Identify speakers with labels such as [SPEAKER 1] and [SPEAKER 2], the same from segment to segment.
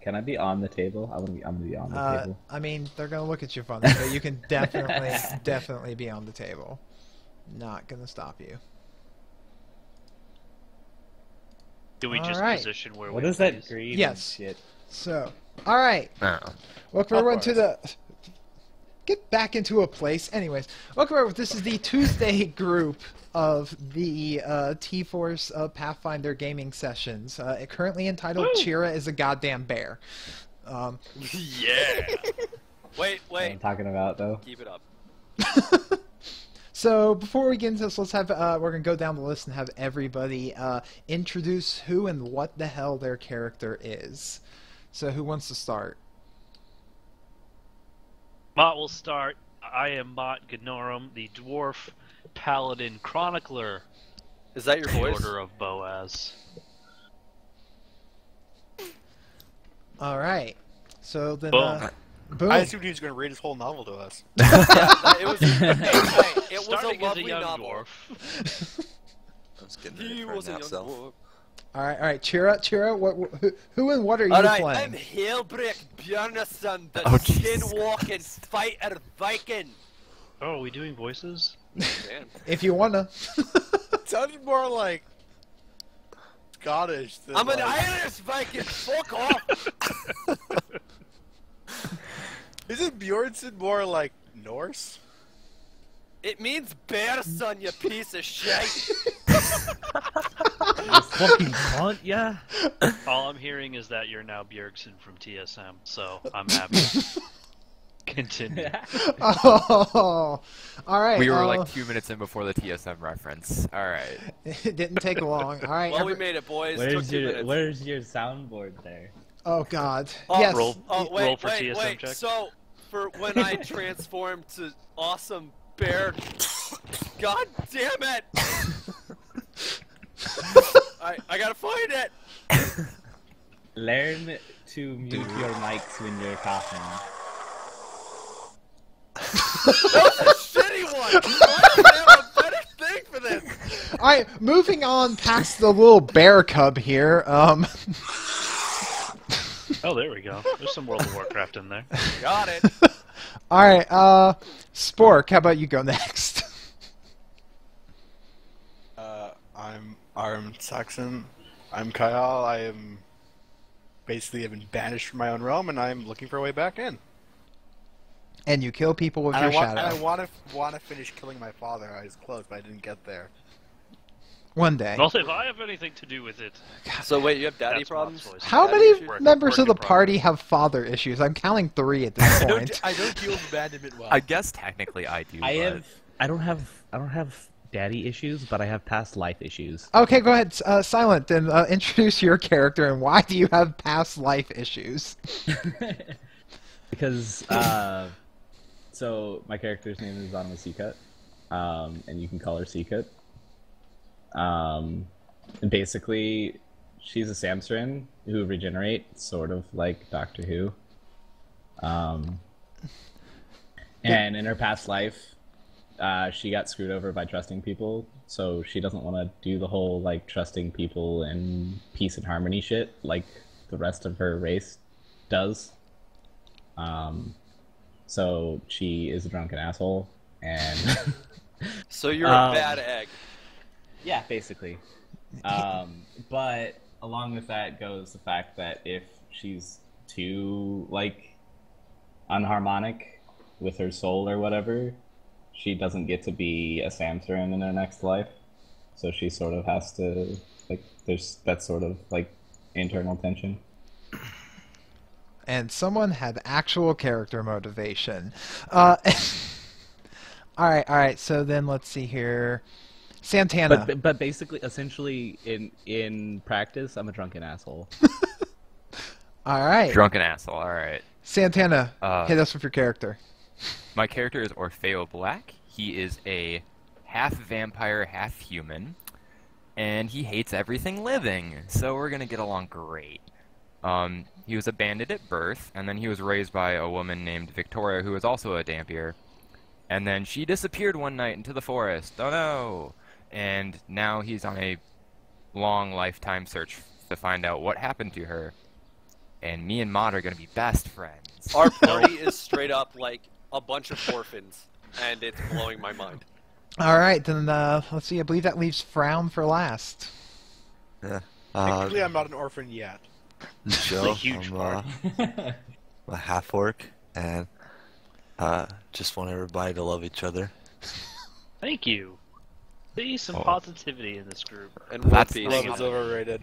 [SPEAKER 1] Can I be on the table? I'm gonna be on the table.
[SPEAKER 2] I mean, they're gonna look at you funny, but you can definitely be on the table. Not gonna stop you.
[SPEAKER 3] Do we just
[SPEAKER 2] Alright.
[SPEAKER 3] position where
[SPEAKER 1] What
[SPEAKER 3] we
[SPEAKER 1] is that
[SPEAKER 3] please?
[SPEAKER 1] green
[SPEAKER 2] Yes.
[SPEAKER 1] shit?
[SPEAKER 2] So, all right. Welcome everyone to the. Get back into a place. Anyways, welcome everyone. This is the Tuesday group of the Tforce Pathfinder gaming sessions. Currently entitled "Chira is a Goddamn Bear."
[SPEAKER 4] Yeah. Wait.
[SPEAKER 1] What I'm talking about though.
[SPEAKER 4] Keep it up.
[SPEAKER 2] So before we get into this, let's have we're gonna go down the list and have everybody introduce who and what the hell their character is. So who wants to start?
[SPEAKER 3] Mott will start. I am Mott Gnorum, the dwarf paladin chronicler.
[SPEAKER 4] Is that your
[SPEAKER 3] The
[SPEAKER 4] voice?
[SPEAKER 3] Order of Boaz.
[SPEAKER 2] All right. So then,
[SPEAKER 3] Boom.
[SPEAKER 2] boom.
[SPEAKER 5] I assumed he was going to read his whole novel to us.
[SPEAKER 4] It was a
[SPEAKER 3] Starting as a
[SPEAKER 4] lovely
[SPEAKER 3] young
[SPEAKER 4] novel.
[SPEAKER 3] dwarf.
[SPEAKER 6] I was getting
[SPEAKER 4] He
[SPEAKER 6] ready for
[SPEAKER 4] was
[SPEAKER 6] a
[SPEAKER 4] a
[SPEAKER 6] nap
[SPEAKER 4] young
[SPEAKER 6] self.
[SPEAKER 4] dwarf.
[SPEAKER 2] All right. Chira, who and what are you
[SPEAKER 4] Alright,
[SPEAKER 2] playing?
[SPEAKER 4] I'm Hellbreak Bjarnason, the
[SPEAKER 6] Oh, Jesus
[SPEAKER 4] skin-walking fighter Viking.
[SPEAKER 3] Oh, are we doing voices?
[SPEAKER 4] Man.
[SPEAKER 2] If you wanna.
[SPEAKER 5] It sounded more like Scottish than
[SPEAKER 4] I'm an
[SPEAKER 5] like...
[SPEAKER 4] Irish Viking, fuck off!
[SPEAKER 5] Isn't Bjornsson more like Norse?
[SPEAKER 4] It means bear, son, you piece of shit!
[SPEAKER 1] You fucking cunt, yeah.
[SPEAKER 3] All I'm hearing is that you're now Bjergsen from TSM, so I'm happy. Continue.
[SPEAKER 2] Oh, all right.
[SPEAKER 6] We were like 2 minutes in before the TSM reference. Alright.
[SPEAKER 2] It didn't take long. All right.
[SPEAKER 4] Well, we made it, boys. Took
[SPEAKER 1] Where's
[SPEAKER 4] 2
[SPEAKER 1] your
[SPEAKER 4] minutes.
[SPEAKER 1] Where's your soundboard there?
[SPEAKER 2] Oh God.
[SPEAKER 4] Oh,
[SPEAKER 2] Yes.
[SPEAKER 3] roll.
[SPEAKER 4] Oh, wait,
[SPEAKER 3] Roll for
[SPEAKER 4] wait,
[SPEAKER 3] TSM
[SPEAKER 4] wait.
[SPEAKER 3] check.
[SPEAKER 4] So, for when I transform to awesome bear... God damn it! I gotta find it!
[SPEAKER 1] Learn to mute your mics when you're coughing.
[SPEAKER 4] Shitty one! Why do I have a better thing for this?
[SPEAKER 2] All right. Moving on past the little bear cub here.
[SPEAKER 3] Oh, there we go. There's some World of Warcraft in there.
[SPEAKER 4] Got it.
[SPEAKER 2] All right. Spork, how about you go next?
[SPEAKER 5] I'm Arm Saxon. I'm Kyle. I am basically have been banished from my own realm, and I'm looking for a way back in.
[SPEAKER 2] And you kill people with
[SPEAKER 5] And
[SPEAKER 2] your
[SPEAKER 5] I
[SPEAKER 2] shadow.
[SPEAKER 5] want to finish killing my father. I was close, but I didn't get there.
[SPEAKER 2] One day.
[SPEAKER 3] Well, if I have anything to do with it,
[SPEAKER 4] So wait, you have daddy
[SPEAKER 3] that's
[SPEAKER 4] problems?
[SPEAKER 3] Mott's voice.
[SPEAKER 2] How
[SPEAKER 4] Daddy
[SPEAKER 2] many
[SPEAKER 4] issues?
[SPEAKER 2] members of the
[SPEAKER 3] Work in
[SPEAKER 2] party
[SPEAKER 3] progress.
[SPEAKER 2] have father issues? I'm counting 3 at this point.
[SPEAKER 5] I don't deal with abandonment well.
[SPEAKER 6] I guess technically I do.
[SPEAKER 1] I don't have daddy issues, but I have past life issues.
[SPEAKER 2] Okay, go ahead, Silent, and introduce your character and why do you have past life issues?
[SPEAKER 1] Because so my character's name is Anima Seacut, and you can call her Seacut. And basically, she's a Samsarin who regenerates, sort of like Doctor Who. And in her past life, she got screwed over by trusting people, so she doesn't want to do the whole like trusting people and peace and harmony shit like the rest of her race does. So she is a drunken asshole, and
[SPEAKER 4] So you're a bad egg.
[SPEAKER 1] yeah, basically. But along with that goes the fact that if she's too like unharmonic with her soul or whatever, she doesn't get to be a Samsarin in her next life. So she sort of has to like there's that sort of like internal tension.
[SPEAKER 2] And someone had actual character motivation. All right. So then let's see here, Santana.
[SPEAKER 1] But basically, essentially, in practice, I'm a drunken asshole.
[SPEAKER 2] All right,
[SPEAKER 6] Drunken asshole, alright.
[SPEAKER 2] Santana, hit us with your character.
[SPEAKER 6] My character is Orfeo Black. He is a half vampire, half human. And he hates everything living, so we're gonna get along great. He was abandoned at birth, and then he was raised by a woman named Victoria, who was also a Dampier. And then she disappeared one night into the forest. Oh no! And now he's on a long lifetime search to find out what happened to her. and me and Mod are gonna be best friends.
[SPEAKER 4] Our party is straight up like a bunch of orphans, and it's blowing my mind.
[SPEAKER 2] All right, then let's see. I believe that leaves Frown for last.
[SPEAKER 7] Yeah.
[SPEAKER 5] Technically, I'm not an orphan yet.
[SPEAKER 7] Joe,
[SPEAKER 3] huge
[SPEAKER 7] I'm a half orc, and just want everybody to love each other.
[SPEAKER 3] Thank you. See some positivity in this group.
[SPEAKER 4] And One
[SPEAKER 6] That's
[SPEAKER 4] Piece.
[SPEAKER 6] nice.
[SPEAKER 5] Love is overrated.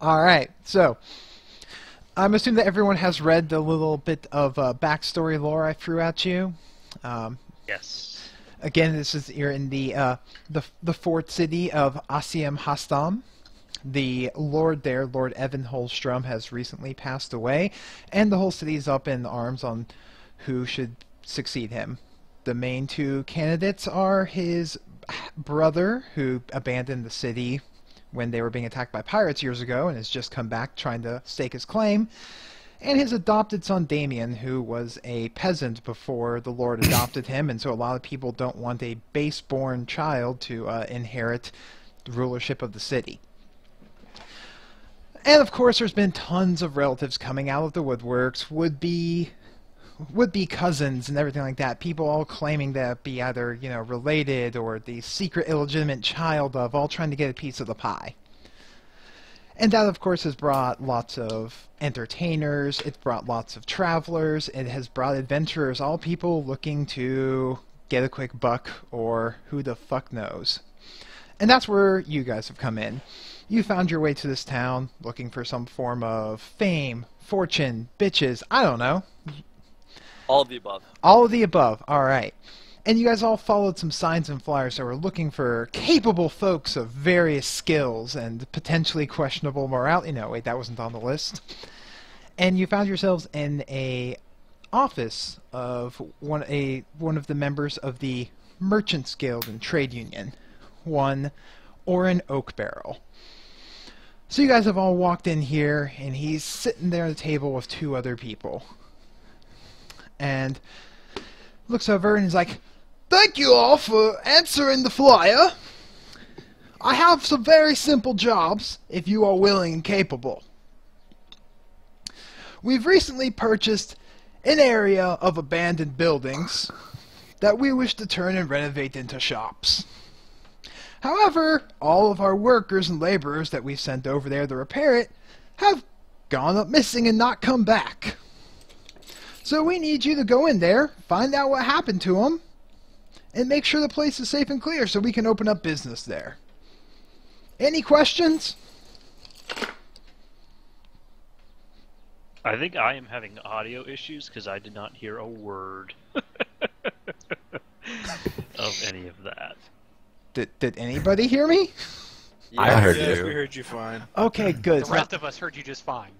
[SPEAKER 2] All right, so I'm assuming that everyone has read the little bit of backstory lore I threw at you.
[SPEAKER 3] Yes.
[SPEAKER 2] Again, you're in the fort city of Asiam Hastam. The lord there, Lord Evan Holstrom, has recently passed away, and the whole city is up in arms on who should succeed him. The main two candidates are his brother, who abandoned the city when they were being attacked by pirates years ago and has just come back trying to stake his claim, and his adopted son Damien, who was a peasant before the Lord adopted him, and so a lot of people don't want a base-born child to inherit the rulership of the city. And of course there's been tons of relatives coming out of the woodworks, would-be cousins and everything like that, people all claiming to be either, related or the secret illegitimate child of, all trying to get a piece of the pie. And that, of course, has brought lots of entertainers, it's brought lots of travelers, it has brought adventurers, all people looking to get a quick buck, or who the fuck knows. And that's where you guys have come in. You found your way to this town, looking for some form of fame, fortune, bitches, I don't know.
[SPEAKER 4] All of the above.
[SPEAKER 2] All of the above, alright. And you guys all followed some signs and flyers that were looking for capable folks of various skills and potentially questionable morality. No, wait, that wasn't on the list. And you found yourselves in a office of one of the members of the Merchants Guild and Trade Union, one Oren Oakbarrel. So you guys have all walked in here, and he's sitting there at the table with two other people. And looks over and he's like, "Thank you all for answering the flyer. I have some very simple jobs, if you are willing and capable. We've recently purchased an area of abandoned buildings that we wish to turn and renovate into shops. However, all of our workers and laborers that we've sent over there to repair it have gone up missing and not come back. So we need you to go in there, find out what happened to them, and make sure the place is safe and clear so we can open up business there. Any questions?"
[SPEAKER 3] I think I am having audio issues because I did not hear a word of any of that.
[SPEAKER 2] Did anybody hear me?
[SPEAKER 6] I heard
[SPEAKER 5] Yes,
[SPEAKER 6] you.
[SPEAKER 5] we heard you fine.
[SPEAKER 2] Okay, good.
[SPEAKER 8] The rest of us heard you just fine.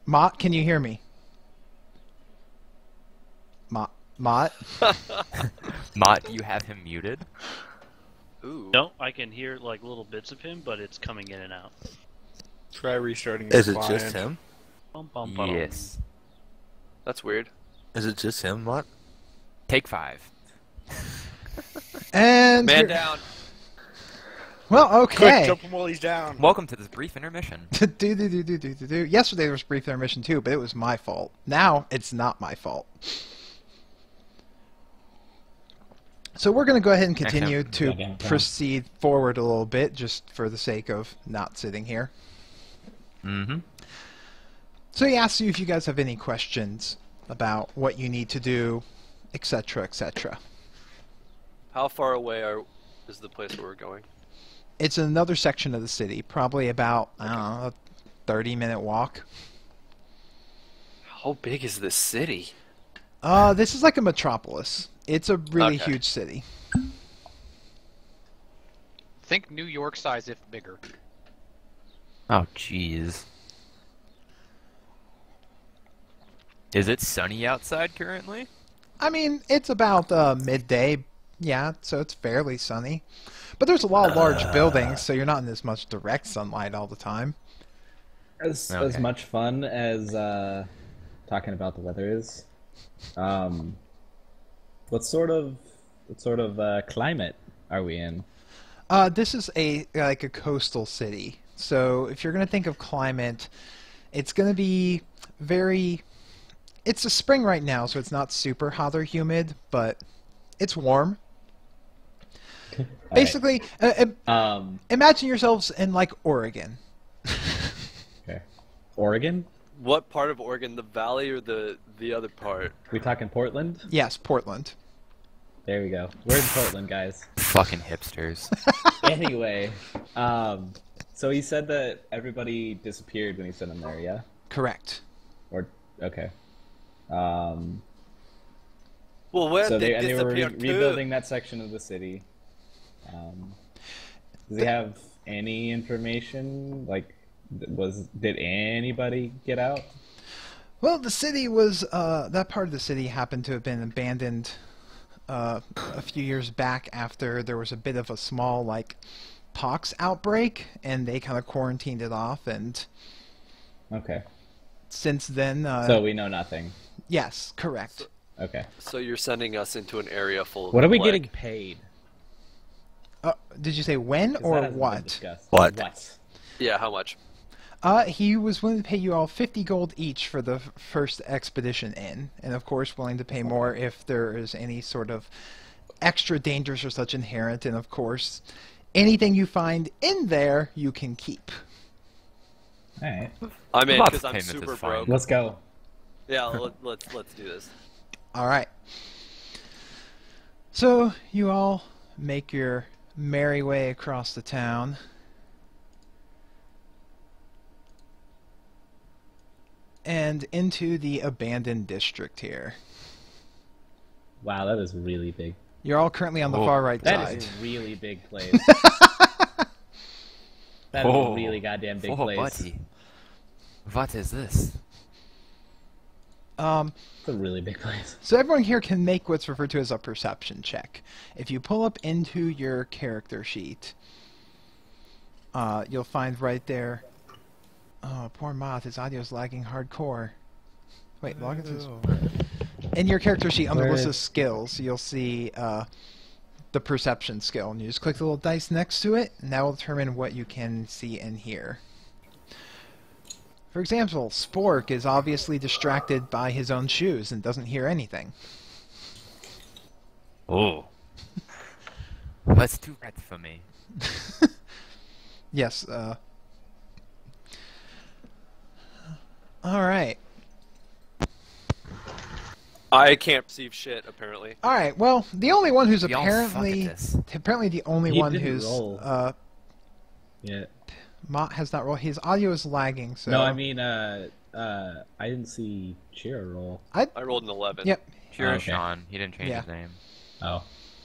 [SPEAKER 2] Mott, can you hear me? Mott?
[SPEAKER 6] Mott, do you have him muted?
[SPEAKER 4] Ooh.
[SPEAKER 3] No, I can hear like little bits of him, but it's coming in and out.
[SPEAKER 5] Try restarting your
[SPEAKER 7] Is it
[SPEAKER 5] client.
[SPEAKER 7] just him?
[SPEAKER 3] Bum, bum, bum.
[SPEAKER 6] Yes.
[SPEAKER 4] That's weird.
[SPEAKER 7] Is it just him, Mott?
[SPEAKER 6] Take 5.
[SPEAKER 2] And
[SPEAKER 4] Man
[SPEAKER 2] here-
[SPEAKER 4] down.
[SPEAKER 2] Well,
[SPEAKER 5] Quick,
[SPEAKER 2] okay.
[SPEAKER 5] jump him while he's down.
[SPEAKER 6] Welcome to this brief intermission.
[SPEAKER 2] do. Yesterday there was a brief intermission too, but it was my fault. Now it's not my fault. So we're going to go ahead and continue to
[SPEAKER 1] Goddamn.
[SPEAKER 2] proceed forward a little bit, just for the sake of not sitting here.
[SPEAKER 6] Mm-hmm.
[SPEAKER 2] So he asks you if you guys have any questions about what you need to do, etc., etc.
[SPEAKER 4] How far away is the place where we're going?
[SPEAKER 2] It's another section of the city, probably about, I don't know, a 30-minute walk.
[SPEAKER 4] How big is this city?
[SPEAKER 2] This is like a metropolis. It's a really
[SPEAKER 4] Okay.
[SPEAKER 2] huge city.
[SPEAKER 8] Think New York size if bigger.
[SPEAKER 6] Oh, jeez. Is it sunny outside currently?
[SPEAKER 2] I mean, it's about midday, yeah, so it's fairly sunny. But there's a lot of large buildings, so you're not in as much direct sunlight all the time.
[SPEAKER 1] As
[SPEAKER 6] Okay.
[SPEAKER 1] much fun as talking about the weather is, what sort of climate are we in?
[SPEAKER 2] This is like a coastal city. So if you're going to think of climate, it's going to be very... It's a spring right now, so it's not super hot or humid, but it's warm. Basically, imagine yourselves in, like, Oregon.
[SPEAKER 1] Okay. Oregon?
[SPEAKER 4] What part of Oregon? The valley or the other part?
[SPEAKER 1] We talking Portland?
[SPEAKER 2] Yes, Portland.
[SPEAKER 1] There we go. We're in Portland, guys.
[SPEAKER 6] Fucking hipsters.
[SPEAKER 1] Anyway, so he said that everybody disappeared when he sent them there, yeah?
[SPEAKER 2] Correct.
[SPEAKER 1] Or okay.
[SPEAKER 4] Well, where
[SPEAKER 1] So
[SPEAKER 4] they
[SPEAKER 1] they were
[SPEAKER 4] disappeared to?
[SPEAKER 1] rebuilding that section of the city. Does he have any information? Like, did anybody get out?
[SPEAKER 2] Well, the city was that part of the city happened to have been abandoned a few years back after there was a bit of a small like pox outbreak, and they kind of quarantined it off. And
[SPEAKER 1] Okay.
[SPEAKER 2] since then,
[SPEAKER 1] So we know nothing.
[SPEAKER 2] yes, correct.
[SPEAKER 1] Okay.
[SPEAKER 4] So you're sending us into an area full of
[SPEAKER 1] What are we
[SPEAKER 4] plague.
[SPEAKER 1] getting paid?
[SPEAKER 2] Did you say when
[SPEAKER 1] 'Cause
[SPEAKER 2] or
[SPEAKER 1] that hasn't been
[SPEAKER 2] what?
[SPEAKER 1] discussed.
[SPEAKER 7] What?
[SPEAKER 4] Yeah, how much?
[SPEAKER 2] He was willing to pay you all 50 gold each for the first expedition in, and of course willing to pay more if there is any sort of extra dangers or such inherent, and of course anything you find in there you can keep.
[SPEAKER 1] All right.
[SPEAKER 4] I'm in
[SPEAKER 6] Lots
[SPEAKER 4] because
[SPEAKER 6] of
[SPEAKER 4] I'm
[SPEAKER 6] payments
[SPEAKER 4] super
[SPEAKER 6] is fine.
[SPEAKER 4] broke.
[SPEAKER 1] Let's go.
[SPEAKER 4] Yeah, let's do this.
[SPEAKER 2] All right. So you all make your merry way across the town. And into the abandoned district here.
[SPEAKER 1] Wow, that is really big.
[SPEAKER 2] You're all currently on the
[SPEAKER 6] Oh,
[SPEAKER 2] far right
[SPEAKER 1] That
[SPEAKER 2] side.
[SPEAKER 1] is a really big place. That is a really goddamn big place.
[SPEAKER 6] Buddy. What is this?
[SPEAKER 1] It's a really big place.
[SPEAKER 2] So everyone here can make what's referred to as a perception check. If you pull up into your character sheet, you'll find right there. Oh, poor Moth, his audio's lagging hardcore. Wait, log into this. In your character sheet, under the list of skills, you'll see the perception skill, and you just click the little dice next to it, and that will determine what you can see and hear. For example, Spork is obviously distracted by his own shoes and doesn't hear anything.
[SPEAKER 6] Oh. What's too red for me?
[SPEAKER 2] Yes, Alright.
[SPEAKER 4] I can't perceive shit, apparently.
[SPEAKER 2] Alright, well, the only one who's
[SPEAKER 6] Y'all suck at
[SPEAKER 2] apparently
[SPEAKER 6] this.
[SPEAKER 2] the only
[SPEAKER 1] He
[SPEAKER 2] one
[SPEAKER 1] didn't
[SPEAKER 2] who's
[SPEAKER 1] roll. Yeah.
[SPEAKER 2] Mott has not rolled. His audio is lagging, so
[SPEAKER 1] No, I mean, I didn't see Chira roll.
[SPEAKER 4] I rolled an 11.
[SPEAKER 2] Yep.
[SPEAKER 6] Sure,
[SPEAKER 1] Okay.
[SPEAKER 6] Sean. He didn't change
[SPEAKER 2] Yeah.
[SPEAKER 6] his name.
[SPEAKER 1] Oh,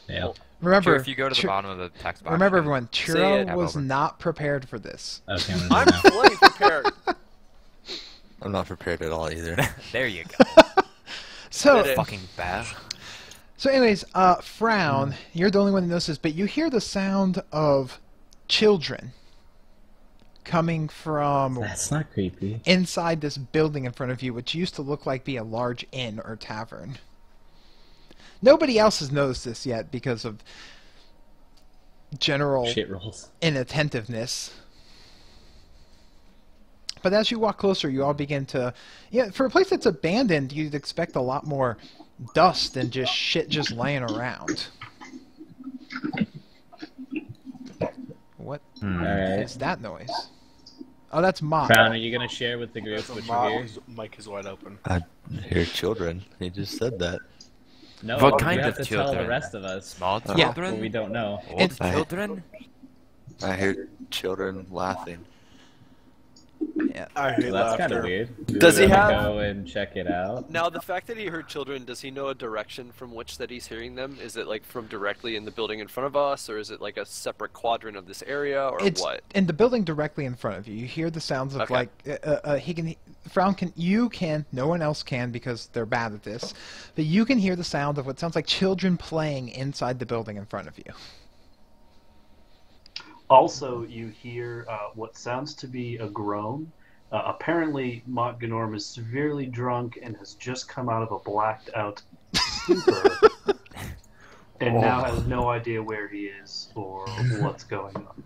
[SPEAKER 1] yeah.
[SPEAKER 2] Remember,
[SPEAKER 6] Sure, if you go to the bottom of the text box.
[SPEAKER 2] remember
[SPEAKER 6] you
[SPEAKER 2] everyone,
[SPEAKER 4] it.
[SPEAKER 2] Chiro was
[SPEAKER 6] Have over.
[SPEAKER 2] not prepared for this.
[SPEAKER 1] Okay, I'm
[SPEAKER 4] I'm
[SPEAKER 1] gonna do it
[SPEAKER 4] fully prepared.
[SPEAKER 7] I'm not prepared at all either.
[SPEAKER 6] There you go.
[SPEAKER 2] So,
[SPEAKER 4] Did it.
[SPEAKER 6] Fucking bad.
[SPEAKER 2] so anyways, Frown, you're the only one who notices, but you hear the sound of children coming from
[SPEAKER 1] now. That's not creepy.
[SPEAKER 2] inside this building in front of you, which used to look like be a large inn or tavern. Nobody else has noticed this yet because of general
[SPEAKER 1] Shit rolls.
[SPEAKER 2] inattentiveness. But as you walk closer, you all begin to... Yeah, for a place that's abandoned, you'd expect a lot more dust than just shit just laying around. What
[SPEAKER 1] Alright.
[SPEAKER 2] is that noise? Oh, that's Mott.
[SPEAKER 1] Crown, are you gonna share with the group
[SPEAKER 5] So
[SPEAKER 1] what you hear?
[SPEAKER 5] His mic is wide open.
[SPEAKER 7] I hear children. He just said that.
[SPEAKER 1] No,
[SPEAKER 6] What
[SPEAKER 1] you
[SPEAKER 6] kind
[SPEAKER 1] have
[SPEAKER 6] of
[SPEAKER 1] to tell the
[SPEAKER 6] children?
[SPEAKER 1] rest of us
[SPEAKER 6] Small
[SPEAKER 2] Yeah.
[SPEAKER 6] children?
[SPEAKER 1] what we don't know.
[SPEAKER 6] Old
[SPEAKER 2] It's-
[SPEAKER 6] children?
[SPEAKER 7] I hear children laughing.
[SPEAKER 5] I hear
[SPEAKER 1] Well, that's kind
[SPEAKER 5] laughter.
[SPEAKER 1] of weird. Do
[SPEAKER 4] Does
[SPEAKER 1] we
[SPEAKER 4] he
[SPEAKER 1] wanna
[SPEAKER 4] have-
[SPEAKER 1] go and check it out?
[SPEAKER 4] Now, the fact that he heard children, does he know a direction from which that he's hearing them? Is it like from directly in the building in front of us, or is it like a separate quadrant of this area, or
[SPEAKER 2] It's
[SPEAKER 4] what?
[SPEAKER 2] in the building directly in front of you. You hear the sounds of
[SPEAKER 4] Okay.
[SPEAKER 2] Frown can, you can, no one else can because they're bad at this, but you can hear the sound of what sounds like children playing inside the building in front of you.
[SPEAKER 9] Also, you hear what sounds to be a groan. Apparently, Mott Gnorm is severely drunk and has just come out of a blacked out stupor and now has no idea where he is or what's going on.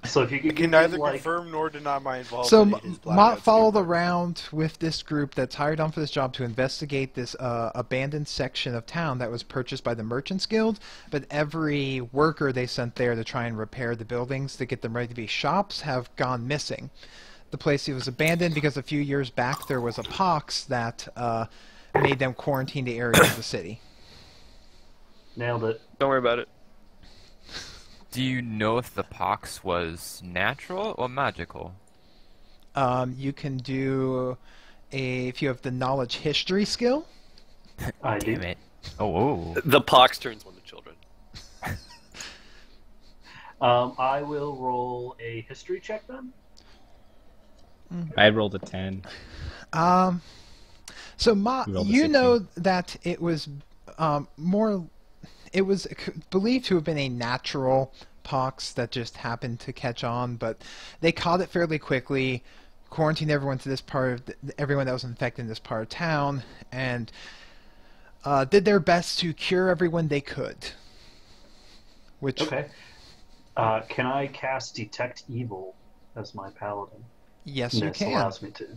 [SPEAKER 9] So if you
[SPEAKER 5] I
[SPEAKER 9] could
[SPEAKER 5] can
[SPEAKER 9] give
[SPEAKER 5] neither
[SPEAKER 9] me, like,
[SPEAKER 5] confirm nor deny my involvement
[SPEAKER 2] So
[SPEAKER 5] in his
[SPEAKER 2] Mott
[SPEAKER 5] blackouts
[SPEAKER 2] followed
[SPEAKER 5] again.
[SPEAKER 2] around with this group that's hired on for this job to investigate this abandoned section of town that was purchased by the Merchants Guild, but every worker they sent there to try and repair the buildings to get them ready to be shops have gone missing. The place was abandoned because a few years back there was a pox that made them quarantine the area of the city.
[SPEAKER 9] nailed it.
[SPEAKER 4] Don't worry about it.
[SPEAKER 6] Do you know if the pox was natural or magical?
[SPEAKER 2] You can do if you have the knowledge history skill.
[SPEAKER 9] I do.
[SPEAKER 6] Damn it. Oh.
[SPEAKER 4] The pox turns one to children.
[SPEAKER 9] I will roll a history check then.
[SPEAKER 1] I rolled a 10.
[SPEAKER 2] So Ma,
[SPEAKER 1] You rolled a
[SPEAKER 2] you
[SPEAKER 1] 16.
[SPEAKER 2] know that it was it was believed to have been a natural pox that just happened to catch on, but they caught it fairly quickly, quarantined everyone to this part of everyone that was infected in this part of town, and did their best to cure everyone they could. Which
[SPEAKER 9] Okay. Can I cast Detect Evil as my paladin?
[SPEAKER 2] yes, you
[SPEAKER 9] This
[SPEAKER 2] can.
[SPEAKER 9] allows me to.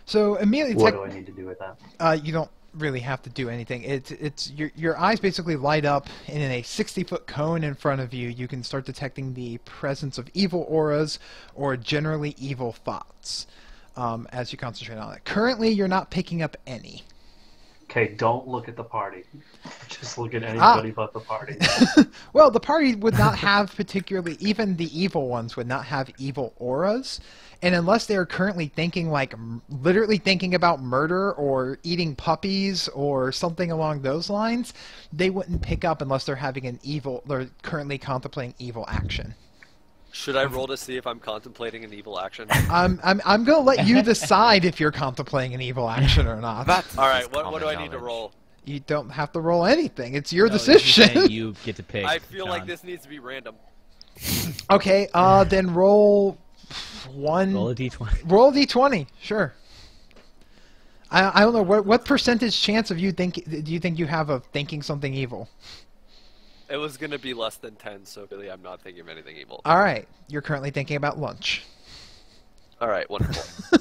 [SPEAKER 2] So immediately,
[SPEAKER 9] What do I need to do with that?
[SPEAKER 2] you don't really have to do anything. It's your eyes basically light up, and in a 60-foot cone in front of you, you can start detecting the presence of evil auras or generally evil thoughts as you concentrate on it. Currently, you're not picking up any.
[SPEAKER 9] Okay, don't look at the party. Just look at anybody but the party.
[SPEAKER 2] Well, the party would not have particularly, even the evil ones would not have evil auras. And unless they are currently thinking, like, literally thinking about murder or eating puppies or something along those lines, they wouldn't pick up unless they're having they're currently contemplating evil action.
[SPEAKER 4] Should I roll to see if I'm contemplating an evil action?
[SPEAKER 2] I'm gonna let you decide if you're contemplating an evil action or not.
[SPEAKER 4] All right, what do I need to roll?
[SPEAKER 2] You don't have to roll anything. It's your
[SPEAKER 1] No, this is saying
[SPEAKER 2] decision.
[SPEAKER 1] You get to pick.
[SPEAKER 4] I feel like
[SPEAKER 1] John.
[SPEAKER 4] this needs to be random.
[SPEAKER 2] Okay, then roll one.
[SPEAKER 1] Roll a d20.
[SPEAKER 2] Roll a d20, sure. I don't know what percentage chance of do you think you have of thinking something evil?
[SPEAKER 4] It was gonna be less than 10, so really I'm not thinking of anything evil.
[SPEAKER 2] All right, you're currently thinking about lunch.
[SPEAKER 4] All right, wonderful.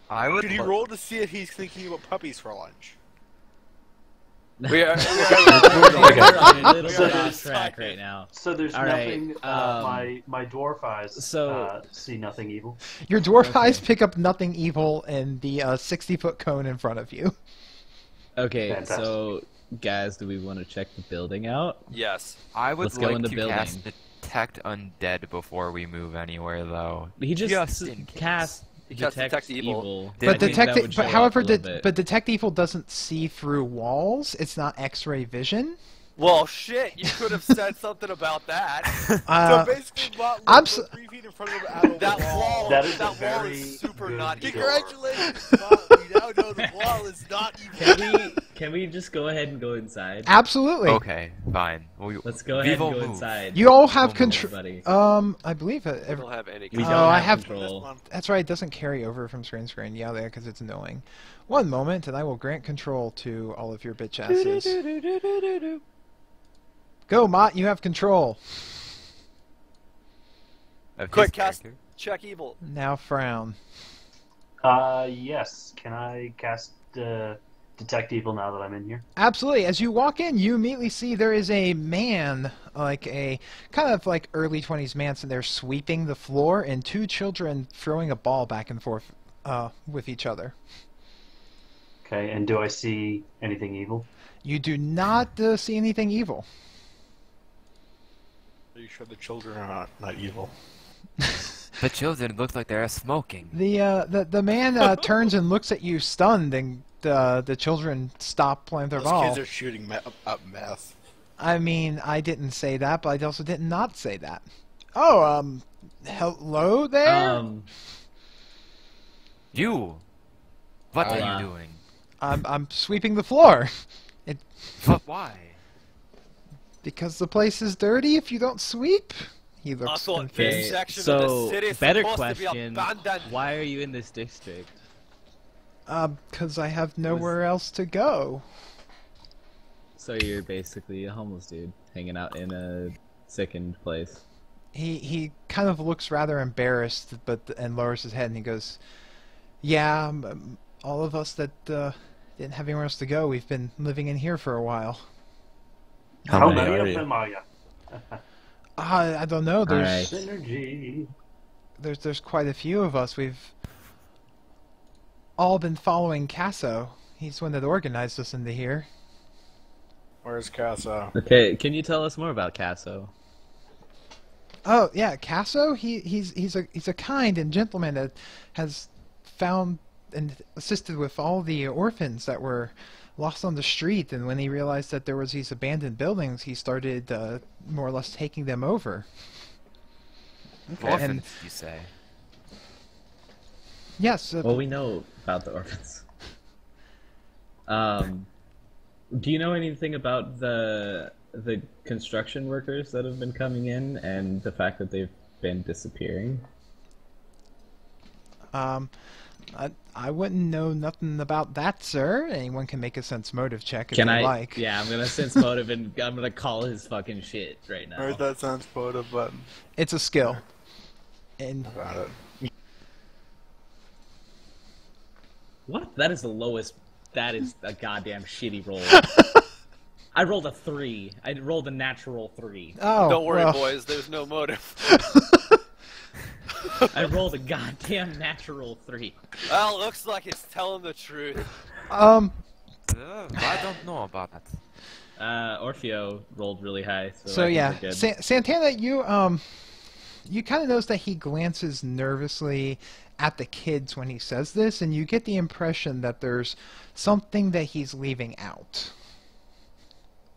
[SPEAKER 6] I would.
[SPEAKER 5] Should he roll to see if he's thinking about puppies for lunch?
[SPEAKER 4] we are
[SPEAKER 1] We're on a little
[SPEAKER 9] So
[SPEAKER 1] bit off
[SPEAKER 9] there's-
[SPEAKER 1] track right now.
[SPEAKER 9] So there's
[SPEAKER 1] All right,
[SPEAKER 9] nothing. My dwarf eyes
[SPEAKER 1] so-
[SPEAKER 9] see nothing evil.
[SPEAKER 2] Your dwarf
[SPEAKER 1] Okay.
[SPEAKER 2] eyes pick up nothing evil in the 60-foot cone in front of you.
[SPEAKER 1] Okay,
[SPEAKER 9] Fantastic.
[SPEAKER 1] so guys, do we want to check the building out?
[SPEAKER 4] Yes.
[SPEAKER 6] I would
[SPEAKER 1] Let's go
[SPEAKER 6] like
[SPEAKER 1] in the
[SPEAKER 6] to
[SPEAKER 1] building.
[SPEAKER 6] cast Detect Undead before we move anywhere, though.
[SPEAKER 1] He just
[SPEAKER 6] in case.
[SPEAKER 1] cast
[SPEAKER 4] He cast Detect Evil.
[SPEAKER 6] Did
[SPEAKER 2] But
[SPEAKER 6] I think
[SPEAKER 2] detect,
[SPEAKER 1] that would show
[SPEAKER 2] but
[SPEAKER 1] up
[SPEAKER 2] however,
[SPEAKER 1] a little bit.
[SPEAKER 2] but detect evil doesn't see through walls. It's not X-ray vision.
[SPEAKER 4] Well, shit, you could have said something about that.
[SPEAKER 2] Uh,
[SPEAKER 5] so basically, Mott
[SPEAKER 2] I'm
[SPEAKER 5] lives
[SPEAKER 2] s-
[SPEAKER 5] 3 feet in front of him out of
[SPEAKER 4] That
[SPEAKER 5] the
[SPEAKER 4] wall,
[SPEAKER 9] That is a
[SPEAKER 4] that wall
[SPEAKER 9] very
[SPEAKER 4] is super
[SPEAKER 9] good
[SPEAKER 4] not
[SPEAKER 9] door.
[SPEAKER 4] evil.
[SPEAKER 5] Congratulations, Mott. We now know the wall is not evil.
[SPEAKER 1] Can we just go ahead and go inside?
[SPEAKER 2] absolutely.
[SPEAKER 6] Okay, fine.
[SPEAKER 1] Let's go ahead
[SPEAKER 6] Vivo
[SPEAKER 1] and go
[SPEAKER 6] move.
[SPEAKER 1] inside.
[SPEAKER 2] You all have
[SPEAKER 1] Move,
[SPEAKER 2] control.
[SPEAKER 1] buddy.
[SPEAKER 2] I believe it.
[SPEAKER 4] We don't have any
[SPEAKER 1] We
[SPEAKER 2] Oh,
[SPEAKER 1] don't
[SPEAKER 2] I
[SPEAKER 1] have
[SPEAKER 2] have-
[SPEAKER 1] control.
[SPEAKER 2] That's right. It doesn't carry over from screen to screen. Yeah, there, because it's annoying. One moment, and I will grant control to all of your bitch asses. Go, Mott. You have control.
[SPEAKER 6] Of his
[SPEAKER 4] Quick, cast
[SPEAKER 6] character.
[SPEAKER 4] check evil.
[SPEAKER 2] Now frown.
[SPEAKER 9] Yes. Can I cast Detect Evil now that I'm in here?
[SPEAKER 2] Absolutely. As you walk in, you immediately see there is a man, like a kind of like early 20s man, sitting there sweeping the floor, and two children throwing a ball back and forth with each other.
[SPEAKER 9] Okay, and do I see anything evil?
[SPEAKER 2] You do not see anything evil.
[SPEAKER 5] Are you sure the children are not evil?
[SPEAKER 6] The children look like they're smoking.
[SPEAKER 2] The man turns and looks at you, stunned, and the children stop playing their
[SPEAKER 5] Those
[SPEAKER 2] ball.
[SPEAKER 5] kids are shooting up meth.
[SPEAKER 2] I mean, I didn't say that, but I also did not say that. Oh, hello there.
[SPEAKER 6] You! What
[SPEAKER 1] Hold
[SPEAKER 6] are
[SPEAKER 1] on.
[SPEAKER 6] you doing?
[SPEAKER 2] I'm sweeping the floor.
[SPEAKER 6] But why?
[SPEAKER 2] Because the place is dirty if you don't sweep. He
[SPEAKER 4] I
[SPEAKER 2] looks
[SPEAKER 4] thought
[SPEAKER 2] confused.
[SPEAKER 4] this
[SPEAKER 1] Okay,
[SPEAKER 4] section of
[SPEAKER 1] so
[SPEAKER 4] the city is
[SPEAKER 1] better
[SPEAKER 4] supposed to be
[SPEAKER 1] question:
[SPEAKER 4] abandoned.
[SPEAKER 1] why are you in this district?
[SPEAKER 2] Because I have nowhere else to go.
[SPEAKER 1] So you're basically a homeless dude hanging out in a sickened place.
[SPEAKER 2] He kind of looks rather embarrassed, and lowers his head and he goes, "Yeah, all of us that didn't have anywhere else to go, we've been living in here for a while."
[SPEAKER 7] How
[SPEAKER 9] How
[SPEAKER 7] many
[SPEAKER 9] many
[SPEAKER 7] are
[SPEAKER 9] of
[SPEAKER 7] you?
[SPEAKER 9] them are you?
[SPEAKER 2] I don't know. There's
[SPEAKER 1] Alright.
[SPEAKER 9] Synergy.
[SPEAKER 2] there's quite a few of us. We've all been following Casso. He's the one that organized us into here.
[SPEAKER 5] Where's Casa?
[SPEAKER 1] Okay, can you tell us more about Casso?
[SPEAKER 2] Oh yeah, Casso. He's a kind and gentleman that has found and assisted with all the orphans that were lost on the street. And when he realized that there was these abandoned buildings, he started more or less taking them over.
[SPEAKER 6] Orphans, you say?
[SPEAKER 2] Yes.
[SPEAKER 1] Well, we know about the orphans. Do you know anything about the construction workers that have been coming in and the fact that they've been disappearing?
[SPEAKER 2] I wouldn't know nothing about that, sir. Anyone can make a sense motive check if
[SPEAKER 1] Can
[SPEAKER 2] they
[SPEAKER 1] I?
[SPEAKER 2] like.
[SPEAKER 1] Yeah, I'm gonna sense motive and I'm gonna call his fucking shit right now.
[SPEAKER 5] Where's that sense motive button?
[SPEAKER 2] It's a skill. And
[SPEAKER 5] Got it.
[SPEAKER 1] What? That is the lowest. That is a goddamn shitty roll. I rolled a 3. I rolled a natural 3.
[SPEAKER 2] oh,
[SPEAKER 4] Don't worry,
[SPEAKER 2] well,
[SPEAKER 4] boys. There's no motive.
[SPEAKER 1] I rolled a goddamn natural 3.
[SPEAKER 4] Well, looks like it's telling the truth.
[SPEAKER 6] I don't know about that.
[SPEAKER 1] Orfeo rolled really high, so,
[SPEAKER 2] So
[SPEAKER 1] I think
[SPEAKER 2] yeah,
[SPEAKER 1] we're good.
[SPEAKER 2] Santana, you kind of notice that he glances nervously at the kids when he says this, and you get the impression that there's something that he's leaving out.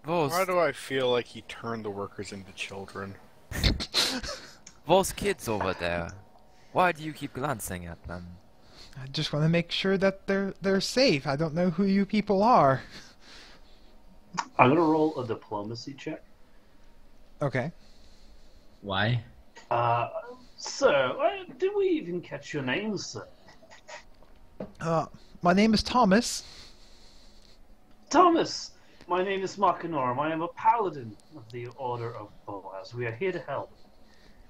[SPEAKER 5] Why do I feel like he turned the workers into children?
[SPEAKER 6] Those kids over there. Why do you keep glancing at them?
[SPEAKER 2] I just want to make sure that they're safe. I don't know who you people are.
[SPEAKER 9] I'm gonna roll a diplomacy check.
[SPEAKER 2] Okay.
[SPEAKER 1] Why?
[SPEAKER 9] Sir, did we even catch your name, sir?
[SPEAKER 2] My name is Thomas.
[SPEAKER 9] Thomas, my name is Machinorum. I am a paladin of the Order of Boaz. We are here to help.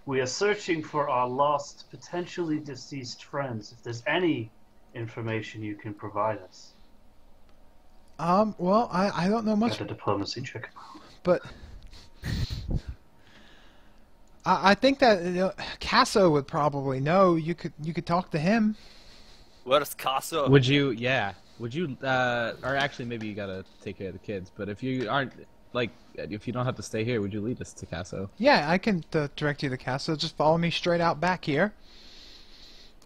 [SPEAKER 9] We are searching for our lost, potentially deceased friends. If there's any information you can provide us.
[SPEAKER 2] Well, I don't know much,
[SPEAKER 9] Got a diplomacy check.
[SPEAKER 2] but I think that Casso would probably know. You could talk to him.
[SPEAKER 4] Where's Casa?
[SPEAKER 1] Would you? Yeah. Would you? Or actually, maybe you gotta take care of the kids. But if you aren't, like, if you don't have to stay here, would you lead us to Casso?
[SPEAKER 2] Yeah, I can direct you to Casso. Just follow me straight out back here.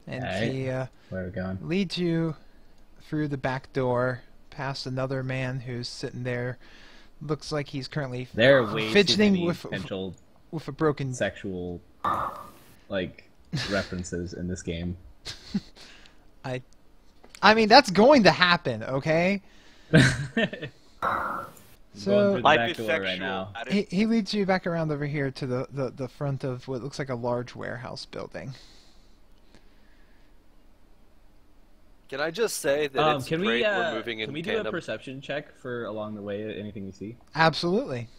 [SPEAKER 2] And
[SPEAKER 1] Alright.
[SPEAKER 2] he
[SPEAKER 1] Where are we going?
[SPEAKER 2] leads you through the back door, past another man who's sitting there. Looks like he's currently
[SPEAKER 1] There are way too
[SPEAKER 2] fidgeting
[SPEAKER 1] many
[SPEAKER 2] with
[SPEAKER 1] potential
[SPEAKER 2] a broken.
[SPEAKER 1] sexual, like, references in this game.
[SPEAKER 2] I mean, that's going to happen, okay? So
[SPEAKER 1] Going through the back door right now.
[SPEAKER 2] he leads you back around over here to the front of what looks like a large warehouse building.
[SPEAKER 4] Can I just say that it's
[SPEAKER 1] Can
[SPEAKER 4] great
[SPEAKER 1] we
[SPEAKER 4] we're moving in
[SPEAKER 1] can we do
[SPEAKER 4] tandem?
[SPEAKER 1] a perception check for along the way anything we see?
[SPEAKER 2] Absolutely.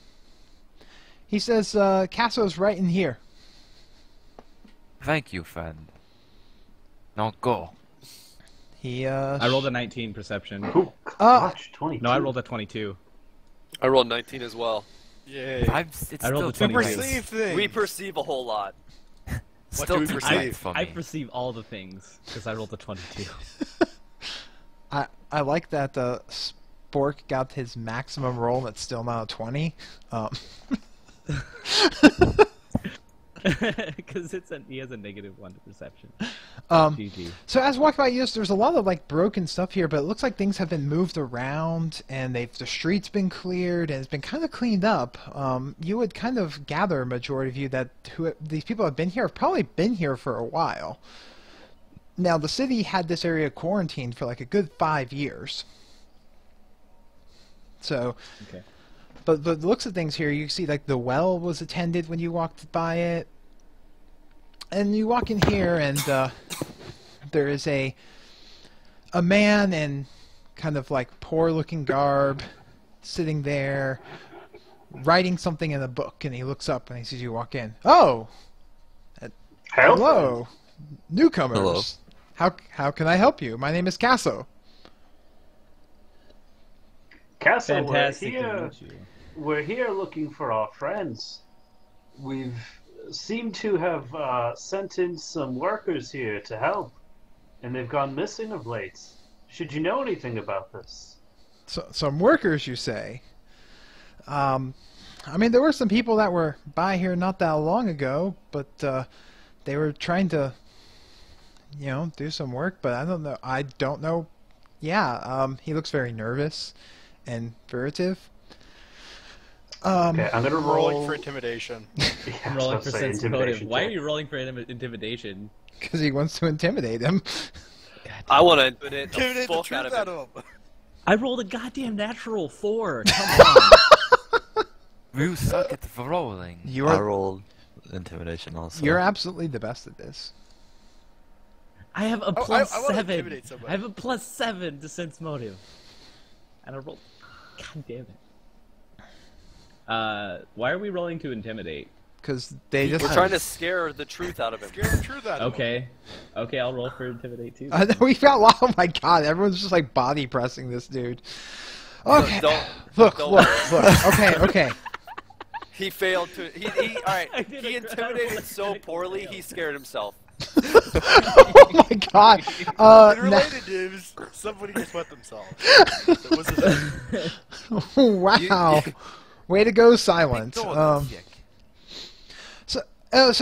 [SPEAKER 2] He says, Casso's right in here.
[SPEAKER 6] Thank you, friend. Now go.
[SPEAKER 2] He,
[SPEAKER 1] I rolled a 19 perception.
[SPEAKER 9] Ooh, gosh, 22.
[SPEAKER 1] No, I rolled a 22.
[SPEAKER 4] I rolled 19 as well.
[SPEAKER 5] Yay.
[SPEAKER 6] It's
[SPEAKER 1] I rolled
[SPEAKER 6] still
[SPEAKER 1] a 22.
[SPEAKER 6] 22.
[SPEAKER 5] Perceive things.
[SPEAKER 4] We perceive a whole lot.
[SPEAKER 5] What
[SPEAKER 6] Still
[SPEAKER 5] do we
[SPEAKER 6] too
[SPEAKER 5] perceive?
[SPEAKER 6] light for
[SPEAKER 1] I
[SPEAKER 6] me.
[SPEAKER 1] perceive all the things because I rolled a 22.
[SPEAKER 2] I like that Spork got his maximum roll and it's still not a 20.
[SPEAKER 1] Because he has a -1 to perception. GG.
[SPEAKER 2] So as walk by you, there's a lot of like broken stuff here, but it looks like things have been moved around and the street's been cleared and it's been kind of cleaned up. You would kind of gather, majority of you, that these people have been here have probably been here for a while. Now the city had this area quarantined for like a good 5 years. So,
[SPEAKER 1] Okay.
[SPEAKER 2] but the looks of things here, you see like the well was attended when you walked by it. And you walk in here, and there is a man in kind of like poor-looking garb sitting there writing something in a book, and he looks up and he sees you walk in. Oh,
[SPEAKER 9] Help
[SPEAKER 2] hello, newcomers.
[SPEAKER 7] Hello.
[SPEAKER 2] How can I help you? My name is Casso.
[SPEAKER 9] Castle,
[SPEAKER 1] Fantastic to meet you.
[SPEAKER 9] we're here looking for our friends. We've seemed to have sent in some workers here to help, and they've gone missing of late. Should you know anything about this?
[SPEAKER 2] So, some workers, you say? I mean, there were some people that were by here not that long ago, but they were trying to, do some work. But I don't know. Yeah. He looks very nervous and furtive.
[SPEAKER 9] Okay, I'm gonna
[SPEAKER 5] Rolling for intimidation.
[SPEAKER 1] I'm rolling for sense of motive.
[SPEAKER 9] intimidation
[SPEAKER 1] Why are
[SPEAKER 9] check.
[SPEAKER 1] you rolling for intimidation?
[SPEAKER 2] Because he wants to intimidate him.
[SPEAKER 4] I want to intimidate the
[SPEAKER 5] Intimidate the
[SPEAKER 4] fuck
[SPEAKER 5] truth
[SPEAKER 4] out
[SPEAKER 5] out
[SPEAKER 4] of him.
[SPEAKER 5] of him.
[SPEAKER 1] I rolled a goddamn natural 4. Come on.
[SPEAKER 6] You suck at rolling.
[SPEAKER 7] I rolled intimidation also.
[SPEAKER 2] You're absolutely the best at this.
[SPEAKER 1] I have a
[SPEAKER 5] I
[SPEAKER 1] plus
[SPEAKER 5] wanna
[SPEAKER 1] 7.
[SPEAKER 5] intimidate somebody.
[SPEAKER 1] I have a plus 7 to sense motive. And I rolled. God damn it. Why are we rolling to intimidate?
[SPEAKER 2] Because they just.
[SPEAKER 4] We're trying to scare the truth out of him.
[SPEAKER 5] Scare the truth out of him.
[SPEAKER 1] Okay. Okay, I'll roll for intimidate too.
[SPEAKER 2] We've got a lot. Oh my god! Everyone's just like body pressing this dude. Okay. Look. Okay.
[SPEAKER 4] He failed to. He all right.
[SPEAKER 1] I did
[SPEAKER 4] He
[SPEAKER 1] a
[SPEAKER 4] intimidated so poorly, he scared himself.
[SPEAKER 2] Oh my god.
[SPEAKER 5] In related news, somebody just wet themselves. That was a thing.
[SPEAKER 2] Wow. Way to go, Silent. So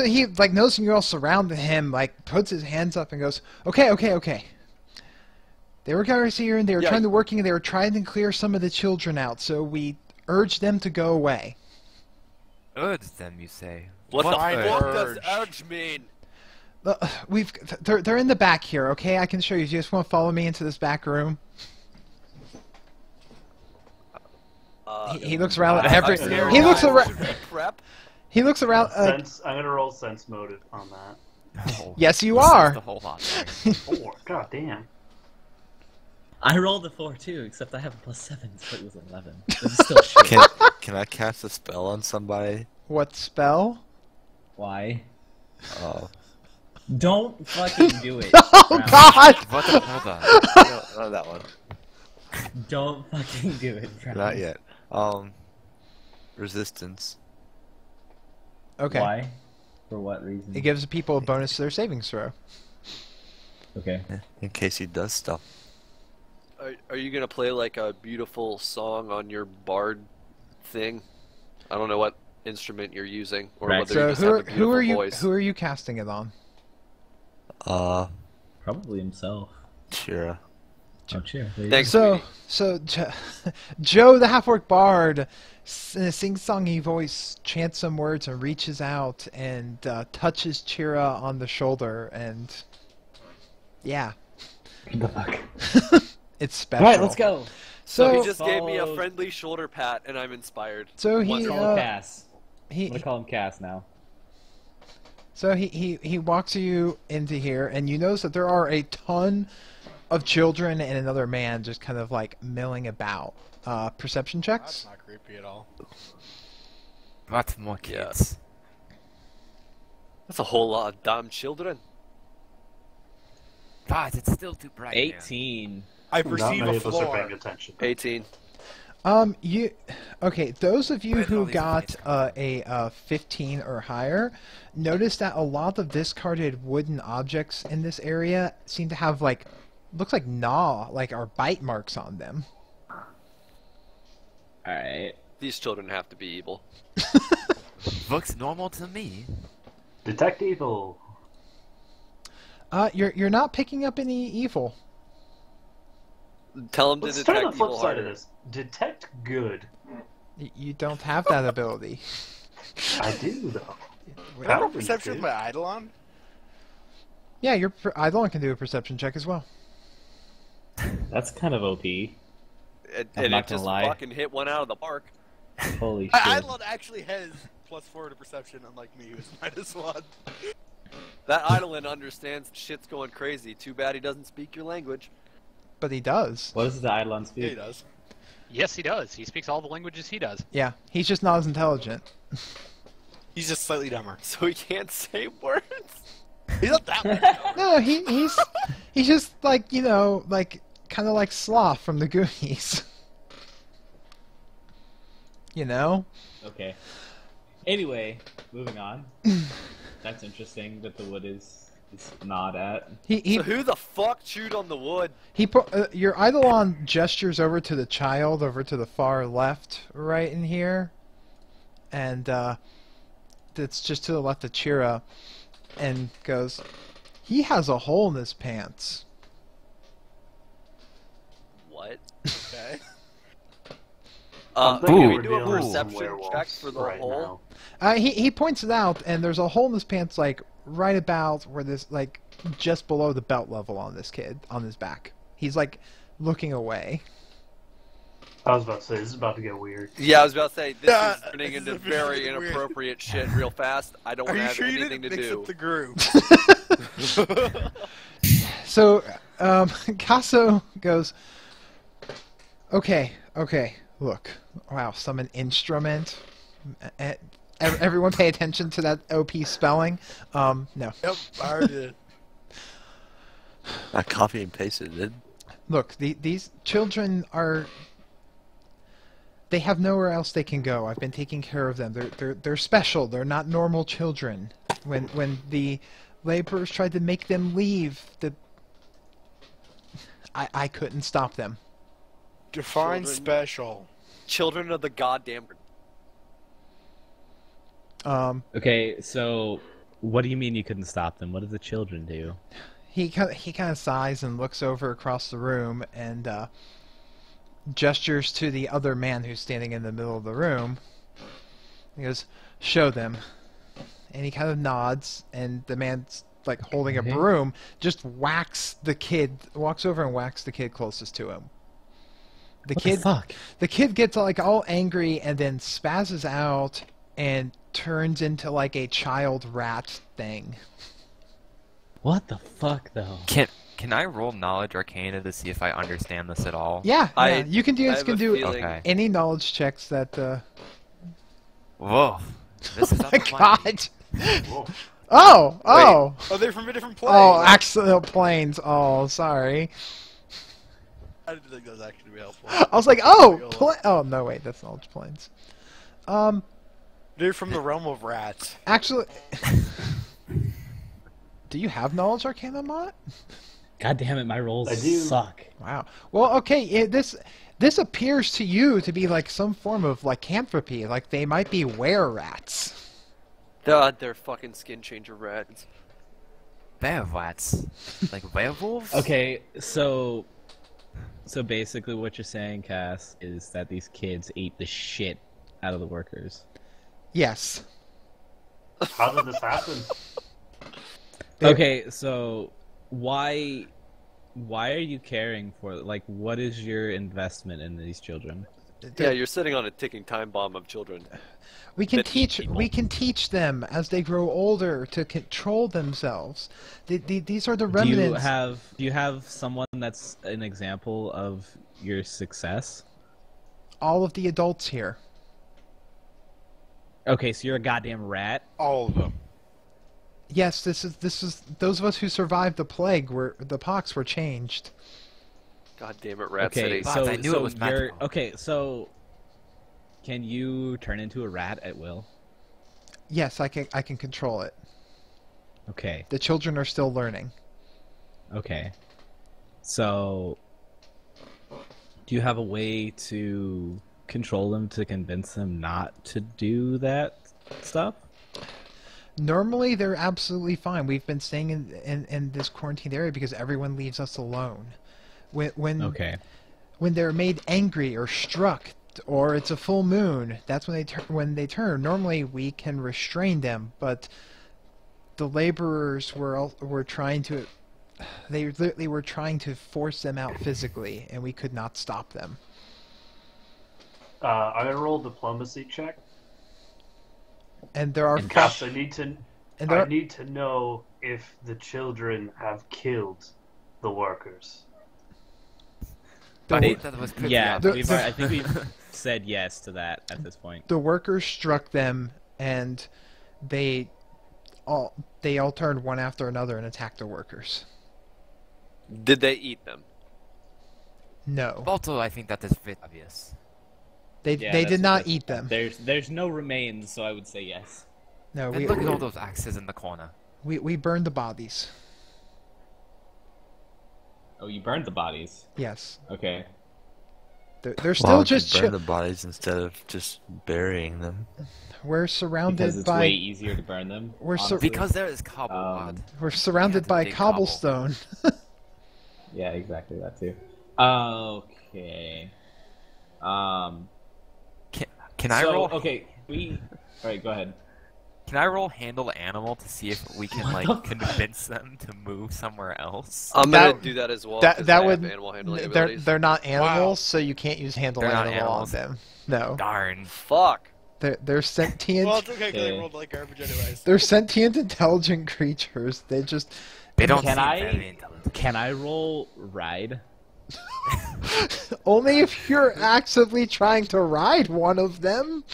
[SPEAKER 2] he, like, noticing you all surrounded him, like, puts his hands up and goes, okay. They were guys here, and they were trying to working, and they were trying to clear some of the children out, so we urged them to go away.
[SPEAKER 6] Urge them, you say?
[SPEAKER 4] What the
[SPEAKER 5] Fine
[SPEAKER 4] fuck
[SPEAKER 5] urge.
[SPEAKER 4] does urge mean?
[SPEAKER 2] They're in the back here, okay? I can show you. You just want to follow me into this back room? He looks around at every. He looks around.
[SPEAKER 4] Prep.
[SPEAKER 2] He looks around.
[SPEAKER 9] I'm gonna roll sense motive on that.
[SPEAKER 6] No.
[SPEAKER 2] Yes, you are.
[SPEAKER 6] The whole lot.
[SPEAKER 9] 4. God damn.
[SPEAKER 1] I rolled a 4 too, except I have a plus 7, so it was 11. It's still shit.
[SPEAKER 7] Can I cast a spell on somebody?
[SPEAKER 2] What spell?
[SPEAKER 1] Why?
[SPEAKER 7] Oh.
[SPEAKER 1] Don't fucking do it.
[SPEAKER 2] Oh
[SPEAKER 1] Brown.
[SPEAKER 2] God!
[SPEAKER 6] What the hold on.
[SPEAKER 7] No, not that one.
[SPEAKER 1] Don't fucking do it, Brown.
[SPEAKER 7] Not yet. Resistance.
[SPEAKER 2] Okay.
[SPEAKER 1] Why? For what reason?
[SPEAKER 2] It gives people a bonus to their savings throw.
[SPEAKER 1] Okay.
[SPEAKER 7] In case he does stuff.
[SPEAKER 4] Are you gonna play like a beautiful song on your bard thing? I don't know what instrument you're using, or
[SPEAKER 1] Right.
[SPEAKER 4] whether
[SPEAKER 2] So
[SPEAKER 4] you just have a
[SPEAKER 2] who are
[SPEAKER 4] beautiful
[SPEAKER 2] you?
[SPEAKER 4] voice.
[SPEAKER 2] Who are you casting it on?
[SPEAKER 1] Probably himself.
[SPEAKER 7] Shira.
[SPEAKER 1] Oh, cheer.
[SPEAKER 4] Thanks,
[SPEAKER 2] So,
[SPEAKER 4] sweetie.
[SPEAKER 2] Joe the half-orc bard, in a sing-songy voice, chants some words and reaches out and touches Chira on the shoulder, and yeah,
[SPEAKER 1] What the fuck?
[SPEAKER 2] it's special.
[SPEAKER 1] Alright, let's go.
[SPEAKER 4] So
[SPEAKER 2] So
[SPEAKER 4] he just gave me a
[SPEAKER 1] Followed-
[SPEAKER 4] friendly shoulder pat, and I'm inspired.
[SPEAKER 2] So he
[SPEAKER 1] Let's call him Cass. I'm
[SPEAKER 2] he
[SPEAKER 1] gonna call him Cass now.
[SPEAKER 2] so he walks you into here, and you notice that there are a ton of children and another man just kind of like milling about. Perception checks.
[SPEAKER 5] That's not creepy at all.
[SPEAKER 6] What more kids?
[SPEAKER 4] That's a whole lot of damn children.
[SPEAKER 6] God, it's still too bright. here.
[SPEAKER 1] 18.
[SPEAKER 5] I
[SPEAKER 9] Not
[SPEAKER 5] perceive
[SPEAKER 9] many
[SPEAKER 5] a
[SPEAKER 9] of us are
[SPEAKER 5] floor.
[SPEAKER 9] paying attention.
[SPEAKER 4] 18.
[SPEAKER 2] Those of you
[SPEAKER 6] Where's
[SPEAKER 2] who
[SPEAKER 6] all these
[SPEAKER 2] got
[SPEAKER 6] lights
[SPEAKER 2] a 15 or higher, notice that a lot of discarded wooden objects in this area seem to have looks like or bite marks on them.
[SPEAKER 1] Alright.
[SPEAKER 4] These children have to be evil.
[SPEAKER 6] Looks normal to me.
[SPEAKER 9] Detect evil.
[SPEAKER 2] You're not picking up any evil.
[SPEAKER 4] Tell them to
[SPEAKER 9] Let's try
[SPEAKER 4] detect
[SPEAKER 9] the flip
[SPEAKER 4] evil
[SPEAKER 9] side of
[SPEAKER 4] harder.
[SPEAKER 9] this. Detect good.
[SPEAKER 2] You don't have that ability.
[SPEAKER 9] I do, though.
[SPEAKER 5] Can I roll
[SPEAKER 9] Apparently
[SPEAKER 5] perception
[SPEAKER 9] you
[SPEAKER 5] with
[SPEAKER 9] do.
[SPEAKER 5] my Eidolon?
[SPEAKER 2] Yeah, your Eidolon can do a perception check as well.
[SPEAKER 1] That's kind of OP.
[SPEAKER 4] And
[SPEAKER 1] I'm
[SPEAKER 4] it
[SPEAKER 1] not gonna
[SPEAKER 4] just
[SPEAKER 1] lie.
[SPEAKER 4] fucking hit one out of the park.
[SPEAKER 1] Holy shit.
[SPEAKER 5] Eidolon actually has +4 to perception, unlike me, who's -1.
[SPEAKER 4] That Eidolon understands shit's going crazy. Too bad he doesn't speak your language.
[SPEAKER 2] But he does.
[SPEAKER 1] What does the Eidolon
[SPEAKER 5] Yeah, he
[SPEAKER 1] speak?
[SPEAKER 5] does.
[SPEAKER 8] Yes, he does. He speaks all the languages he does.
[SPEAKER 2] Yeah, he's just not as intelligent.
[SPEAKER 5] He's just slightly dumber.
[SPEAKER 4] So he can't say words?
[SPEAKER 5] He's not that much dumber.
[SPEAKER 2] No, he's just like, you know, like kind of like Sloth from the Goonies. You know?
[SPEAKER 1] Okay. Anyway, moving on. That's interesting that the wood is not at.
[SPEAKER 4] So who the fuck chewed on the wood?
[SPEAKER 2] Your Eidolon gestures over to the child, over to the far left, right in here, and that's just to the left of Chira, and goes, "He has a hole in his pants."
[SPEAKER 4] What?
[SPEAKER 5] Okay.
[SPEAKER 4] Can we do a
[SPEAKER 9] revealing some
[SPEAKER 4] perception
[SPEAKER 9] werewolves
[SPEAKER 4] check for the
[SPEAKER 9] right
[SPEAKER 4] hole?
[SPEAKER 9] now.
[SPEAKER 2] He points it out, and there's a hole in his pants, like right about where this, like just below the belt level on this kid, on his back. He's like looking away.
[SPEAKER 9] I was about to say, this is about to get weird.
[SPEAKER 4] Yeah, I was about to say, this
[SPEAKER 5] Yeah,
[SPEAKER 4] is turning
[SPEAKER 5] this
[SPEAKER 4] into
[SPEAKER 5] is
[SPEAKER 4] very
[SPEAKER 5] weird.
[SPEAKER 4] inappropriate shit real fast. I don't
[SPEAKER 5] Are
[SPEAKER 4] want to
[SPEAKER 5] you
[SPEAKER 4] have
[SPEAKER 5] sure you
[SPEAKER 4] anything
[SPEAKER 5] didn't
[SPEAKER 4] to
[SPEAKER 5] mix
[SPEAKER 4] do.
[SPEAKER 5] up the group?
[SPEAKER 2] So, Casso goes, okay, look. Wow, summon instrument. Everyone pay attention to that OP spelling. No.
[SPEAKER 5] Yep, I already did.
[SPEAKER 7] I copy and pasted it.
[SPEAKER 2] Look, these children are... They have nowhere else they can go. I've been taking care of them. They're special. They're not normal children. When the laborers tried to make them leave, I couldn't stop them.
[SPEAKER 5] Define
[SPEAKER 4] Children.
[SPEAKER 5] special.
[SPEAKER 4] Children of the goddamn...
[SPEAKER 1] Okay, so what do you mean you couldn't stop them? What did the children do?
[SPEAKER 2] He kind of sighs and looks over across the room and gestures to the other man who's standing in the middle of the room. He goes, "Show them." And he kind of nods, and the man's like holding a broom, just walks over and whacks the kid closest to him. The kid gets like all angry and then spazzes out and turns into like a child rat thing.
[SPEAKER 1] What the fuck, though?
[SPEAKER 6] Can I roll knowledge arcana to see if I understand this at all?
[SPEAKER 2] Yeah, you can do
[SPEAKER 4] I have a feeling-
[SPEAKER 6] Okay.
[SPEAKER 2] any knowledge checks that.
[SPEAKER 6] Whoa. This is
[SPEAKER 2] Oh my
[SPEAKER 6] unpleasant.
[SPEAKER 2] God!
[SPEAKER 9] Whoa.
[SPEAKER 2] Oh!
[SPEAKER 5] Oh, they're from a different plane.
[SPEAKER 2] Oh, accidental planes. Oh, sorry.
[SPEAKER 5] I didn't think that was actually helpful.
[SPEAKER 2] I was like, oh, oh no, wait, that's knowledge planes.
[SPEAKER 5] They're from the realm of rats.
[SPEAKER 2] Actually, do you have knowledge arcana, Mott?
[SPEAKER 1] God damn it, my rolls
[SPEAKER 9] I do.
[SPEAKER 1] suck.
[SPEAKER 2] Wow. Well, okay, this appears to you to be like some form of lycanthropy. Like they might be were-rats.
[SPEAKER 4] They're fucking skin changer rats.
[SPEAKER 6] Werewolves. Like werewolves?
[SPEAKER 1] Okay, so basically what you're saying, Cass, is that these kids ate the shit out of the workers.
[SPEAKER 2] Yes.
[SPEAKER 9] How did this happen?
[SPEAKER 1] Okay, so why are you caring for, like, what is your investment in these children?
[SPEAKER 4] Yeah, you're sitting on a ticking time bomb of children.
[SPEAKER 2] We can
[SPEAKER 4] that eat people.
[SPEAKER 2] we can teach them as they grow older to control themselves. These are the remnants.
[SPEAKER 1] Do you have someone that's an example of your success?
[SPEAKER 2] All of the adults here.
[SPEAKER 1] Okay, so you're a goddamn rat.
[SPEAKER 5] All of them.
[SPEAKER 2] Yes, this is those of us who survived the plague were the pox were changed.
[SPEAKER 4] God damn it, Rat
[SPEAKER 1] Okay,
[SPEAKER 4] City.
[SPEAKER 6] Bots,
[SPEAKER 1] so
[SPEAKER 6] I knew it was
[SPEAKER 1] you're
[SPEAKER 6] magical.
[SPEAKER 1] okay. So can you turn into a rat at will?
[SPEAKER 2] Yes, I can control it.
[SPEAKER 1] Okay.
[SPEAKER 2] The children are still learning.
[SPEAKER 1] Okay. So do you have a way to control them to convince them not to do that stuff?
[SPEAKER 2] Normally, they're absolutely fine. We've been staying in this quarantined area because everyone leaves us alone.
[SPEAKER 1] Okay.
[SPEAKER 2] When they're made angry or struck, or it's a full moon, that's when they turn. Normally, we can restrain them, but the laborers were trying to. They literally were trying to force them out physically, and we could not stop them.
[SPEAKER 9] I'm gonna roll a diplomacy check.
[SPEAKER 2] And there are
[SPEAKER 9] Cass, I need
[SPEAKER 2] and
[SPEAKER 9] I need to know if the children have killed the workers.
[SPEAKER 6] I think that was pretty
[SPEAKER 1] Yeah,
[SPEAKER 6] obvious.
[SPEAKER 1] I think we've said yes to that at this point.
[SPEAKER 2] The workers struck them, and they all turned one after another and attacked the workers.
[SPEAKER 4] Did they eat them?
[SPEAKER 2] No,
[SPEAKER 6] Also, I think that is pretty obvious.
[SPEAKER 2] they did not eat them.
[SPEAKER 1] There's no remains, so I would say yes.
[SPEAKER 2] No,
[SPEAKER 6] And look at all those axes in the corner.
[SPEAKER 2] we burned the bodies.
[SPEAKER 1] Oh, you burned the bodies.
[SPEAKER 2] Yes,
[SPEAKER 1] Okay.
[SPEAKER 2] they're still just
[SPEAKER 7] burn the bodies instead of just burying them.
[SPEAKER 2] We're surrounded
[SPEAKER 1] Because it's
[SPEAKER 2] by
[SPEAKER 1] way easier to burn them.
[SPEAKER 2] We're
[SPEAKER 6] Because there is cobblestone.
[SPEAKER 2] we're surrounded
[SPEAKER 6] Yeah,
[SPEAKER 2] by
[SPEAKER 6] big cobble.
[SPEAKER 2] cobblestone.
[SPEAKER 1] Yeah, exactly that too. Okay.
[SPEAKER 6] Can I roll?
[SPEAKER 1] Okay, all right, go ahead.
[SPEAKER 6] Can I roll handle animal to see if we can like convince them to move somewhere else?
[SPEAKER 4] I'm
[SPEAKER 2] That-
[SPEAKER 4] gonna do that as well.
[SPEAKER 2] that
[SPEAKER 4] 'cause
[SPEAKER 2] that
[SPEAKER 4] I
[SPEAKER 2] would
[SPEAKER 4] have animal handling
[SPEAKER 2] they're
[SPEAKER 4] abilities.
[SPEAKER 2] not animals, so you can't use handle
[SPEAKER 6] They're not
[SPEAKER 2] animal on
[SPEAKER 6] animals.
[SPEAKER 2] them. No,
[SPEAKER 6] Darn.
[SPEAKER 4] Fuck.
[SPEAKER 2] they're sentient.
[SPEAKER 5] Well, it's okay because I
[SPEAKER 1] Okay.
[SPEAKER 5] rolled like garbage anyways.
[SPEAKER 2] They're sentient, intelligent creatures. They just
[SPEAKER 6] They don't
[SPEAKER 1] Can
[SPEAKER 6] seem
[SPEAKER 1] I-
[SPEAKER 6] very intelligent.
[SPEAKER 1] Can I roll ride?
[SPEAKER 2] only if you're actively trying to ride one of them.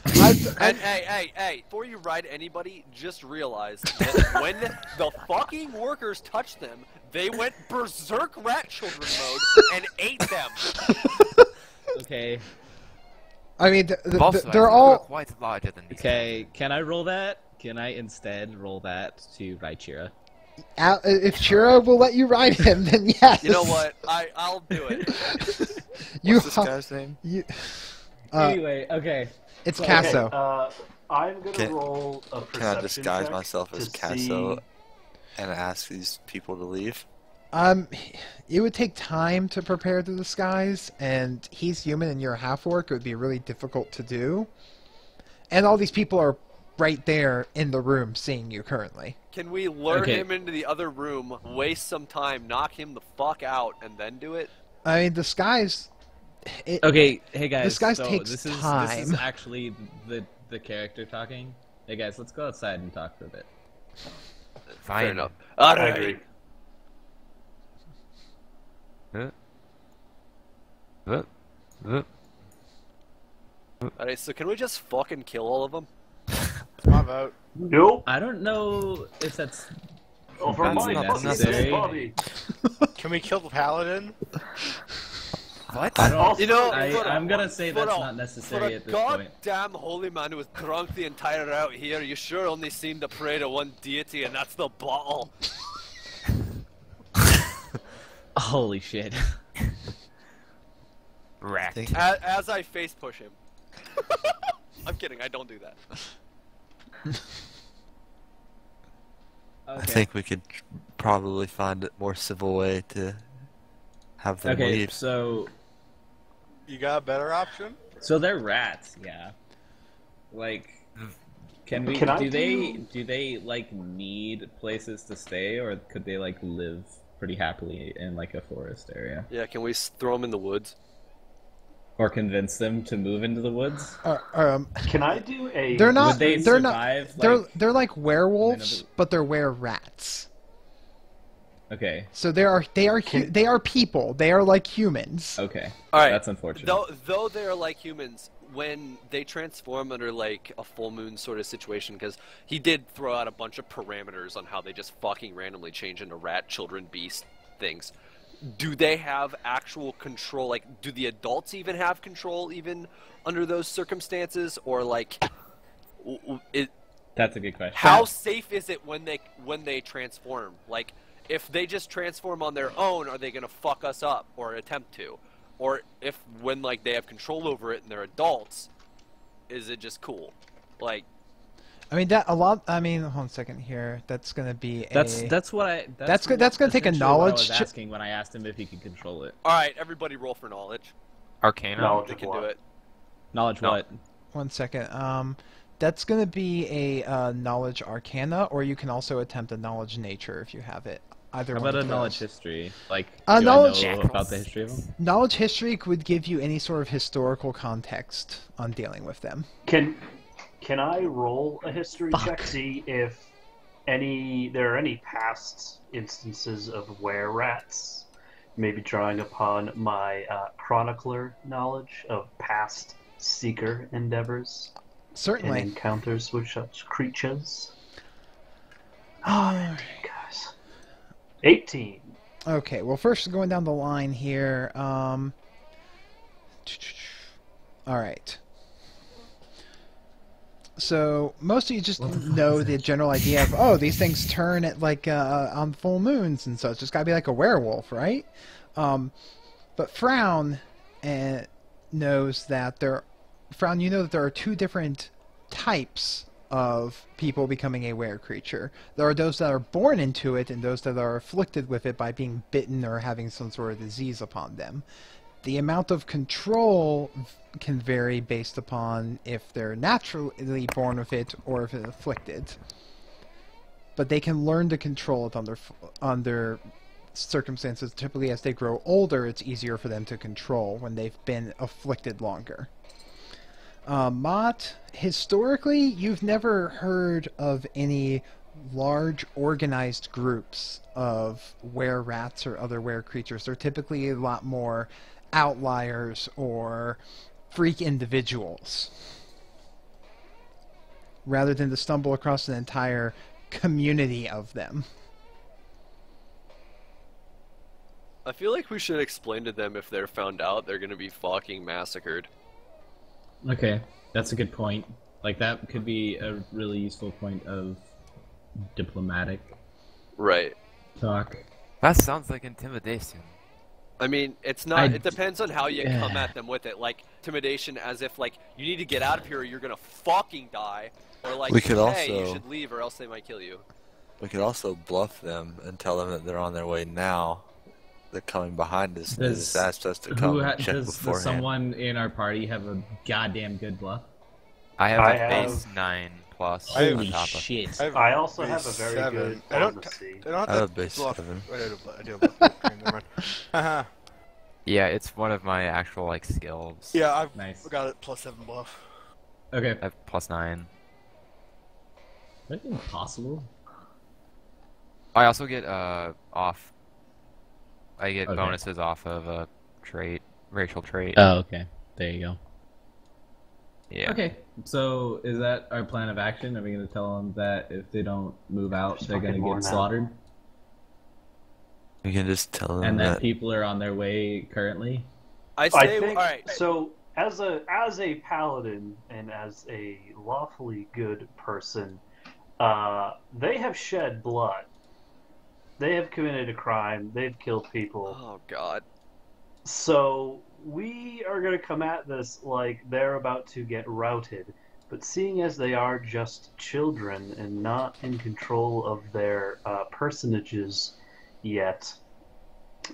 [SPEAKER 4] And hey, before you ride anybody, just realize that when the fucking workers touched them, they went berserk rat children mode and ate them.
[SPEAKER 1] Okay.
[SPEAKER 2] I mean,
[SPEAKER 6] Also, I
[SPEAKER 2] they're
[SPEAKER 6] think we're
[SPEAKER 2] all.
[SPEAKER 6] quite larger than these.
[SPEAKER 1] Okay, can I roll that? Can I instead roll that to ride Chira?
[SPEAKER 2] If Shira will let you ride him, then yes.
[SPEAKER 4] You know what? I'll do it.
[SPEAKER 2] You
[SPEAKER 7] What's this guy's name?
[SPEAKER 2] you.
[SPEAKER 1] Anyway, okay.
[SPEAKER 2] It's
[SPEAKER 1] So,
[SPEAKER 2] Casso.
[SPEAKER 9] I'm gonna
[SPEAKER 7] Can-
[SPEAKER 9] roll a perception
[SPEAKER 7] Can I disguise
[SPEAKER 9] check
[SPEAKER 7] myself
[SPEAKER 9] to
[SPEAKER 7] as
[SPEAKER 9] see-
[SPEAKER 7] Casso and ask these people to leave?
[SPEAKER 2] It would take time to prepare the disguise, and he's human and you're a half-orc. It would be really difficult to do. And all these people are right there in the room seeing you currently.
[SPEAKER 4] Can we lure
[SPEAKER 1] Okay.
[SPEAKER 4] him into the other room, waste some time, knock him the fuck out, and then do it?
[SPEAKER 2] I mean, disguise.
[SPEAKER 1] Okay, hey guys.
[SPEAKER 2] Disguise
[SPEAKER 1] so
[SPEAKER 2] takes
[SPEAKER 1] this is
[SPEAKER 2] time.
[SPEAKER 1] actually the character talking. Hey guys, let's go outside and talk for a bit.
[SPEAKER 6] Fine.
[SPEAKER 4] Fair enough.
[SPEAKER 9] I
[SPEAKER 4] Alright.
[SPEAKER 9] agree.
[SPEAKER 4] Alright, so can we just fucking kill all of them?
[SPEAKER 5] It's my vote.
[SPEAKER 9] Nope.
[SPEAKER 1] I don't know if that's
[SPEAKER 9] Over
[SPEAKER 6] That's
[SPEAKER 9] my
[SPEAKER 6] not
[SPEAKER 9] fucking
[SPEAKER 1] necessary.
[SPEAKER 9] dead body.
[SPEAKER 5] Can we kill the paladin?
[SPEAKER 6] What?
[SPEAKER 1] I don't.
[SPEAKER 4] You know,
[SPEAKER 1] I'm gonna say
[SPEAKER 4] for
[SPEAKER 1] that's
[SPEAKER 4] a-
[SPEAKER 1] not necessary
[SPEAKER 4] For a
[SPEAKER 1] at this point.
[SPEAKER 4] goddamn holy man who was drunk the entire route here, you sure only seem to pray to one deity, and that's the bottle.
[SPEAKER 1] Holy shit.
[SPEAKER 6] Wrecked.
[SPEAKER 7] Think-
[SPEAKER 4] As I face push him. I'm kidding, I don't do that.
[SPEAKER 7] I
[SPEAKER 1] Okay.
[SPEAKER 7] think we could probably find a more civil way to have them
[SPEAKER 1] Okay,
[SPEAKER 7] leave.
[SPEAKER 1] so
[SPEAKER 5] You got a better option?
[SPEAKER 1] they're rats, yeah. Like, can we?
[SPEAKER 9] Can I
[SPEAKER 1] do they like need places to stay, or could they like live pretty happily in like a forest area,
[SPEAKER 4] Yeah, can we throw him in the woods?
[SPEAKER 1] or convince them to move into the woods?
[SPEAKER 9] Can I do a?
[SPEAKER 2] They're not.
[SPEAKER 1] Would they
[SPEAKER 2] They're not.
[SPEAKER 1] survive?
[SPEAKER 2] They're like werewolves,
[SPEAKER 1] another-
[SPEAKER 2] but they're were-rats.
[SPEAKER 1] Okay.
[SPEAKER 2] So they are people. They are like humans.
[SPEAKER 1] Okay.
[SPEAKER 4] Alright,
[SPEAKER 1] That's unfortunate.
[SPEAKER 4] Though they're like humans, when they transform under like a full moon sort of situation, because he did throw out a bunch of parameters on how they just fucking randomly change into rat, children, beast things. Do they have actual control? Like, do the adults even have control even under those circumstances, or like,
[SPEAKER 1] That's a good question.
[SPEAKER 4] how safe is it when they transform? Like, if they just transform on their own, are they gonna fuck us up or attempt to? Or if when like they have control over it and they're adults, is it just cool? Like,
[SPEAKER 2] I mean that a lot. I mean, hold on a second here. That's gonna be a.
[SPEAKER 1] That's what I.
[SPEAKER 2] That's gonna take a
[SPEAKER 1] essentially what
[SPEAKER 2] knowledge
[SPEAKER 1] I was
[SPEAKER 2] che-
[SPEAKER 1] asking when I asked him if he could control it.
[SPEAKER 4] all right, everybody roll for knowledge.
[SPEAKER 6] Arcana.
[SPEAKER 9] Knowledge
[SPEAKER 4] They
[SPEAKER 9] of
[SPEAKER 4] can
[SPEAKER 9] what?
[SPEAKER 4] do it.
[SPEAKER 1] Knowledge
[SPEAKER 6] No.
[SPEAKER 1] what?
[SPEAKER 2] 1 second. That's gonna be a knowledge arcana, or you can also attempt a knowledge nature if you have it. Either
[SPEAKER 1] How
[SPEAKER 2] one
[SPEAKER 1] about a
[SPEAKER 2] of
[SPEAKER 1] knowledge
[SPEAKER 2] those.
[SPEAKER 1] history? Like, do
[SPEAKER 2] knowledge-
[SPEAKER 1] I know about the history of them?
[SPEAKER 2] Knowledge history would give you any sort of historical context on dealing with them.
[SPEAKER 9] Can I roll a history check to see if there are any past instances of were rats maybe drawing upon my chronicler knowledge of past seeker endeavors and
[SPEAKER 2] Certainly.
[SPEAKER 9] encounters with such creatures. Guys. 18.
[SPEAKER 2] Okay, well, first going down the line here. All right. So most of you just know the general idea of, oh, these things turn at like on full moons and such. It's got to be like a werewolf, right? But Frown knows that Frown, you know that there are two different types of people becoming a were creature. There are those that are born into it and those that are afflicted with it by being bitten or having some sort of disease upon them. The amount of control can vary based upon if they're naturally born with it or if it's afflicted. But they can learn to control it under circumstances. Typically, as they grow older, it's easier for them to control when they've been afflicted longer. Mott, historically, you've never heard of any large organized groups of were-rats or other were-creatures. They're typically a lot more outliers or freak individuals, rather than to stumble across an entire community of them.
[SPEAKER 4] I feel like we should explain to them if they're found out, they're gonna be fucking massacred.
[SPEAKER 1] Okay, that's a good point. Like, that could be a really useful point of diplomatic
[SPEAKER 4] Right.
[SPEAKER 1] talk.
[SPEAKER 6] That sounds like intimidation.
[SPEAKER 4] I mean, it's not. It depends on how you come at them with it. Like, intimidation as if, like, you need to get out of here or you're gonna fucking die. Or, like,
[SPEAKER 7] We could
[SPEAKER 4] hey, you
[SPEAKER 7] also-
[SPEAKER 4] should leave or else they might kill you.
[SPEAKER 7] We could also bluff them and tell them that they're on their way now. They're coming behind us. They just asked us to come and check
[SPEAKER 1] does
[SPEAKER 7] beforehand.
[SPEAKER 1] someone in our party have a goddamn good bluff?
[SPEAKER 6] I have
[SPEAKER 9] I
[SPEAKER 6] a
[SPEAKER 9] have-
[SPEAKER 6] base 9 plus
[SPEAKER 5] I
[SPEAKER 6] on
[SPEAKER 1] Holy
[SPEAKER 6] top of
[SPEAKER 1] shit.
[SPEAKER 9] I also have a
[SPEAKER 5] base
[SPEAKER 9] very
[SPEAKER 5] 7.
[SPEAKER 9] good
[SPEAKER 5] I don't
[SPEAKER 9] pharmacy.
[SPEAKER 5] have
[SPEAKER 7] I have
[SPEAKER 5] that
[SPEAKER 7] base
[SPEAKER 5] bluff.
[SPEAKER 7] 7.
[SPEAKER 5] I do have bluff. Okay, never mind. Haha.
[SPEAKER 6] Yeah, it's one of my actual like skills.
[SPEAKER 5] Yeah, I've
[SPEAKER 1] Nice.
[SPEAKER 5] got it +7 bluff.
[SPEAKER 1] Okay.
[SPEAKER 6] I have plus 9.
[SPEAKER 1] Is that even possible?
[SPEAKER 6] I also get off. I get
[SPEAKER 1] Okay.
[SPEAKER 6] bonuses off of a trait, racial trait.
[SPEAKER 1] Oh, okay. There you go.
[SPEAKER 6] Yeah.
[SPEAKER 1] Okay, so is that our plan of action? Are we going to tell them that if they don't move out,
[SPEAKER 9] Just
[SPEAKER 1] they're going
[SPEAKER 9] fucking
[SPEAKER 1] to
[SPEAKER 9] more
[SPEAKER 1] get
[SPEAKER 9] now.
[SPEAKER 1] slaughtered?
[SPEAKER 7] We can just tell them
[SPEAKER 1] And that
[SPEAKER 7] that.
[SPEAKER 1] people are on their way currently?
[SPEAKER 4] I
[SPEAKER 9] I
[SPEAKER 4] say,
[SPEAKER 9] think
[SPEAKER 4] alright.
[SPEAKER 9] so. As a paladin and as a lawfully good person, they have shed blood. They have committed a crime. They've killed people.
[SPEAKER 4] Oh, God.
[SPEAKER 9] So we are going to come at this like they're about to get routed. But seeing as they are just children and not in control of their personages yet,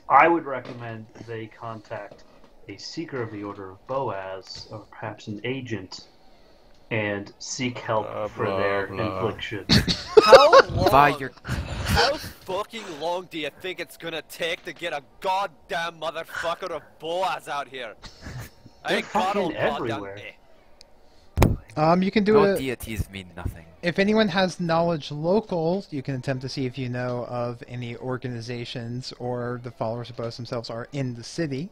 [SPEAKER 9] I would recommend they contact a Seeker of the Order of Boaz, or perhaps an agent, and seek help for their infliction.
[SPEAKER 4] How long?
[SPEAKER 6] By your
[SPEAKER 4] How fucking long do you think it's gonna take to get a goddamn motherfucker of Boaz out here? I
[SPEAKER 9] They're
[SPEAKER 4] ain't got all
[SPEAKER 9] fucking
[SPEAKER 4] goddamn
[SPEAKER 9] everywhere.
[SPEAKER 2] You can do
[SPEAKER 6] no
[SPEAKER 2] it.
[SPEAKER 6] deities mean nothing.
[SPEAKER 2] If anyone has knowledge local, you can attempt to see if you know of any organizations or the followers of Boaz themselves are in the city.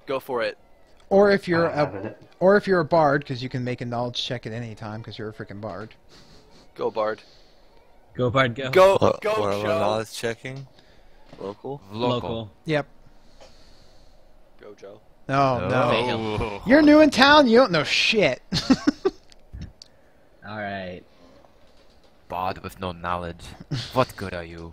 [SPEAKER 4] Go for it.
[SPEAKER 2] Or if you're
[SPEAKER 9] I don't have it.
[SPEAKER 2] or if you're a bard, because you can make a knowledge check at any time because you're a freaking bard.
[SPEAKER 4] Go, Bard.
[SPEAKER 1] Go, Bard, go.
[SPEAKER 4] Go,
[SPEAKER 7] What
[SPEAKER 4] go,
[SPEAKER 7] are we
[SPEAKER 4] Joe.
[SPEAKER 7] knowledge checking? Local?
[SPEAKER 6] Local.
[SPEAKER 2] Yep.
[SPEAKER 4] Go, Joe.
[SPEAKER 2] Oh no.
[SPEAKER 6] No.
[SPEAKER 2] You're new in town. You don't know shit.
[SPEAKER 1] Alright.
[SPEAKER 6] Bard with no knowledge. What good are you?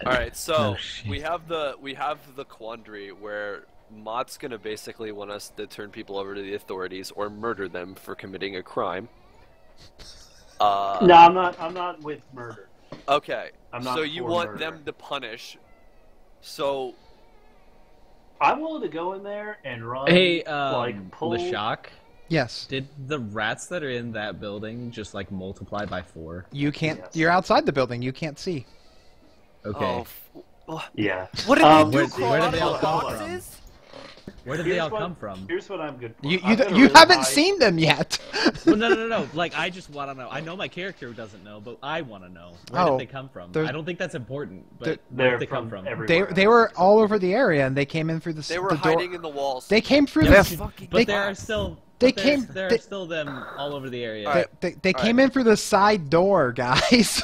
[SPEAKER 4] All right, so
[SPEAKER 1] Oh, shit.
[SPEAKER 4] we have the quandary where Mott's gonna basically want us to turn people over to the authorities or murder them for committing a crime.
[SPEAKER 9] No, I'm not with murder.
[SPEAKER 4] Okay.
[SPEAKER 9] I'm not
[SPEAKER 4] So you
[SPEAKER 9] for
[SPEAKER 4] want
[SPEAKER 9] murder.
[SPEAKER 4] them to punish. So
[SPEAKER 9] I'm willing to go in there and run.
[SPEAKER 1] Hey,
[SPEAKER 9] like pull.
[SPEAKER 1] Leshok,
[SPEAKER 2] Yes.
[SPEAKER 1] did the rats that are in that building just, like, multiply by 4?
[SPEAKER 2] You can't.
[SPEAKER 9] Yes.
[SPEAKER 2] You're outside the building. You can't see.
[SPEAKER 1] Okay.
[SPEAKER 4] Oh,
[SPEAKER 9] Yeah.
[SPEAKER 4] what did
[SPEAKER 9] Um,
[SPEAKER 4] they do?
[SPEAKER 1] where
[SPEAKER 4] Crawl
[SPEAKER 1] did
[SPEAKER 4] out
[SPEAKER 1] they
[SPEAKER 4] of
[SPEAKER 1] all
[SPEAKER 4] the
[SPEAKER 1] come
[SPEAKER 4] boxes?
[SPEAKER 1] Where did they all come from?
[SPEAKER 9] Here's what I'm good for.
[SPEAKER 2] You haven't seen them yet.
[SPEAKER 1] Well, no. Like, I just want to know. I know my character doesn't know, but I want to know. Where did they come from? I don't think that's important, but where did they come from?
[SPEAKER 2] They were all over the area, and they came in through the door.
[SPEAKER 4] They were hiding in the walls.
[SPEAKER 2] They came through
[SPEAKER 1] But there are still... There are still them all over the area.
[SPEAKER 2] They came in through the side door, guys.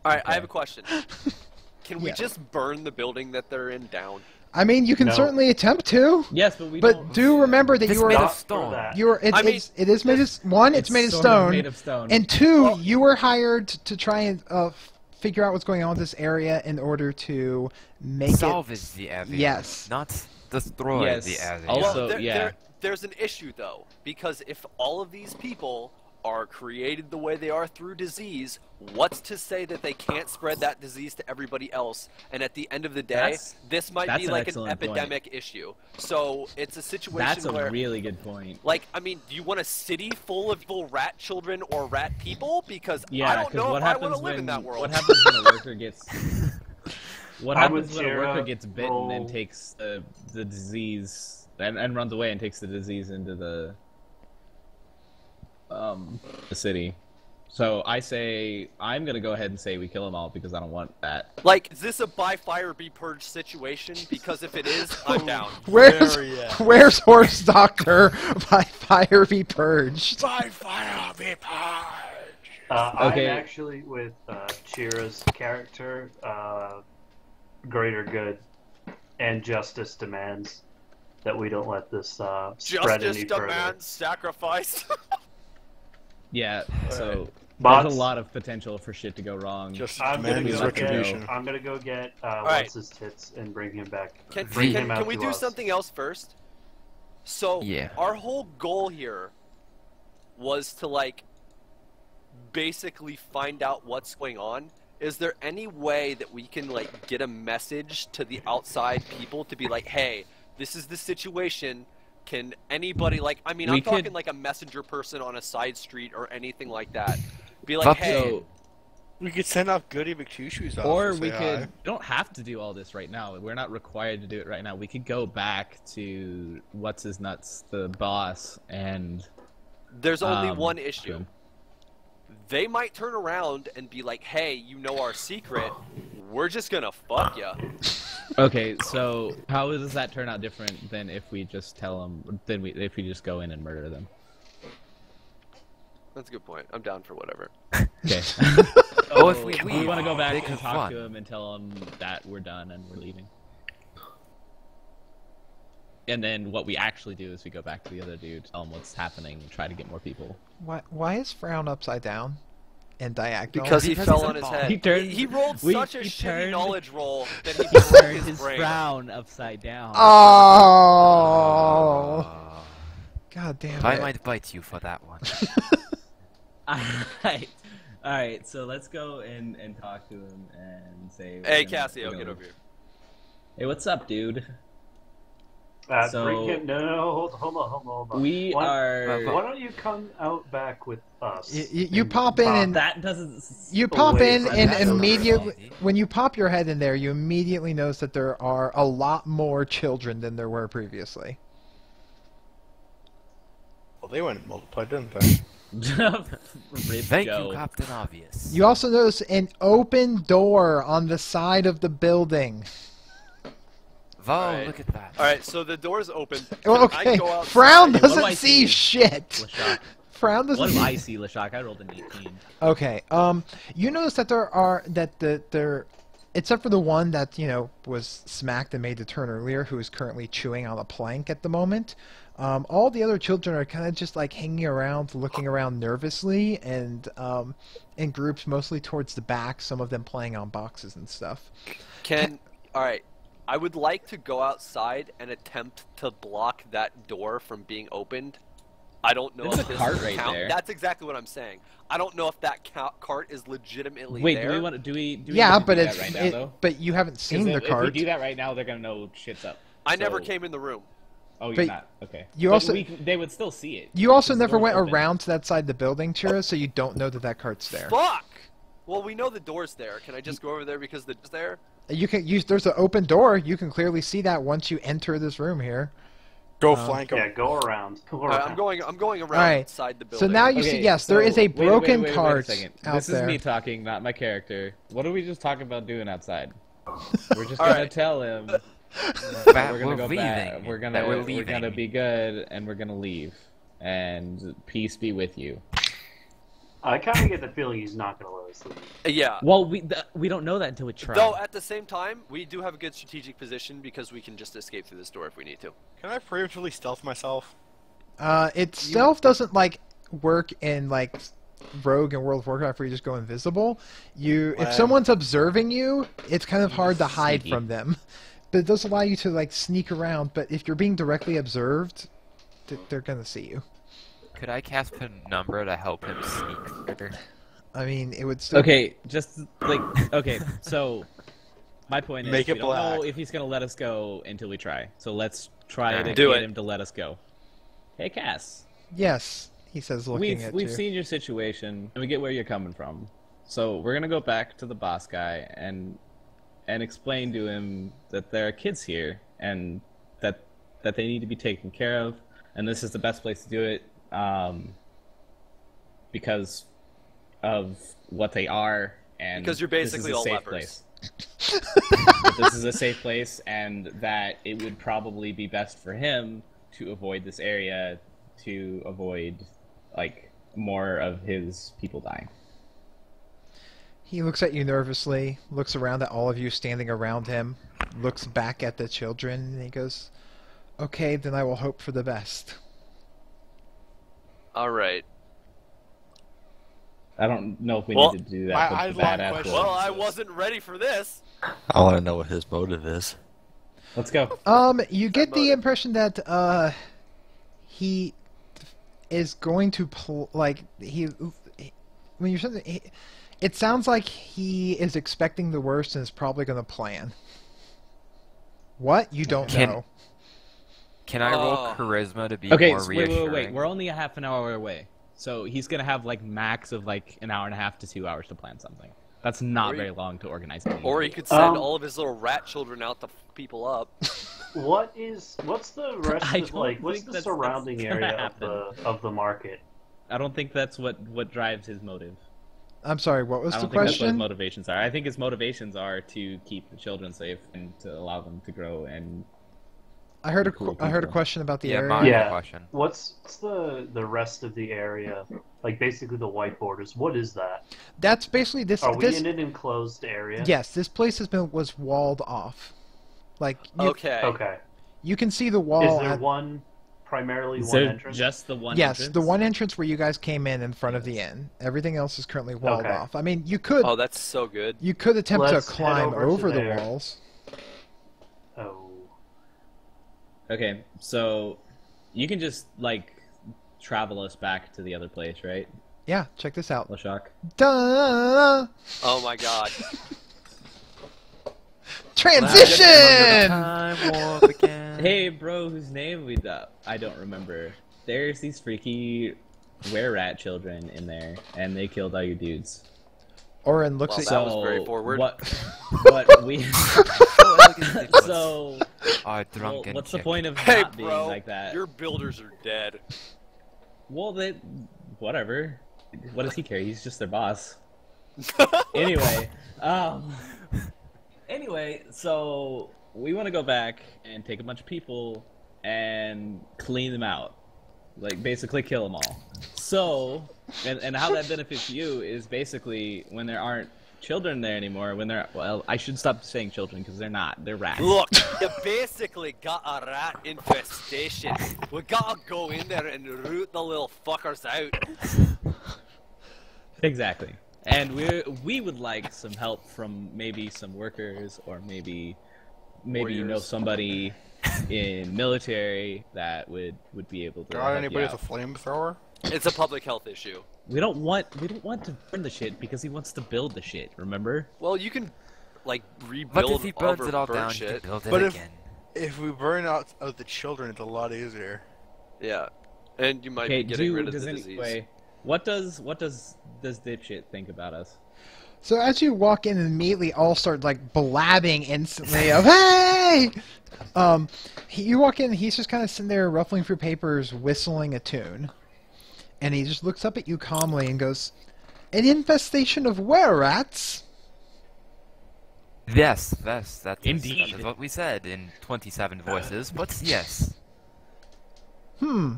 [SPEAKER 4] Alright, I have a question. Can we just burn the building that they're in down?
[SPEAKER 2] I mean, you can certainly attempt to.
[SPEAKER 1] Yes, but
[SPEAKER 2] do remember that you were
[SPEAKER 6] made of stone.
[SPEAKER 2] It is made of one. It's made of stone. And two, you were hired to try and figure out what's going on with this area in order to make
[SPEAKER 6] salvage the area.
[SPEAKER 2] Yes,
[SPEAKER 6] not destroy the area.
[SPEAKER 1] Also,
[SPEAKER 4] there's an issue though, because if all of these people are created the way they are through disease, what's to say that they can't spread that disease to everybody else? And at the end of the day, this might be like an epidemic issue. So it's a situation where...
[SPEAKER 1] That's a really good point.
[SPEAKER 4] Like, I mean, do you want a city full of rat children or rat people? Because
[SPEAKER 1] yeah,
[SPEAKER 4] I don't know if I want to live in that world.
[SPEAKER 1] What happens when a worker gets... What happens when a worker gets bitten and takes the disease... And runs away and takes the disease into the city. So I'm gonna go ahead and say we kill them all because I don't want that.
[SPEAKER 4] Like, is this a by fire be purged situation? Because if it is, I'm down.
[SPEAKER 2] Where's Horse Doctor? By fire be purged.
[SPEAKER 5] By fire be purged.
[SPEAKER 9] Okay. I'm actually with Chira's character. Greater good and justice demands that we don't let this spread any further.
[SPEAKER 4] Justice demands sacrifice.
[SPEAKER 1] Yeah, so there's a lot of potential for shit to go wrong.
[SPEAKER 9] I'm gonna go get what's his tits and bring him back.
[SPEAKER 4] Can we do something else first? So our whole goal here was to like basically find out what's going on. Is there any way that we can like get a message to the outside people to be like, hey, this is the situation? Can anybody, like, I mean, I'm talking like a messenger person on a side street or anything like that. Be like, hey.
[SPEAKER 5] We could send out Goody McChoo-Shoes off.
[SPEAKER 1] Or we could, we don't have to do all this right now. We're not required to do it right now. We could go back to What's-His-Nuts, the boss, and...
[SPEAKER 4] There's only one issue. They might turn around and be like, hey, you know our secret, we're just gonna fuck ya.
[SPEAKER 1] Okay, so how does that turn out different than if we just tell them, if we just go in and murder them?
[SPEAKER 4] That's a good point. I'm down for whatever.
[SPEAKER 1] Okay. If we want to go back and talk to him and tell him that we're done and we're leaving. And then what we actually do is we go back to the other dude, tell him what's happening, and try to get more people.
[SPEAKER 2] Why is Frown upside down and diagonal?
[SPEAKER 4] Because he fell on his head. He rolled such a shitty knowledge roll that he
[SPEAKER 1] turned his Frown upside down.
[SPEAKER 2] Oh! God damn it.
[SPEAKER 6] I might bite you for that one.
[SPEAKER 1] Alright, so let's go and talk to him and say...
[SPEAKER 4] Hey, Cassio, get over here.
[SPEAKER 1] Hey, what's up, dude?
[SPEAKER 9] No, hold on.
[SPEAKER 1] We are...
[SPEAKER 9] Why don't you come out back with us?
[SPEAKER 2] You pop in and...
[SPEAKER 1] That doesn't...
[SPEAKER 2] You pop in and immediately... When you pop your head in there, you immediately notice that there are a lot more children than there were previously.
[SPEAKER 5] Well, they went and multiplied, didn't they?
[SPEAKER 6] Thank you, Captain Obvious.
[SPEAKER 2] You also notice an open door on the side of the building.
[SPEAKER 6] Oh, look at that.
[SPEAKER 4] Alright, so the door's open.
[SPEAKER 2] Okay, Frown doesn't see shit.
[SPEAKER 1] Leshok.
[SPEAKER 2] Frown doesn't
[SPEAKER 1] see... What do I see, Leshok? I rolled an 18.
[SPEAKER 2] Okay, you notice that there are... Except for the one that, you know, was smacked and made the turn earlier, who is currently chewing on a plank at the moment, all the other children are kind of just, like, hanging around, looking around nervously, and in groups mostly towards the back, some of them playing on boxes and stuff.
[SPEAKER 4] Alright. I would like to go outside and attempt to block that door from being opened. I don't know if this
[SPEAKER 1] cart right
[SPEAKER 4] count.
[SPEAKER 1] there.
[SPEAKER 4] That's exactly what I'm saying. I don't know if that cart is legitimately
[SPEAKER 1] there.
[SPEAKER 4] Wait,
[SPEAKER 1] do we want to do we
[SPEAKER 2] yeah, but
[SPEAKER 1] do
[SPEAKER 2] it's
[SPEAKER 1] that right now, though?
[SPEAKER 2] But you haven't seen the cart.
[SPEAKER 1] If we do that right now, they're gonna know shit's up.
[SPEAKER 4] I never came in the room.
[SPEAKER 1] Oh, you're not? Okay.
[SPEAKER 2] You
[SPEAKER 1] they would still see it.
[SPEAKER 2] You also never went around to that side of the building, Chira, so you don't know that cart's there.
[SPEAKER 4] Fuck! Well, we know the door's there. Can I just go over there because the door's there?
[SPEAKER 2] You can use. There's an open door. You can clearly see that once you enter this room here.
[SPEAKER 5] Go flank him.
[SPEAKER 9] Yeah, go around.
[SPEAKER 4] I'm going around
[SPEAKER 2] right.
[SPEAKER 4] inside the building.
[SPEAKER 2] So now you see, yes, there is a broken cart out
[SPEAKER 1] This
[SPEAKER 2] there.
[SPEAKER 1] is me talking, not my character. What are we just talking about doing outside? We're just gonna tell him that we're gonna go back. We're gonna be good, and we're gonna leave. And peace be with you.
[SPEAKER 9] I kind of get the feeling he's not going to let us leave.
[SPEAKER 4] Yeah.
[SPEAKER 1] Well, we don't know that until we try.
[SPEAKER 4] Though at the same time, we do have a good strategic position because we can just escape through this door if we need to.
[SPEAKER 5] Can I preemptively stealth myself?
[SPEAKER 2] Stealth doesn't like work in like Rogue and World of Warcraft where you just go invisible. If someone's observing you, it's kind of hard to hide from them. But it does allow you to like sneak around. But if you're being directly observed, they're gonna see you.
[SPEAKER 6] Could I cast Penumbra to help him sneak through?
[SPEAKER 2] I mean, it would still...
[SPEAKER 1] Okay, just, like, okay, so, my point is,
[SPEAKER 5] Make it
[SPEAKER 1] we don't
[SPEAKER 5] black.
[SPEAKER 1] know if he's gonna let us go until we try. So let's try to
[SPEAKER 4] Do
[SPEAKER 1] get
[SPEAKER 4] it.
[SPEAKER 1] him to let us go. Hey, Cass.
[SPEAKER 2] Yes, he says, looking at you.
[SPEAKER 1] We've seen your situation, and we get where you're coming from. So we're gonna go back to the boss guy and explain to him that there are kids here, and that they need to be taken care of, and this is the best place to do it. Because of what they are, and
[SPEAKER 4] because you're basically all lepers.
[SPEAKER 1] This is a safe place, and that it would probably be best for him to avoid this area to avoid like more of his people dying.
[SPEAKER 2] He looks at you nervously, looks around at all of you standing around him, looks back at the children, and he goes, "Okay, then I will hope for the best."
[SPEAKER 4] All right.
[SPEAKER 1] I don't know if we need to do that.
[SPEAKER 5] I
[SPEAKER 1] but badass
[SPEAKER 5] question.
[SPEAKER 4] Well, I wasn't ready for this.
[SPEAKER 7] I want to know what his motive is.
[SPEAKER 1] Let's go.
[SPEAKER 2] You get the impression that he is going to when you're saying it sounds like he is expecting the worst and is probably going to plan. What? You don't know.
[SPEAKER 6] Can I roll charisma to be
[SPEAKER 1] Okay,
[SPEAKER 6] more reassuring?
[SPEAKER 1] wait. We're only a half an hour away. So he's going to have like max of like an hour and a half to 2 hours to plan something. That's not very long to organize.
[SPEAKER 4] Or he could send all of his little rat children out to f people up.
[SPEAKER 9] What's the rest of like what's the surrounding area of the market?
[SPEAKER 1] I don't think that's what drives his motive.
[SPEAKER 2] I'm sorry, what was the
[SPEAKER 1] I don't think that's what his
[SPEAKER 2] question?
[SPEAKER 1] motivations are. I think his motivations are to keep the children safe and to allow them to grow and
[SPEAKER 2] I heard a question about the area.
[SPEAKER 6] Question.
[SPEAKER 9] What's the rest of the area? Like basically the white borders. What is that?
[SPEAKER 2] That's basically this.
[SPEAKER 9] Are we in an enclosed area?
[SPEAKER 2] Yes, this place was walled off. Like
[SPEAKER 4] Okay.
[SPEAKER 2] You can see the wall.
[SPEAKER 9] Is there primarily one entrance?
[SPEAKER 1] Just the one
[SPEAKER 2] yes,
[SPEAKER 1] entrance?
[SPEAKER 2] the one entrance where you guys came in front of the inn. Everything else is currently walled off. I mean, you could.
[SPEAKER 4] Oh, that's so good.
[SPEAKER 2] You could attempt
[SPEAKER 9] Let's
[SPEAKER 2] to climb
[SPEAKER 9] head
[SPEAKER 2] over
[SPEAKER 9] to
[SPEAKER 2] the
[SPEAKER 9] there.
[SPEAKER 2] walls.
[SPEAKER 9] Oh.
[SPEAKER 1] Okay, so you can just like travel us back to the other place, right?
[SPEAKER 2] Yeah, check this out.
[SPEAKER 1] Leshok.
[SPEAKER 2] Da
[SPEAKER 4] Oh my god.
[SPEAKER 2] Transition!
[SPEAKER 1] Hey, bro, whose name I don't remember. There's these freaky were-rat children in there, and they killed all you dudes.
[SPEAKER 2] Oren looks at
[SPEAKER 4] that was very forward.
[SPEAKER 1] What we... so... what's the point of not being like that?
[SPEAKER 4] Your builders are dead.
[SPEAKER 1] Well, whatever. What does he care? He's just their boss. Anyway, so we want to go back and take a bunch of people and clean them out. Like, basically kill them all. So, and how that benefits you is basically when there aren't children there anymore, well, I should stop saying children because they're not. They're rats.
[SPEAKER 4] Look, you basically got a rat infestation. We gotta go in there and root the little fuckers out.
[SPEAKER 1] Exactly. And we would like some help from maybe some workers or maybe you know somebody in military that would be able to.
[SPEAKER 5] Got anybody with a flamethrower?
[SPEAKER 4] It's a public health issue.
[SPEAKER 1] We don't want to burn the shit because he wants to build the shit. Remember?
[SPEAKER 4] Well, you can like rebuild.
[SPEAKER 6] But if he burns it all down, you can build it again.
[SPEAKER 5] If we burn out the children, it's a lot easier.
[SPEAKER 4] Yeah, and you might be getting rid of the disease.
[SPEAKER 1] Anyway, what does dipshit think about us?
[SPEAKER 2] So as you walk in, immediately all start like blabbing instantly of "Hey!" You walk in, he's just kind of sitting there ruffling through papers, whistling a tune, and he just looks up at you calmly and goes, "An infestation of were-rats?"
[SPEAKER 6] Yes, that's
[SPEAKER 1] Indeed.
[SPEAKER 6] that is what we said in 27 voices, but yes.
[SPEAKER 2] Hmm.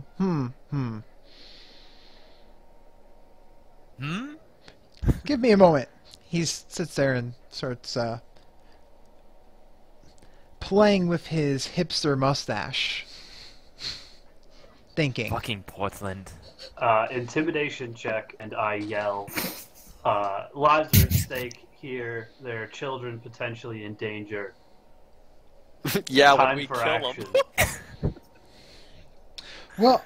[SPEAKER 2] Give me a moment. He sits there and starts playing with his hipster mustache. Thinking.
[SPEAKER 6] Fucking Portland.
[SPEAKER 9] Intimidation check, and I yell, lives are at stake here. There are children potentially in danger.
[SPEAKER 4] Yeah, when
[SPEAKER 9] Time
[SPEAKER 4] we
[SPEAKER 9] for
[SPEAKER 4] kill
[SPEAKER 9] action.
[SPEAKER 4] them.
[SPEAKER 2] Well,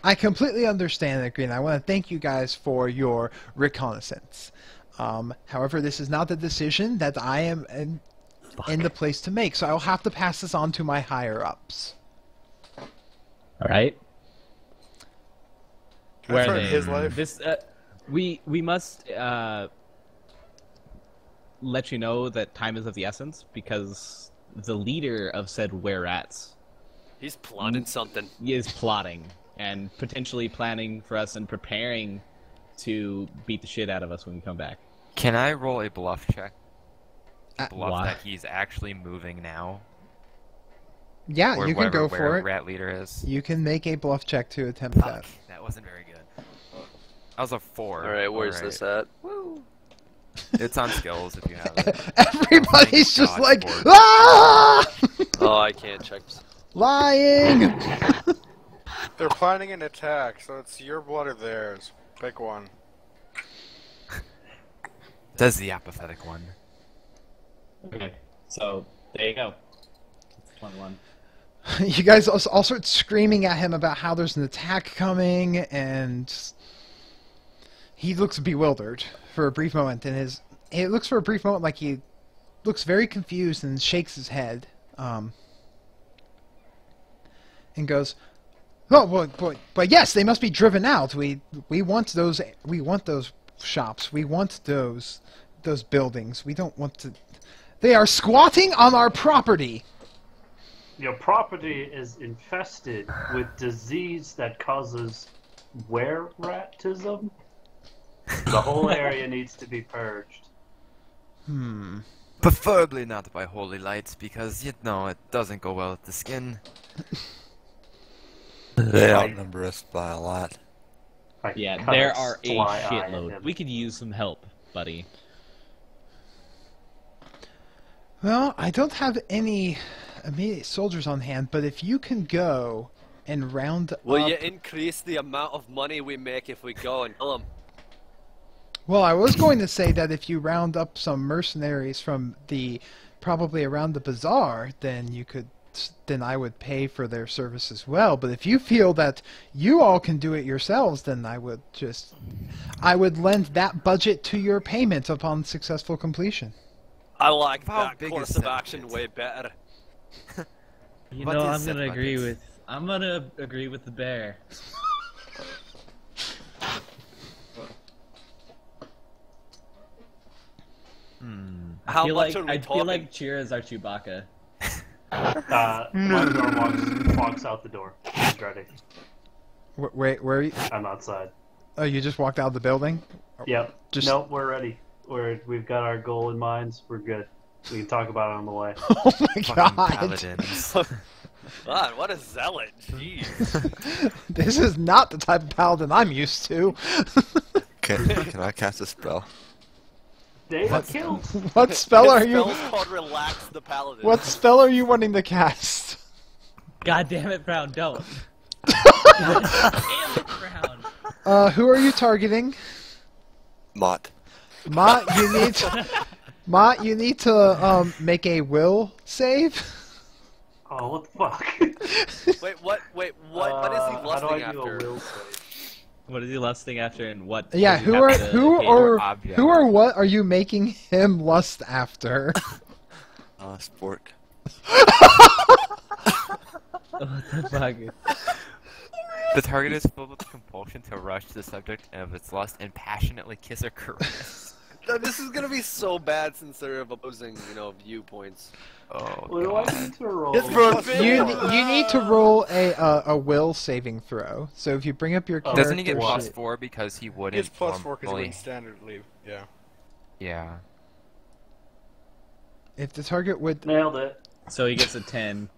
[SPEAKER 2] I completely understand that, Green. I want to thank you guys for your reconnaissance. However, this is not the decision that I am in the place to make, so I'll have to pass this on to my higher-ups.
[SPEAKER 1] All right.
[SPEAKER 5] Can I threaten his life?
[SPEAKER 1] This we must let you know that time is of the essence because the leader of said were-rats
[SPEAKER 4] He's plotting something.
[SPEAKER 1] is plotting and potentially planning for us and preparing to beat the shit out of us when we come back.
[SPEAKER 6] Can I roll a bluff check? Bluff
[SPEAKER 1] why?
[SPEAKER 6] that he's actually moving now?
[SPEAKER 2] Yeah,
[SPEAKER 6] Or
[SPEAKER 2] you can go
[SPEAKER 6] where
[SPEAKER 2] for it.
[SPEAKER 6] Rat Leader is?
[SPEAKER 2] You can make a bluff check to attempt that.
[SPEAKER 6] Fuck, that wasn't very good. That was a 4.
[SPEAKER 4] Alright, where's
[SPEAKER 6] Alright.
[SPEAKER 4] this at?
[SPEAKER 6] It's on skills if you have it.
[SPEAKER 2] Everybody's
[SPEAKER 6] Thank
[SPEAKER 2] just
[SPEAKER 6] God
[SPEAKER 2] like,
[SPEAKER 6] for it.
[SPEAKER 2] ah!
[SPEAKER 4] Oh, I can't check.
[SPEAKER 2] Lying!
[SPEAKER 5] They're planning an attack, so it's your blood or theirs. Pick one.
[SPEAKER 6] Says the apathetic one.
[SPEAKER 1] Okay, so there you go. 21.
[SPEAKER 2] You guys all start screaming at him about how there's an attack coming, and he looks bewildered for a brief moment. And it looks for a brief moment like he looks very confused and shakes his head, and goes, "Oh, but yes, they must be driven out. We want those shops. We want those buildings. We don't want to. They are squatting on our property."
[SPEAKER 9] Your property is infested with disease that causes were-ratism. The whole area needs to be purged.
[SPEAKER 6] Preferably not by holy lights, because, you know, it doesn't go well with the skin.
[SPEAKER 7] They outnumber us by a lot.
[SPEAKER 1] Yeah, there are a shitload. We could use some help, buddy.
[SPEAKER 2] Well, I don't have any immediate soldiers on hand, but if you can go and round up...
[SPEAKER 4] Will you increase the amount of money we make if we go and kill them?
[SPEAKER 2] Well, I was going to say that if you round up some mercenaries from probably around the bazaar, then I would pay for their service as well. But if you feel that you all can do it yourselves, then I would lend that budget to your payment upon successful completion.
[SPEAKER 4] I like
[SPEAKER 6] How
[SPEAKER 4] that
[SPEAKER 6] big
[SPEAKER 4] course
[SPEAKER 6] is
[SPEAKER 4] of
[SPEAKER 6] that
[SPEAKER 4] action
[SPEAKER 6] bit?
[SPEAKER 4] way better.
[SPEAKER 1] You
[SPEAKER 6] What
[SPEAKER 1] know,
[SPEAKER 6] is
[SPEAKER 1] I'm gonna
[SPEAKER 6] it,
[SPEAKER 1] agree
[SPEAKER 6] buckets?
[SPEAKER 1] with. I'm gonna agree with the bear.
[SPEAKER 4] How much are we
[SPEAKER 1] I
[SPEAKER 4] talking?
[SPEAKER 1] feel like Cheer is our Chewbacca.
[SPEAKER 9] One walks out the door. He's ready.
[SPEAKER 2] Wait, where are you?
[SPEAKER 9] I'm outside.
[SPEAKER 2] Oh, you just walked out of the building?
[SPEAKER 9] Yep.
[SPEAKER 2] Just-
[SPEAKER 9] Nope, we're ready. We've got our goal in mind. We're good. We can talk about it on the way.
[SPEAKER 2] Oh my
[SPEAKER 6] Fucking
[SPEAKER 2] god!
[SPEAKER 6] paladins.
[SPEAKER 4] God, what a zealot! Jeez.
[SPEAKER 2] This is not the type of paladin I'm used to.
[SPEAKER 7] Can I cast a spell?
[SPEAKER 9] They are killed.
[SPEAKER 2] What spell are
[SPEAKER 4] His
[SPEAKER 2] you?
[SPEAKER 4] spell's called Relax the Paladin.
[SPEAKER 2] What spell are you wanting to cast?
[SPEAKER 1] God damn it, Brown, don't. God damn it, Brown.
[SPEAKER 2] Who are you targeting?
[SPEAKER 7] Mott.
[SPEAKER 2] Mott, you need to make a will save.
[SPEAKER 9] Oh, what the fuck?
[SPEAKER 4] Wait, what? Wait, what is he
[SPEAKER 9] How do
[SPEAKER 4] lusting
[SPEAKER 9] I do a
[SPEAKER 4] after?
[SPEAKER 9] will save?
[SPEAKER 1] What is he lusting after and what?
[SPEAKER 2] Yeah,
[SPEAKER 1] does he
[SPEAKER 2] who
[SPEAKER 1] have to hit?
[SPEAKER 6] object.
[SPEAKER 2] who or what are you making him lust after?
[SPEAKER 7] Spork.
[SPEAKER 1] What the fuck?
[SPEAKER 6] The target is filled with compulsion to rush the subject of its lust and passionately kiss or caress.
[SPEAKER 4] This is gonna be so bad since they're of opposing, viewpoints.
[SPEAKER 6] Oh,
[SPEAKER 9] What do I need to roll?
[SPEAKER 2] You need to roll a will saving throw. So if you bring up your character...
[SPEAKER 6] Doesn't he get +4 because he wouldn't...
[SPEAKER 5] It's +4 because he wouldn't standard leave, yeah.
[SPEAKER 6] Yeah.
[SPEAKER 2] If the target would...
[SPEAKER 9] Nailed it.
[SPEAKER 1] So he gets a 10.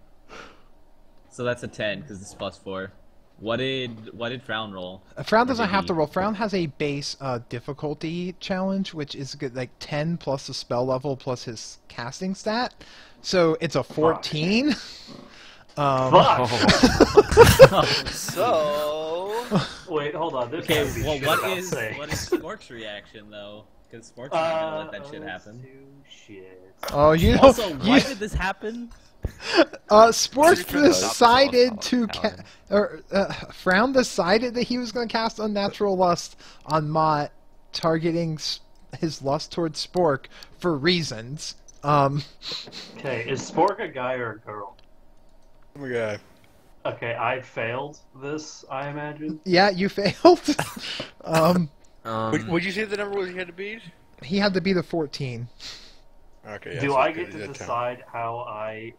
[SPEAKER 1] So that's a 10 because it's +4. What did Frown roll?
[SPEAKER 2] Frown doesn't have to roll. Frown has a base difficulty challenge, which is good, like 10 plus the spell level plus his casting stat. So it's a 14.
[SPEAKER 9] Fuck.
[SPEAKER 4] So
[SPEAKER 9] wait, hold on.
[SPEAKER 1] Okay, well, what is Spork's reaction though? Because Spork's not gonna let that shit happen.
[SPEAKER 2] Oh, you know.
[SPEAKER 1] Also, why did this happen?
[SPEAKER 2] Sports decided to Frown decided that he was going to cast Unnatural Lust on Mott, targeting his lust towards Spork for reasons.
[SPEAKER 9] Okay, is Spork a guy or a girl?
[SPEAKER 5] I'm a guy.
[SPEAKER 9] Okay, I failed this, I imagine.
[SPEAKER 2] Yeah, you failed.
[SPEAKER 5] Would you say the number was he had to beat?
[SPEAKER 2] He had to be the 14.
[SPEAKER 5] Okay. Yeah,
[SPEAKER 9] Do
[SPEAKER 5] so
[SPEAKER 9] I get to decide how I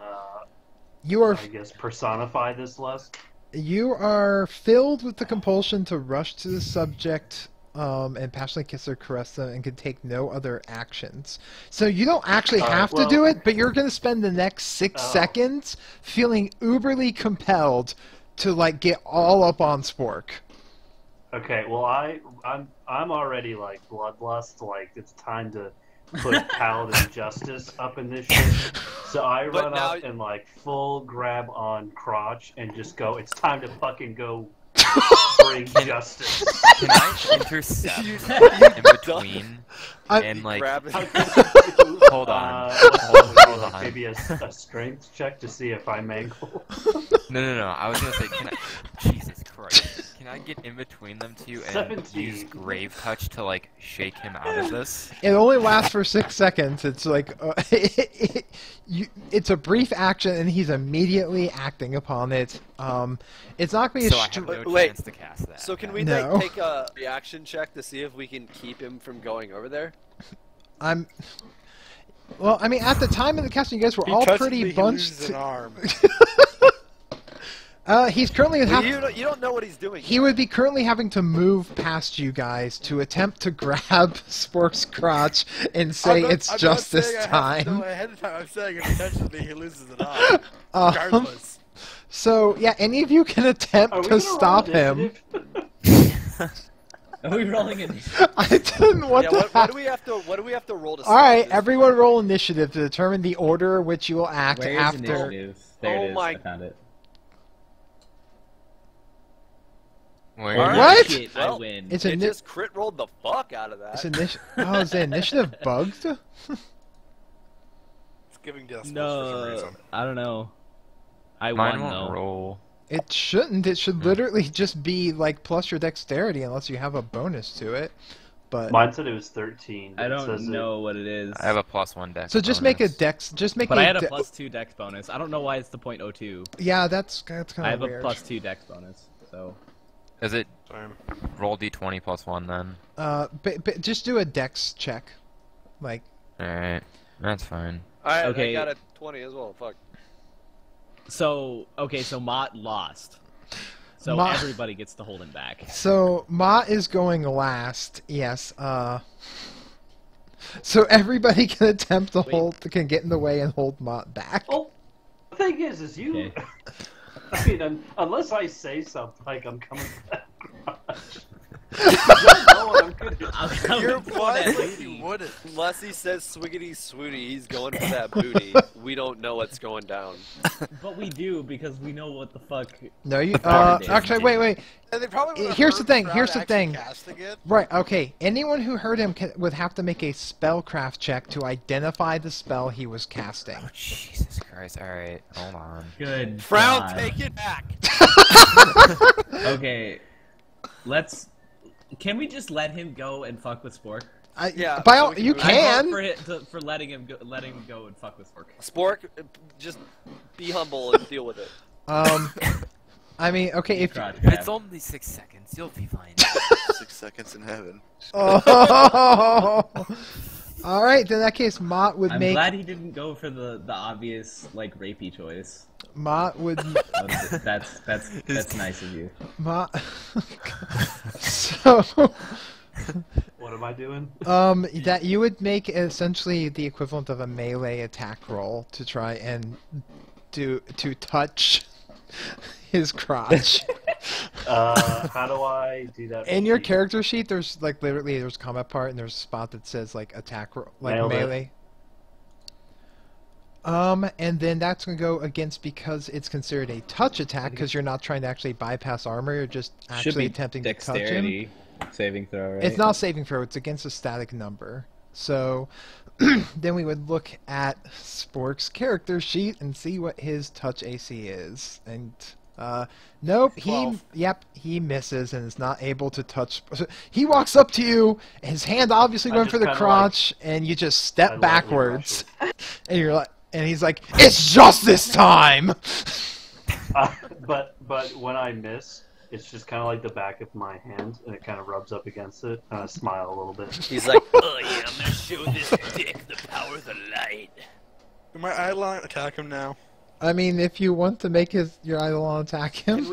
[SPEAKER 9] guess personify this lust?
[SPEAKER 2] You are filled with the compulsion to rush to the subject and passionately kiss or caress them, and can take no other actions. So you don't actually have to do it, but you're going to spend the next 6 seconds feeling uberly compelled to like get all up on Spork.
[SPEAKER 9] Okay, well I'm already like bloodlust, like it's time to put Paladin Justice up in this shit. So I run up and like full grab on crotch and just go, it's time to fucking go bring justice.
[SPEAKER 6] Can I intercept in between and like... Hold on. Hold on.
[SPEAKER 9] Maybe a strength check to see if I mangle.
[SPEAKER 6] No. I was gonna say, can I... Jesus Christ. Can I get in between them two and
[SPEAKER 9] 17.
[SPEAKER 6] use Grave Touch to like shake him out of this?
[SPEAKER 2] It only lasts for 6 seconds. It's like it's a brief action, and he's immediately acting upon it. It's not going to be
[SPEAKER 6] so I have no chance to cast that.
[SPEAKER 4] So can we take a reaction check to see if we can keep him from going over there?
[SPEAKER 2] Well, I mean, at the time of the casting, you guys were all pretty bunched.
[SPEAKER 5] He an arm.
[SPEAKER 2] He's currently
[SPEAKER 4] you don't know what he's doing.
[SPEAKER 2] He would be currently having to move past you guys to attempt to grab Spork's crotch and say it's justice time.
[SPEAKER 5] Ahead of time, I'm saying intentionally he loses an arm, regardless.
[SPEAKER 2] So yeah, any of you can attempt to stop him.
[SPEAKER 1] Are we rolling initiative?
[SPEAKER 2] I didn't want to.
[SPEAKER 4] What do we have to roll to?
[SPEAKER 2] All right, everyone roll initiative to determine the order which you will act after.
[SPEAKER 1] Initiative? There it is. I found it.
[SPEAKER 2] What?
[SPEAKER 1] Shit, I win.
[SPEAKER 2] It
[SPEAKER 4] just crit rolled the fuck out of that.
[SPEAKER 2] Is the initiative bugged?
[SPEAKER 5] It's giving decimals for some reason.
[SPEAKER 1] I don't know. I
[SPEAKER 6] Mine
[SPEAKER 1] won
[SPEAKER 6] won't
[SPEAKER 1] though.
[SPEAKER 6] roll.
[SPEAKER 2] It shouldn't. It should literally just be like plus your dexterity, unless you have a bonus to it. But
[SPEAKER 9] mine said it was 13.
[SPEAKER 1] I don't know what it is.
[SPEAKER 6] I have a +1 dex.
[SPEAKER 2] So just
[SPEAKER 6] bonus.
[SPEAKER 2] make a dex. Just make.
[SPEAKER 1] But I had a +2 dex bonus. I don't know why it's the .02.
[SPEAKER 2] Yeah, that's kind of weird.
[SPEAKER 1] I have a +2 dex bonus. So.
[SPEAKER 6] Is it roll d20 +1 then?
[SPEAKER 2] But just do a dex check, like.
[SPEAKER 6] All right, that's fine.
[SPEAKER 4] Alright,
[SPEAKER 1] okay.
[SPEAKER 4] I got a 20 as well. Fuck.
[SPEAKER 1] So Mott lost. So everybody gets to hold him back.
[SPEAKER 2] So Mott is going last. Yes. So everybody can attempt to can get in the way and hold Mott back.
[SPEAKER 9] Oh, the thing is you. Okay. I mean, unless I say something like I'm coming back.
[SPEAKER 4] You're blind. You wouldn't. Unless he says swiggity swooty, he's going for that booty. We don't know what's going down.
[SPEAKER 1] But we do, because we know what the fuck.
[SPEAKER 2] No, you. Actually, wait.
[SPEAKER 5] And they probably
[SPEAKER 2] here's the thing.
[SPEAKER 5] Casting it.
[SPEAKER 2] Right. Okay. Anyone who heard him would have to make a spellcraft check to identify the spell he was casting.
[SPEAKER 6] Oh, Jesus Christ! All right, hold on.
[SPEAKER 1] Good.
[SPEAKER 4] Frown,
[SPEAKER 1] God.
[SPEAKER 4] take it back.
[SPEAKER 1] Okay. Can we just let him go and fuck with Spork?
[SPEAKER 2] Yeah. By all, you can.
[SPEAKER 1] For letting him go and fuck with Spork.
[SPEAKER 4] Spork, just be humble and deal with it.
[SPEAKER 2] I mean, okay, if
[SPEAKER 6] it's only 6 seconds, you'll be fine.
[SPEAKER 4] 6
[SPEAKER 7] seconds in heaven.
[SPEAKER 2] Oh. All right, then in that case, Mott would
[SPEAKER 1] I'm
[SPEAKER 2] make.
[SPEAKER 1] glad he didn't go for the obvious like rapey choice.
[SPEAKER 2] Mott would.
[SPEAKER 1] That's nice of you.
[SPEAKER 2] Mott. So.
[SPEAKER 9] What am I doing?
[SPEAKER 2] That you would make essentially the equivalent of a melee attack roll to try and to touch his crotch.
[SPEAKER 9] How do I do that?
[SPEAKER 2] In your character sheet, there's like literally there's a combat part and there's a spot that says like attack like
[SPEAKER 9] Nailed it.
[SPEAKER 2] melee. And then that's gonna go against because it's considered a touch attack because you're not trying to actually bypass armor, you're just
[SPEAKER 1] Should
[SPEAKER 2] actually
[SPEAKER 1] be
[SPEAKER 2] attempting to touch him.
[SPEAKER 1] dexterity saving throw, right?
[SPEAKER 2] It's not a saving throw, it's against a static number. So then we would look at Spork's character sheet and see what his touch AC is. And nope,
[SPEAKER 5] 12.
[SPEAKER 2] he misses and is not able to touch. He walks up to you, his hand obviously
[SPEAKER 9] I
[SPEAKER 2] going
[SPEAKER 9] just
[SPEAKER 2] for the
[SPEAKER 9] kinda
[SPEAKER 2] crotch, and you just step
[SPEAKER 9] lightly
[SPEAKER 2] backwards. And you're like, and he's like, "It's just this time."
[SPEAKER 9] But when I miss, it's just kind of like the back of my hand, and it kind of rubs up against it, and I smile a little bit.
[SPEAKER 4] He's like, oh yeah, I'm gonna show this dick the power of the light.
[SPEAKER 5] Can my Eidolon attack him now?
[SPEAKER 2] I mean, if you want to make your Eidolon attack him,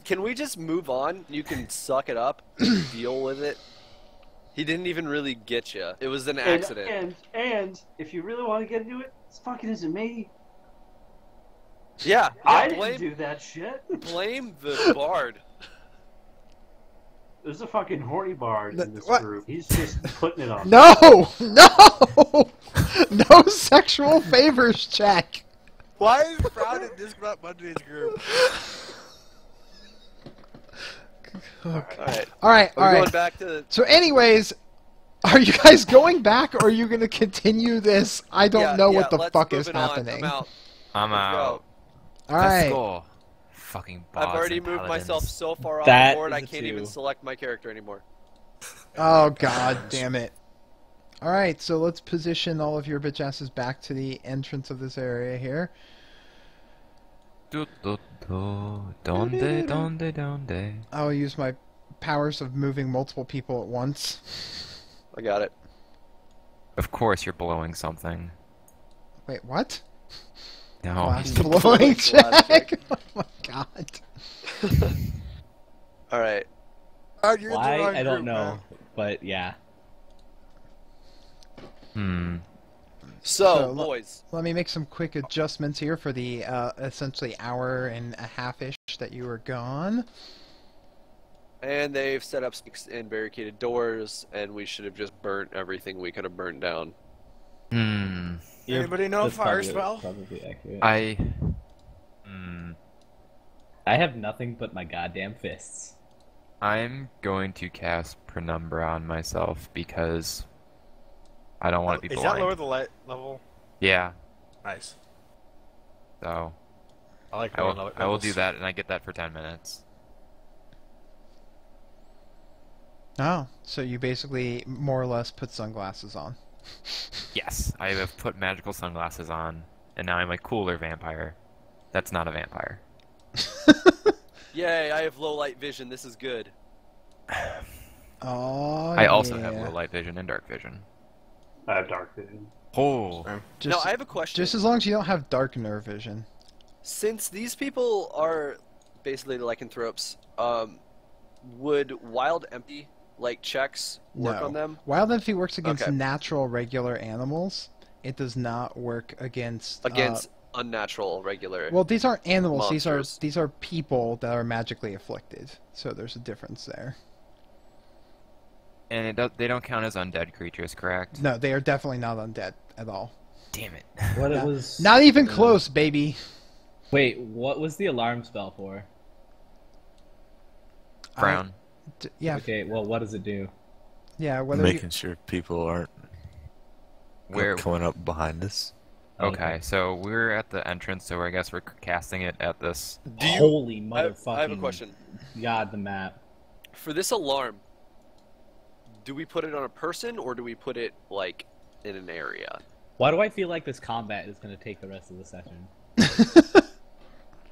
[SPEAKER 4] Can we just move on? You can suck it up, deal with it. He didn't even really get you. It was an accident.
[SPEAKER 9] And if you really want to get into it, it's fucking isn't me.
[SPEAKER 4] Yeah,
[SPEAKER 9] I
[SPEAKER 4] blame,
[SPEAKER 9] didn't do that shit.
[SPEAKER 4] blame the bard.
[SPEAKER 9] There's a fucking horny bard in this
[SPEAKER 2] What?
[SPEAKER 9] group. He's just putting it on.
[SPEAKER 2] no, no sexual favors check.
[SPEAKER 5] Why is Proud and Discount Monday's group?
[SPEAKER 4] Alright.
[SPEAKER 2] All right.
[SPEAKER 4] We're going back to...
[SPEAKER 2] So, anyways, are you guys going back, or are you going to continue this? I don't know what the
[SPEAKER 4] let's
[SPEAKER 2] fuck
[SPEAKER 4] move
[SPEAKER 2] is
[SPEAKER 4] it on.
[SPEAKER 2] happening.
[SPEAKER 4] I'm out.
[SPEAKER 6] I'm
[SPEAKER 4] Let's
[SPEAKER 6] out.
[SPEAKER 4] go.
[SPEAKER 2] All
[SPEAKER 6] Let's
[SPEAKER 2] right.
[SPEAKER 6] go. Fucking bots
[SPEAKER 4] I've already
[SPEAKER 6] and
[SPEAKER 4] moved
[SPEAKER 6] paladins.
[SPEAKER 4] myself so far off
[SPEAKER 1] That
[SPEAKER 4] the board, I
[SPEAKER 1] is a
[SPEAKER 4] can't even
[SPEAKER 1] 2.
[SPEAKER 4] select my character anymore.
[SPEAKER 2] Oh god damn it! All right, so let's position all of your bitch asses back to the entrance of this area here.
[SPEAKER 6] Donde.
[SPEAKER 2] I'll use my powers of moving multiple people at once.
[SPEAKER 4] I got it.
[SPEAKER 6] Of course you're blowing something.
[SPEAKER 2] Wait, what?
[SPEAKER 6] No.
[SPEAKER 2] Last
[SPEAKER 4] the
[SPEAKER 2] blowing
[SPEAKER 4] blowing
[SPEAKER 2] check. Oh my god.
[SPEAKER 4] Alright.
[SPEAKER 5] You're in the
[SPEAKER 1] Why?
[SPEAKER 5] wrong
[SPEAKER 1] I don't
[SPEAKER 5] group,
[SPEAKER 1] know.
[SPEAKER 5] man.
[SPEAKER 1] But yeah.
[SPEAKER 4] So,
[SPEAKER 2] So,
[SPEAKER 4] boys.
[SPEAKER 2] Let me make some quick adjustments here for the essentially hour and a half-ish that you were gone.
[SPEAKER 4] And they've set up sticks and barricaded doors, and we should have just burnt everything we could have burnt down.
[SPEAKER 5] Anybody know
[SPEAKER 1] That's
[SPEAKER 5] fire
[SPEAKER 1] probably-
[SPEAKER 5] spell?
[SPEAKER 1] Probably accurate.
[SPEAKER 6] I
[SPEAKER 1] have nothing but my goddamn fists.
[SPEAKER 6] I'm going to cast Penumbra on myself because I don't want to be
[SPEAKER 5] Is
[SPEAKER 6] blind.
[SPEAKER 5] that lower the light level?
[SPEAKER 6] Yeah,
[SPEAKER 5] Nice.
[SPEAKER 6] so
[SPEAKER 5] I like
[SPEAKER 6] I
[SPEAKER 5] lower
[SPEAKER 6] will
[SPEAKER 5] levels.
[SPEAKER 6] do that, and I get that for 10 minutes.
[SPEAKER 2] Oh, so you basically more or less put sunglasses on.
[SPEAKER 6] Yes, I have put magical sunglasses on, and now I'm a cooler vampire. That's not a vampire.
[SPEAKER 4] Yay, I have low light vision. This is good.
[SPEAKER 2] Oh,
[SPEAKER 6] I also
[SPEAKER 2] yeah.
[SPEAKER 6] have low light vision and dark vision.
[SPEAKER 9] I have dark vision.
[SPEAKER 6] Oh,
[SPEAKER 2] Just,
[SPEAKER 4] Now, I have a question.
[SPEAKER 2] just as long as you don't have dark nerve vision.
[SPEAKER 4] Since these people are basically lycanthropes, would wild empty like checks work
[SPEAKER 2] No.
[SPEAKER 4] on them?
[SPEAKER 2] Wild Empty works against
[SPEAKER 4] Okay.
[SPEAKER 2] natural regular animals. It does not work against
[SPEAKER 4] Unnatural regular.
[SPEAKER 2] well, these aren't animals.
[SPEAKER 4] monsters.
[SPEAKER 2] These are people that are magically afflicted. So there's a difference there.
[SPEAKER 6] and they don't count as undead creatures, correct?
[SPEAKER 2] No, they are definitely not undead at all.
[SPEAKER 6] Damn it.
[SPEAKER 1] What
[SPEAKER 2] Not-
[SPEAKER 1] it was?
[SPEAKER 2] Not even close, baby.
[SPEAKER 1] Wait, what was the alarm spell for?
[SPEAKER 6] Brown.
[SPEAKER 2] Yeah,
[SPEAKER 1] Okay, well, what does it do?
[SPEAKER 2] yeah. Whether
[SPEAKER 7] Making sure people aren't
[SPEAKER 6] Where?
[SPEAKER 7] coming up behind us.
[SPEAKER 6] Okay, so we're at the entrance, so I guess we're casting it at this.
[SPEAKER 1] Holy
[SPEAKER 4] I
[SPEAKER 1] motherfucking!
[SPEAKER 4] have a question.
[SPEAKER 1] God, the map.
[SPEAKER 4] For this alarm, do we put it on a person or do we put it like in an area?
[SPEAKER 1] Why do I feel like this combat is going to take the rest of the session?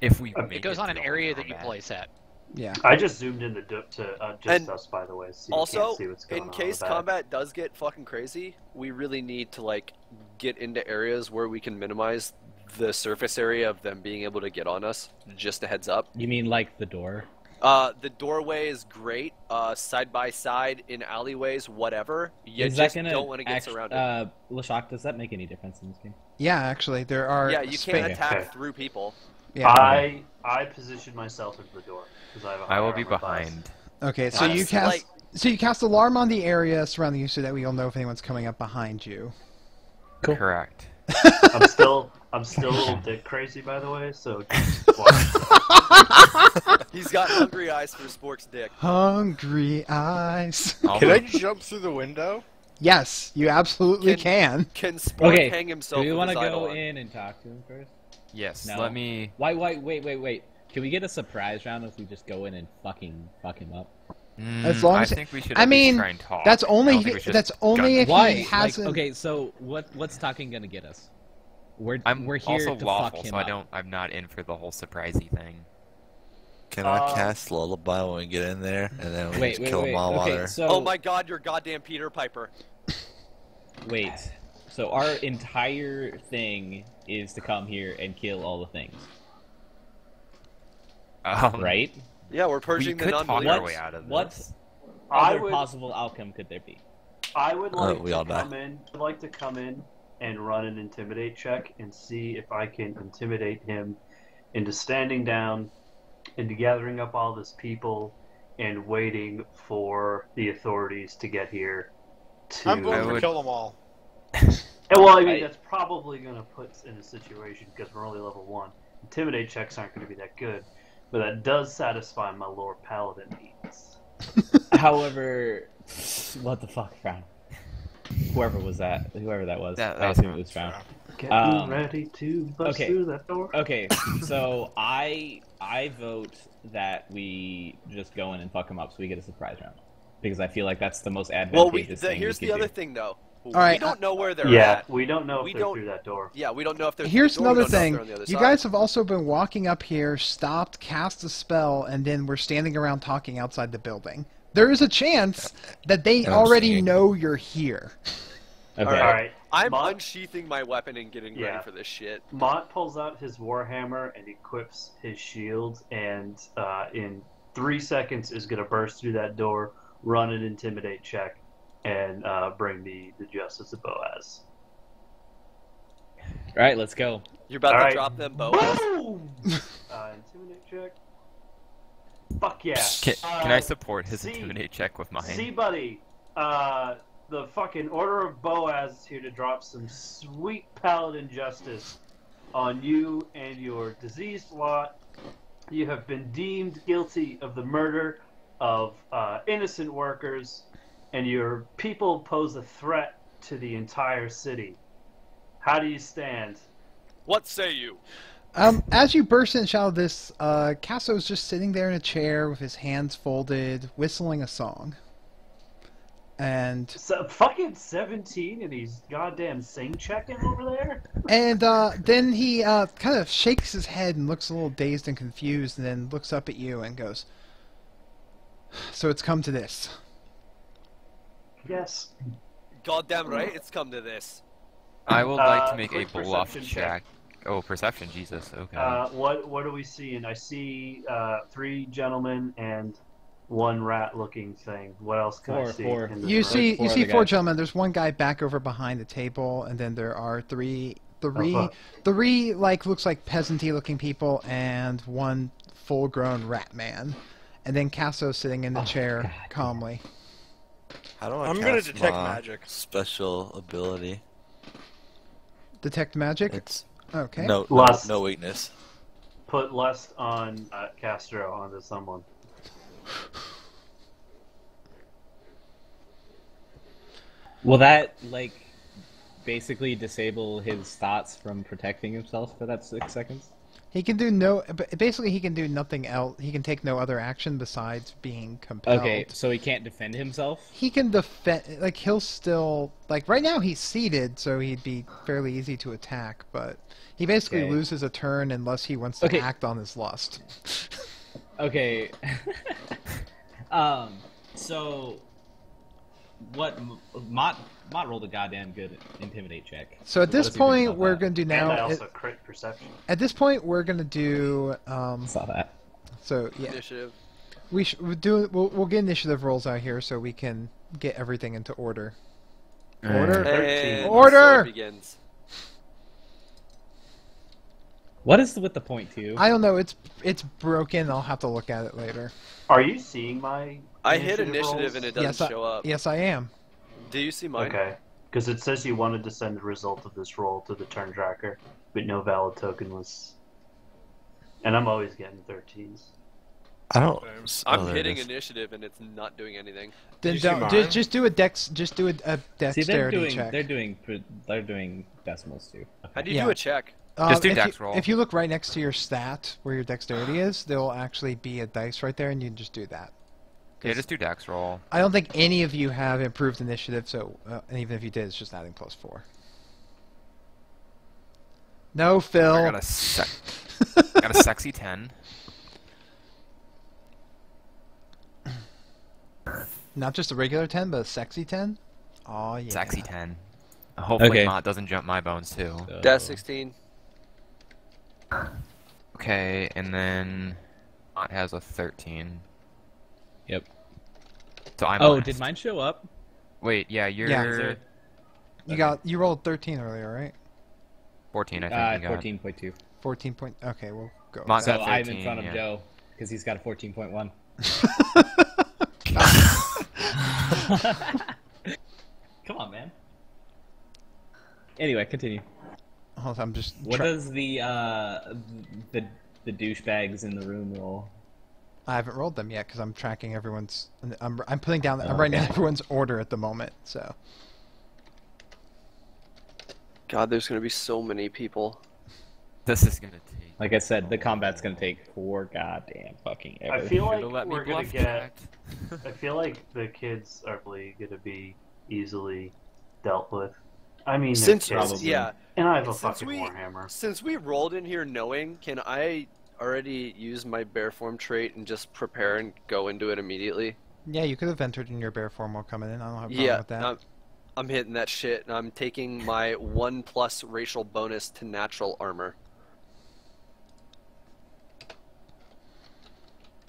[SPEAKER 6] If we
[SPEAKER 8] It goes on an area that you place at.
[SPEAKER 2] Yeah.
[SPEAKER 9] I just zoomed in to
[SPEAKER 4] And
[SPEAKER 9] us, by the way, so you
[SPEAKER 4] Also,
[SPEAKER 9] can't see what's going on.
[SPEAKER 4] in case
[SPEAKER 9] in the back.
[SPEAKER 4] combat does get fucking crazy, we really need to like get into areas where we can minimize the surface area of them being able to get on us. Just a heads up.
[SPEAKER 1] You mean like the door?
[SPEAKER 4] The doorway is great. Side by side in alleyways, whatever. You just don't want to get surrounded.
[SPEAKER 1] Leshok, does that make any difference in this game?
[SPEAKER 2] Yeah, actually, there are.
[SPEAKER 4] Yeah, you can't attack through people.
[SPEAKER 2] Yeah.
[SPEAKER 9] I position myself into the door because I have a
[SPEAKER 6] I will be
[SPEAKER 9] higher armor
[SPEAKER 6] behind.
[SPEAKER 2] Okay, so you cast. So you cast alarm on the area surrounding you, so that we'll know if anyone's coming up behind you.
[SPEAKER 1] Cool.
[SPEAKER 6] Correct.
[SPEAKER 9] class. I'm still a little dick crazy, by the way. So just watch.
[SPEAKER 4] He's got hungry eyes for Spork's dick.
[SPEAKER 2] Hungry eyes.
[SPEAKER 5] Can I jump through the window?
[SPEAKER 2] Yes, you absolutely can.
[SPEAKER 4] Can Spork hang himself?
[SPEAKER 1] Do we
[SPEAKER 4] want
[SPEAKER 1] to go in and talk to him first?
[SPEAKER 6] Yes.
[SPEAKER 1] No.
[SPEAKER 6] Let me.
[SPEAKER 1] Wait. Can we get a surprise round if we just go in and fuck him up?
[SPEAKER 2] As long as
[SPEAKER 6] I think we should.
[SPEAKER 2] I mean,
[SPEAKER 6] try and talk.
[SPEAKER 2] that's only
[SPEAKER 6] if
[SPEAKER 1] Why?
[SPEAKER 2] he hasn't.
[SPEAKER 1] Okay, so what's talking gonna get us? We're here
[SPEAKER 6] also
[SPEAKER 1] to
[SPEAKER 6] lawful,
[SPEAKER 1] fuck him
[SPEAKER 6] so
[SPEAKER 1] up.
[SPEAKER 6] I'm not in for the whole surprisey thing.
[SPEAKER 7] Can I cast Lullaby when we get in there, and then we just kill them all while they're...
[SPEAKER 1] So,
[SPEAKER 4] oh my god, you're goddamn Peter Piper.
[SPEAKER 1] Wait, so our entire thing is to come here and kill all the things, right?
[SPEAKER 4] Yeah, we're purging the non-believers.
[SPEAKER 6] We could talk our way out of this.
[SPEAKER 1] What other possible outcome could there be?
[SPEAKER 9] I would like
[SPEAKER 7] we all
[SPEAKER 9] to come in. I'd like to come in and run an intimidate check and see if I can intimidate him into standing down, into gathering up all this people and waiting for the authorities to get here.
[SPEAKER 5] I'm going to kill them all.
[SPEAKER 9] Well, I mean, that's probably going to put us in a situation because we're only level 1. Intimidate checks aren't going to be that good, but that does satisfy my Lord Paladin needs.
[SPEAKER 1] However, what the fuck, Frown? Whoever that was, I assume it was Frown.
[SPEAKER 9] Getting ready to bust through that door.
[SPEAKER 1] Okay, so I vote that we just go in and fuck him up so we get a surprise round. Because I feel like that's the most advantageous thing
[SPEAKER 4] here's
[SPEAKER 1] we
[SPEAKER 4] the
[SPEAKER 1] could
[SPEAKER 4] other
[SPEAKER 1] do.
[SPEAKER 4] thing, though.
[SPEAKER 2] Right,
[SPEAKER 4] we don't know where they're
[SPEAKER 9] Yeah,
[SPEAKER 4] at.
[SPEAKER 9] we don't know if they're through that door.
[SPEAKER 4] Yeah, we don't know if they're
[SPEAKER 2] Here's
[SPEAKER 4] through the door.
[SPEAKER 2] another thing.
[SPEAKER 4] You
[SPEAKER 2] Guys have also been walking up here, stopped, cast a spell, and then we're standing around talking outside the building. There is a chance that they already know you're here.
[SPEAKER 1] Okay.
[SPEAKER 9] All right.
[SPEAKER 4] I'm unsheathing my weapon and getting ready for this shit.
[SPEAKER 9] Mott pulls out his warhammer and equips his shield, and in 3 seconds is going to burst through that door, run an intimidate check, and bring the Justice of Boaz.
[SPEAKER 1] All right, let's go.
[SPEAKER 4] You're about to drop them, Boaz.
[SPEAKER 9] Boom! Intimidate check. Fuck yeah.
[SPEAKER 6] Can I support his intimidate check with mine?
[SPEAKER 9] See, buddy, the fucking Order of Boaz is here to drop some sweet paladin justice on you and your diseased lot. You have been deemed guilty of the murder of innocent workers, and your people pose a threat to the entire city. How do you stand?
[SPEAKER 4] What say you?
[SPEAKER 2] As you burst in and shout this, Casso's just sitting there in a chair with his hands folded, whistling a song. And
[SPEAKER 9] fucking 17, and he's goddamn sing checking over there.
[SPEAKER 2] And then he kind of shakes his head and looks a little dazed and confused, and then looks up at you and goes, "So it's come to this."
[SPEAKER 9] Yes.
[SPEAKER 4] Goddamn right, it's come to this.
[SPEAKER 6] I would like to make a
[SPEAKER 9] quick
[SPEAKER 6] bluff
[SPEAKER 9] perception
[SPEAKER 6] check. Oh, perception, Jesus. Okay.
[SPEAKER 9] What are we seeing? I see 3 gentlemen and 1 rat-looking thing. What else can I see?
[SPEAKER 2] You see 4 gentlemen. There's 1 guy back over behind the table, and then there are three like looks like peasanty-looking people, and 1 full-grown rat man, and then Casso's sitting in the chair calmly.
[SPEAKER 7] How do I
[SPEAKER 5] I'm gonna detect magic.
[SPEAKER 7] Special ability.
[SPEAKER 2] Detect magic.
[SPEAKER 7] It's
[SPEAKER 2] okay.
[SPEAKER 7] No weakness.
[SPEAKER 9] Put lust on Castro onto someone.
[SPEAKER 1] Will that basically disable his thoughts from protecting himself for that 6 seconds?
[SPEAKER 2] He can do basically he can do nothing else. He can take no other action besides being compelled.
[SPEAKER 1] Okay, so he can't defend himself?
[SPEAKER 2] He can defend, he'll still, right now he's seated, so he'd be fairly easy to attack, but he basically loses a turn unless he wants to act on his lust.
[SPEAKER 1] Okay. So what? Mott rolled a goddamn good intimidate check.
[SPEAKER 2] So at this point, we're going to do now.
[SPEAKER 9] And I also crit perception.
[SPEAKER 2] At this point, we're going to do.
[SPEAKER 1] Saw that.
[SPEAKER 2] So yeah.
[SPEAKER 4] Initiative.
[SPEAKER 2] We'll get initiative rolls out here so we can get everything into order. Order.
[SPEAKER 4] And
[SPEAKER 2] Order.
[SPEAKER 4] So begins.
[SPEAKER 1] What is with the point two?
[SPEAKER 2] I don't know. It's broken. I'll have to look at it later.
[SPEAKER 9] Are you seeing my?
[SPEAKER 4] I hit initiative
[SPEAKER 9] rolls?
[SPEAKER 4] and it doesn't show up.
[SPEAKER 2] Yes, I am.
[SPEAKER 4] Do you see mine?
[SPEAKER 9] Okay, because it says you wanted to send the result of this roll to the turn tracker, but no valid token was. And I'm always getting 13s.
[SPEAKER 7] I don't.
[SPEAKER 4] I'm hitting initiative and it's not doing anything.
[SPEAKER 2] Then just do a dex. Just do a dexterity
[SPEAKER 1] See,
[SPEAKER 2] check.
[SPEAKER 1] they're doing decimals too. Okay.
[SPEAKER 4] How do you do a check?
[SPEAKER 6] Just do dex roll.
[SPEAKER 2] If you look right next to your stat where your dexterity is, there will actually be a dice right there, and you can just do that.
[SPEAKER 6] Yeah, just do dex roll.
[SPEAKER 2] I don't think any of you have improved initiative, so and even if you did, it's just adding +4. No, Phil.
[SPEAKER 6] I got a sexy 10.
[SPEAKER 2] Not just a regular 10, but a sexy 10? Oh yeah.
[SPEAKER 6] Sexy 10. Hopefully
[SPEAKER 1] Okay.
[SPEAKER 6] Mott doesn't jump my bones too.
[SPEAKER 4] Dash 16.
[SPEAKER 6] Okay, and then Mott has a 13.
[SPEAKER 1] Yep.
[SPEAKER 6] So I'm
[SPEAKER 1] Oh,
[SPEAKER 6] last.
[SPEAKER 1] did mine show up?
[SPEAKER 6] Wait, yeah, you're
[SPEAKER 2] Yeah. You rolled 13 earlier, right?
[SPEAKER 6] 14, I think you got.
[SPEAKER 1] 14.2.
[SPEAKER 2] 14 point. Okay, we'll go.
[SPEAKER 6] Mott
[SPEAKER 1] So
[SPEAKER 6] got
[SPEAKER 1] I'm
[SPEAKER 6] 13,
[SPEAKER 1] in front of
[SPEAKER 6] yeah.
[SPEAKER 1] Joe because he's got a 14.1. Come on, man. Anyway, continue.
[SPEAKER 2] Hold on, I'm just.
[SPEAKER 1] What does the douchebags in the room roll?
[SPEAKER 2] I haven't rolled them yet because I'm tracking everyone's. I'm putting down. I'm writing down everyone's order at the moment. So.
[SPEAKER 4] God, there's gonna be so many people.
[SPEAKER 6] This is gonna take.
[SPEAKER 1] Like I said, the combat's gonna take 4 goddamn fucking ever.
[SPEAKER 9] I feel like
[SPEAKER 6] Should've let me
[SPEAKER 9] we're gonna
[SPEAKER 6] bluff
[SPEAKER 9] get.
[SPEAKER 6] that.
[SPEAKER 9] I feel like the kids are probably gonna be easily dealt with. I mean, they're
[SPEAKER 4] Since
[SPEAKER 9] kids,
[SPEAKER 4] yeah,
[SPEAKER 9] and I have a
[SPEAKER 4] since
[SPEAKER 9] fucking
[SPEAKER 4] we
[SPEAKER 9] warhammer.
[SPEAKER 4] since we rolled in here knowing, can I already use my bear form trait and just prepare and go into it immediately?
[SPEAKER 2] Yeah, you could have entered in your bear form while coming in. I don't have a problem
[SPEAKER 4] Yeah,
[SPEAKER 2] with that.
[SPEAKER 4] I'm hitting that shit, and I'm taking my 1+ racial bonus to natural armor.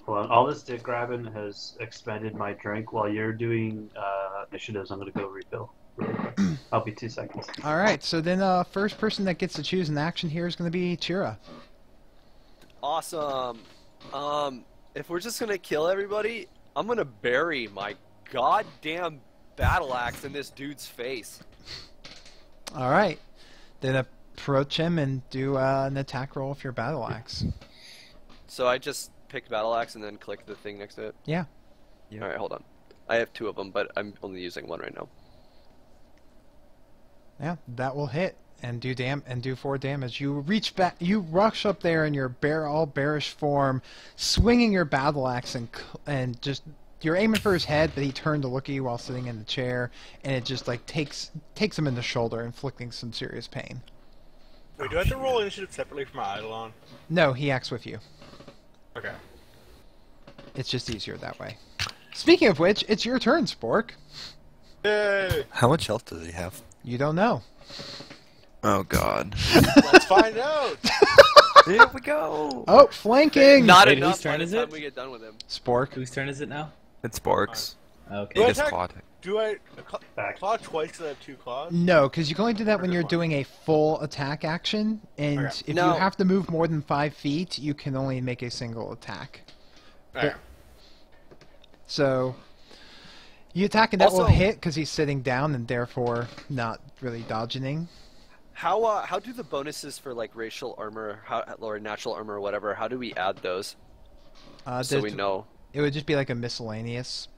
[SPEAKER 9] Well, all this dick grabbing has expended my drink. While you're doing initiatives, I'm gonna go refill really quick. I'll be 2 seconds.
[SPEAKER 2] All right, so then first person that gets to choose an action here is going to be Chira.
[SPEAKER 4] Awesome. If we're just gonna kill everybody, I'm gonna bury my goddamn battle axe in this dude's face.
[SPEAKER 2] All right, then approach him and do an attack roll with your battle axe.
[SPEAKER 4] So I just picked battle axe and then click the thing next to it.
[SPEAKER 2] Yeah.
[SPEAKER 6] Yeah.
[SPEAKER 4] All right, hold on. I have 2 of them, but I'm only using 1 right now.
[SPEAKER 2] Yeah, that will hit and do 4 damage. You reach back, you rush up there in your all bearish form, swinging your battle axe and just you're aiming for his head, but he turned to look at you while sitting in the chair, and it just like takes him in the shoulder, inflicting some serious pain.
[SPEAKER 5] Wait, do I have to roll initiative separately from my Eidolon?
[SPEAKER 2] No, he acts with you.
[SPEAKER 5] Okay.
[SPEAKER 2] It's just easier that way. Speaking of which, it's your turn, Spork.
[SPEAKER 5] Yay!
[SPEAKER 7] How much health does he have?
[SPEAKER 2] You don't know.
[SPEAKER 6] Oh god.
[SPEAKER 5] Let's find out!
[SPEAKER 6] Here we go.
[SPEAKER 2] Oh, flanking!
[SPEAKER 4] Not
[SPEAKER 1] Wait,
[SPEAKER 4] enough
[SPEAKER 1] whose turn
[SPEAKER 4] by the
[SPEAKER 1] is
[SPEAKER 4] time
[SPEAKER 1] it?
[SPEAKER 4] we get done with him.
[SPEAKER 2] Spork.
[SPEAKER 1] Whose turn is it now?
[SPEAKER 6] It's Bork's.
[SPEAKER 1] Okay.
[SPEAKER 5] Do I
[SPEAKER 6] It is
[SPEAKER 5] attack-
[SPEAKER 6] Clawed.
[SPEAKER 5] Do I
[SPEAKER 9] Back.
[SPEAKER 5] claw twice because I have 2 claws?
[SPEAKER 2] No, because you can only do that when
[SPEAKER 5] Or
[SPEAKER 2] you're
[SPEAKER 5] just
[SPEAKER 2] doing a full attack action, and
[SPEAKER 5] Okay.
[SPEAKER 2] if
[SPEAKER 4] No.
[SPEAKER 2] you have to move more than 5 feet, you can only make a single attack.
[SPEAKER 5] Okay.
[SPEAKER 2] So, you attack and that will
[SPEAKER 4] Also-
[SPEAKER 2] hit because he's sitting down and therefore not really dodging.
[SPEAKER 4] How do the bonuses for like racial armor, or natural armor, or whatever? How do we add those so we know?
[SPEAKER 2] It would just be like a miscellaneous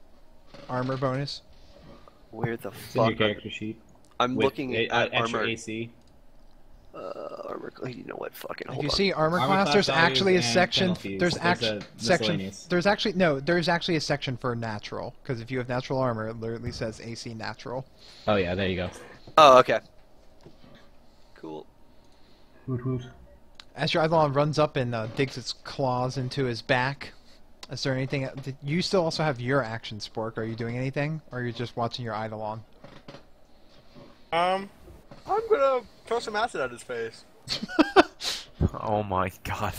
[SPEAKER 2] armor bonus.
[SPEAKER 4] Where the
[SPEAKER 1] It's in your
[SPEAKER 4] fuck?
[SPEAKER 1] character sheet.
[SPEAKER 4] I'm
[SPEAKER 1] With
[SPEAKER 4] looking at
[SPEAKER 1] extra
[SPEAKER 4] armor.
[SPEAKER 1] AC.
[SPEAKER 4] Armor. You know what? Fucking
[SPEAKER 2] If
[SPEAKER 4] hold
[SPEAKER 2] you
[SPEAKER 4] on.
[SPEAKER 2] see armor
[SPEAKER 1] Armor
[SPEAKER 2] class,
[SPEAKER 1] class
[SPEAKER 2] there's
[SPEAKER 1] values
[SPEAKER 2] actually a
[SPEAKER 1] and
[SPEAKER 2] section.
[SPEAKER 1] penalties.
[SPEAKER 2] There's
[SPEAKER 1] There's
[SPEAKER 2] actually
[SPEAKER 1] a
[SPEAKER 2] section.
[SPEAKER 1] miscellaneous.
[SPEAKER 2] There's actually no. There's actually a section for natural because if you have natural armor, it literally says AC natural.
[SPEAKER 1] Oh yeah, there you go.
[SPEAKER 4] Oh, okay. Cool.
[SPEAKER 2] As your Eidolon runs up and digs its claws into his back, Is there anything? You still also have your action, Spork. Are you doing anything, or are you just watching your Eidolon?
[SPEAKER 5] I'm gonna throw some acid at his face.
[SPEAKER 6] Oh my god.